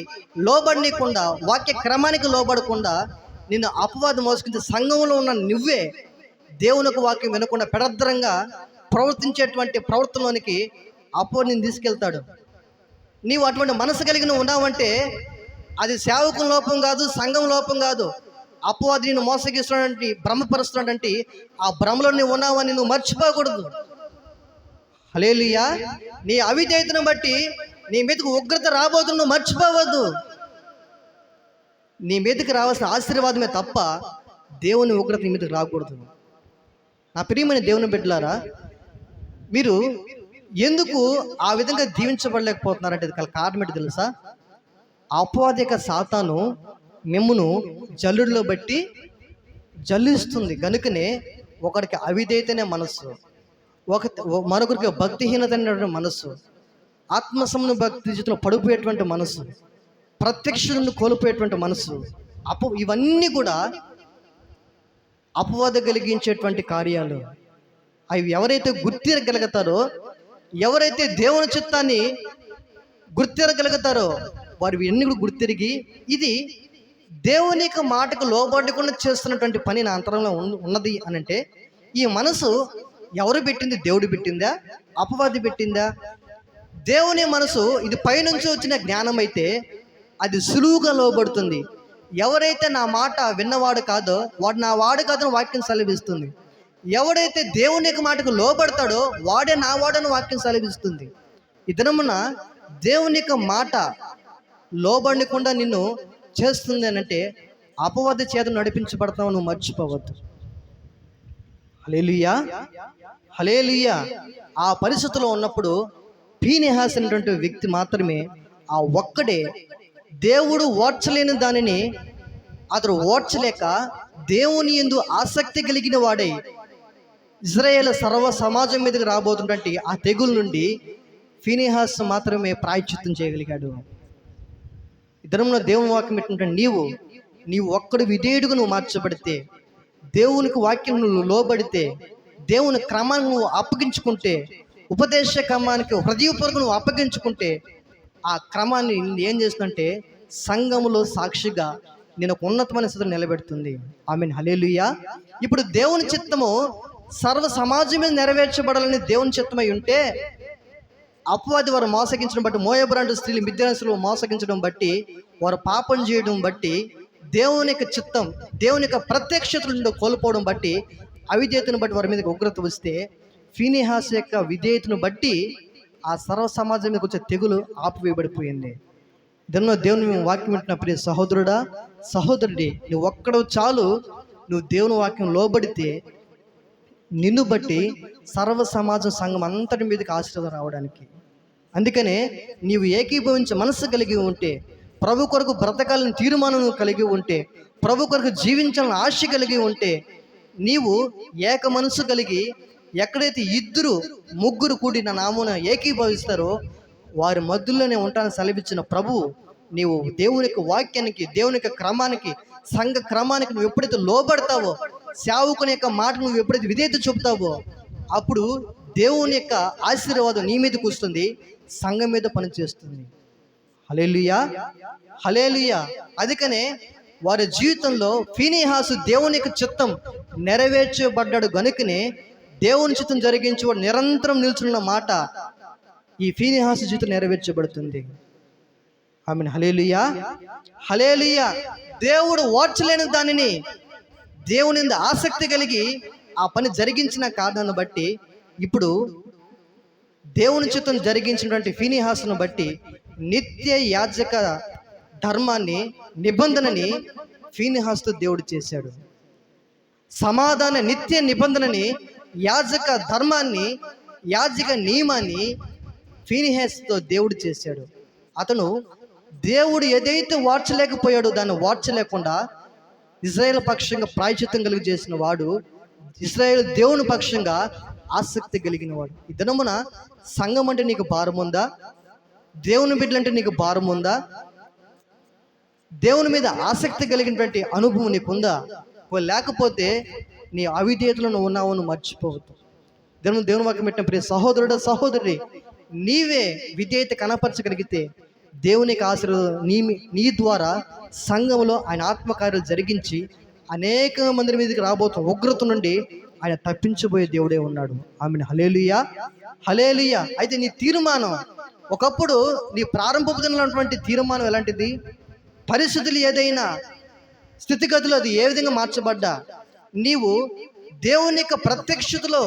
లోబడనీయకుండా, వాక్య క్రమానికి లోబడకుండా నిన్ను అపవాది మోసుకుంటే సంఘంలో ఉన్న నువ్వే దేవునికి వాక్యం వినకుండా పెడద్రంగా ప్రవర్తించేటువంటి ప్రవర్తనలోనికి అపవాదిని తీసుకెళ్తాడు. నీవు అటువంటి మనసు కలిగి ఉన్నావంటే అది సేవకుల లోపం కాదు, సంఘం లోపం కాదు. అపవాది నిన్ను మోసగిస్తున్నాడంటే, భ్రమపరుస్తున్నాడంటే ఆ భ్రమలో నువ్వు ఉన్నావని నువ్వు మర్చిపోకూడదు. హల్లెలూయా. నీ అవిధేయతను బట్టి నీ మీదకు ఉగ్రత రాబోతుంది, నువ్వు మర్చిపోవద్దు. నీ మీదకి రావాల్సిన ఆశీర్వాదమే తప్ప దేవుని ఉగ్రత నీ మీదకి రాకూడదు. నా ప్రియమైన దేవుని బిడ్డలారా, మీరు ఎందుకు ఆ విధంగా దీవించబడలేకపోతున్నారంటే కారణం ఏంటి తెలుసా? అపవాదిక సాతాను మిమ్మును జల్లుడిలో బట్టి జల్లిస్తుంది. కనుకనే ఒకరికి అవిధేయతనే మనస్సు, మరొకరికి భక్తిహీనత అనేటువంటి మనస్సు, ఆత్మసంబంధ భక్తి జీవితంలో పడిపోయేటువంటి మనస్సు, ప్రత్యక్షను కోల్పోయేటువంటి మనస్సు, ఇవన్నీ కూడా అపవాద కలిగించేటువంటి కార్యాలు. అవి ఎవరైతే గుర్తిరగలుగుతారో, ఎవరైతే దేవుని చిత్తాన్ని గుర్తిరగలుగుతారో వారు ఇవన్నీ కూడా గుర్తిరిగి ఇది దేవుని యొక్క మాటకు లోబడకుండా చేస్తున్నటువంటి పని నా అంతరంలో ఉన్నది అని అంటే, ఈ మనసు ఎవరు పెట్టింది? దేవుడు పెట్టిందా? అపవాది పెట్టిందా? దేవుని మనసు ఇది పైనుంచి వచ్చిన జ్ఞానం అయితే అది సులువుగా లోబడుతుంది. ఎవరైతే నా మాట విన్నవాడు కాదో వాడు నా వాడు కాదని వాక్యం సెలవిస్తుంది. ఎవడైతే దేవుని యొక్క మాటకు లోబడతాడో వాడే నా వాడని వాక్యం సెలవిస్తుంది. ఈ దినమున దేవుని యొక్క మాట లోబడకుండా నిన్ను చేస్తుంది అని అంటే అపవాది చేత నడిపించబడతావు, నువ్వు మర్చిపోవద్దు. హల్లెలూయా, హల్లెలూయా. ఆ పరిస్థితిలో ఉన్నప్పుడు ఫీనెహాస్ అనేటువంటి వ్యక్తి మాత్రమే, ఆ ఒక్కడే దేవుడు ఓర్చలేని దానిని అతడు ఓర్చలేక దేవుని యందు ఆసక్తి కలిగిన వాడై ఇజ్రాయేల్ సర్వ సమాజం మీదకి రాబోతున్నటువంటి ఆ తెగుల నుండి ఫీనెహాస్ మాత్రమే ప్రాయశ్చిత్తం చేయగలిగాడు. ఇద్దరంలో దేవుని వాక్యం పెట్టినట్టు నీవు ఒక్కడు విధేయుడుగా నువ్వు మార్చబడితే, దేవునికి వాక్యం నువ్వు లోబడితే, దేవుని క్రమాన్ని నువ్వు అప్పగించుకుంటే, ఉపదేశ క్రమానికి హృదయపూర్వకంగా నువ్వు అప్పగించుకుంటే, ఆ క్రమాన్ని ఏం చేస్తుందంటే సంఘములో సాక్షిగా నేను ఒక ఉన్నతమైన స్థితిలో నిలబెడుతుంది. ఆమేన్, హల్లెలూయా. ఇప్పుడు దేవుని చిత్తము సర్వ సమాజం మీద నెరవేర్చబడాలని దేవుని చిత్తమై ఉంటే, అపవాది వారు మోసగించడం బట్టి, మోయబు స్త్రీలు మిద్యానీయులు మోసగించడం బట్టి, వారు పాపం చేయడం బట్టి, దేవుని యొక్క చిత్తం, దేవుని యొక్క ప్రత్యక్షతలను కోల్పోవడం బట్టి, అవిధేయతను బట్టి వారి మీదకి ఉగ్రత వస్తే, ఫీనెహాస్ యొక్క విధేయతను బట్టి ఆ సర్వ సమాజం మీదకి వచ్చే తెగులు ఆపివేయబడిపోయింది. దానిలో దేవుని వాక్యం వింటున్న ప్రియ సహోదరుడా, సహోదరుడి, నువ్వు ఒక్కడు చాలు, నువ్వు దేవుని వాక్యం లోబడితే నిన్ను బట్టి సర్వ సమాజం సంఘం అంతటి మీదకి ఆశీర్వాదం రావడానికి. అందుకనే నీవు ఏకీభవించే మనస్సు కలిగి ఉంటే, ప్రభు కొరకు బ్రతకాలని తీర్మానం కలిగి ఉంటే, ప్రభు కొరకు జీవించాలని ఆశ కలిగి ఉంటే, నీవు ఏక మనసు కలిగి ఎక్కడైతే ఇద్దరు ముగ్గురు కూడి నా నామున ఏకీభవిస్తారో వారి మధ్యలోనే ఉంటానని సెలవిచ్చిన ప్రభు, నీవు దేవుని యొక్క వాక్యానికి, దేవుని యొక్క క్రమానికి, సంఘ క్రమానికి నువ్వు ఎప్పుడైతే లోబడతావో, సేవకుని యొక్క మాట నువ్వు ఎప్పుడైతే విధేయత చూపుతావో, అప్పుడు దేవుని యొక్క ఆశీర్వాదం నీ మీదకి వస్తుంది, సంఘం మీద పనిచేస్తుంది. హల్లెలూయా, హల్లెలూయా. అందుకనే వారి జీవితంలో ఫీనీహాసు దేవుని యొక్క చిత్తం నెరవేర్చబడ్డాడు గనుకనే దేవుని చిత్తం జరిగించి వాడు నిరంతరం నిల్చున్న మాట ఈ ఫీనీహాసు జీవితం నెరవేర్చబడుతుంది. ఆమేన్. హల్లెలూయా, హల్లెలూయా. దేవుడు ఓర్చలేని దానిని దేవుని మీద ఆసక్తి కలిగి ఆ పని జరిగించిన కారణాన్ని బట్టి, ఇప్పుడు దేవుని చిత్తం జరిగించినటువంటి ఫీనీహాసును బట్టి నిత్య యాజక ధర్మాన్ని, నిబంధనని ఫీనీహాసుతో దేవుడు చేశాడు. సమాధాన నిత్య నిబంధనని, యాజక ధర్మాన్ని, యాజక నియమాన్ని ఫీనీహాసుతో దేవుడు చేశాడు. అతను దేవుడు ఏదైతే వార్చలేకపోయాడో దాన్ని వార్చలేకుండా ఇశ్రాయేల్ పక్షంగా ప్రాయశ్చిత్తం కలిగి చేసిన వాడు, ఇశ్రాయేల్ దేవుని పక్షంగా ఆసక్తి కలిగిన వాడు. ఈ దినమున సంఘం అంటే నీకు భారం ఉందా? దేవుని బిడ్డలంటే నీకు భారం ఉందా? దేవుని మీద ఆసక్తి కలిగినటువంటి అనుభవం నీకుందా? లేకపోతే నీ అవిధేయతలో నువ్వు ఉన్నావు, నువ్వు మర్చిపోవద్దు. దేవుని వాక్యం పెట్టిన ప్రియ సహోదరుడు, సహోదరి, నీవే విధేయత కనపరచగలిగితే దేవునికి ఆశీర్వాదం నీ ద్వారా సంఘంలో ఆయన ఆత్మకార్యాలు జరిగించి అనేక మంది మీదకి రాబోతున్న ఉగ్రత నుండి ఆయన తప్పించబోయే దేవుడే ఉన్నాడు. ఆమెను. హల్లెలూయా, హల్లెలూయా. అయితే నీ తీర్మానం, ఒకప్పుడు నీ ప్రారంభపు దినాలటువంటి తీర్మానం ఎలాంటిది? పరిస్థితులు ఏదైనా, స్థితిగతులు అది ఏ విధంగా మార్చబడ్డా, నీవు దేవుని యొక్క ప్రత్యక్షతలో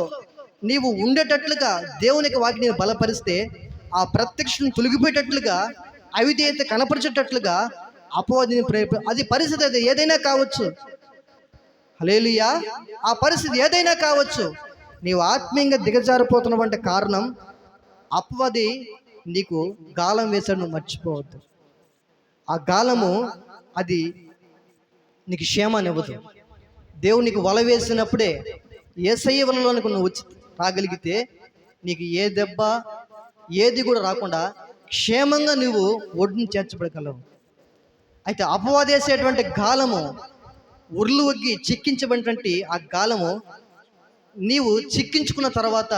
నీవు ఉండేటట్లుగా దేవుని యొక్క వాక్యాన్ని నేను బలపరిస్తే, ఆ ప్రత్యక్షను తొలగిపోయేటట్లుగా, అవిధేయత కనపరిచేటట్లుగా అపవాదిని అది పరిస్థితి అది ఏదైనా కావచ్చు. హల్లెలూయా. ఆ పరిస్థితి ఏదైనా కావచ్చు. నీవు ఆత్మీయంగా దిగజారిపోతున్నటువంటి కారణం అపవాది నీకు గాలం వేశాడు, నువ్వు మర్చిపోవద్దు. ఆ గాలము అది నీకు క్షేమాన్ని ఇవ్వదు. దేవుడు నీకు వల వేసినప్పుడే, యేసయ్య వలలోనికి నువ్వు వచ్చి రాగలిగితే నీకు ఏ దెబ్బ ఏది కూడా రాకుండా క్షేమంగా నువ్వు ఒడ్డుని చేర్చబడగలవు. అయితే అపవాదేసేటువంటి గాలము, ఉర్లు వగ్గి చిక్కించబడినటువంటి ఆ గాలము నీవు చిక్కించుకున్న తర్వాత,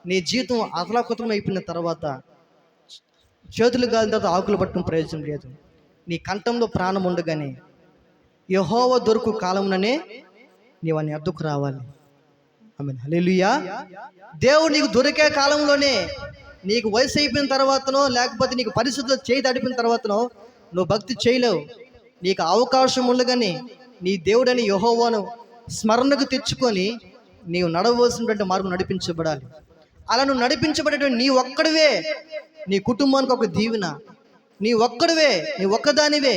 నీ జీవితం అతలాకుతలం అయిపోయిన తర్వాత, చేతులు గాలిన తర్వాత ఆకులు పట్టడం ప్రయోజనం లేదు. నీ కంఠంలో ప్రాణం ఉండగానే యెహోవా దొరుకు కాలముననే నీవు అని అడ్డుకు రావాలి. ఆమేన్. హల్లెలూయా. దేవుడు నీకు దొరికే కాలంలోనే, నీకు వయసు అయిపోయిన తర్వాతనో, లేకపోతే నీకు పరిస్థితుల్లో చేయి తడిపిన తర్వాతనో నువ్వు భక్తి చేయలేవు. నీకు అవకాశం ఉండగానే నీ దేవుడని యెహోవాను స్మరణకు తెచ్చుకొని నీవు నడవలసినటువంటి మార్గం నడిపించబడాలి. అలా నువ్వు నడిపించబడేటువంటి నీ ఒక్కడివే నీ కుటుంబానికి ఒక దీవెన. నీ ఒక్కడివే, నీ ఒక్కదానివే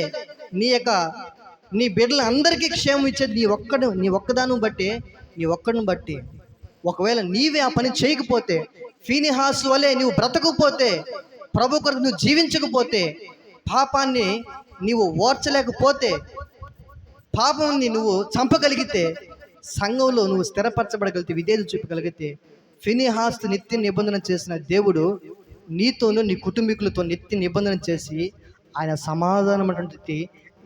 నీ బిడ్డలు అందరికీ క్షేమం ఇచ్చేది నీ ఒక్కదాన్ని బట్టి, నీ ఒక్కడిని బట్టి. ఒకవేళ నీవే ఆ పని చేయకపోతే, ఫీనీహాసు వలె నువ్వు బ్రతకపోతే, ప్రభు కొరకు నువ్వు జీవించకపోతే, పాపాన్ని నీవు ఓర్చలేకపోతే, పాపాన్ని నువ్వు చంపగలిగితే, సంఘంలో నువ్వు స్థిరపరచబడగలిగితే, విధేయత చూపగలిగితే, ఫీనీహాసు నిత్య నిబంధన చేసిన దేవుడు నీతోనూ నీ కుటుంబీకులతో నిత్య నిబంధన చేసి ఆయన సమాధానమైనటువంటి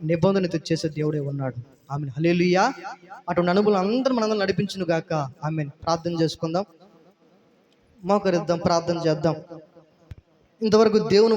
నిబంధనతో చేసే దేవుడే ఉన్నాడు. ఆమెన్. హల్లెలూయా. అటువంటి అనుభవం అందరూ మనందరం నడిపించును గాక. ఆమెన్. ప్రార్థన చేసుకుందాం, మోకరిద్దాం, ప్రార్థన చేద్దాం. ఇంతవరకు దేవుని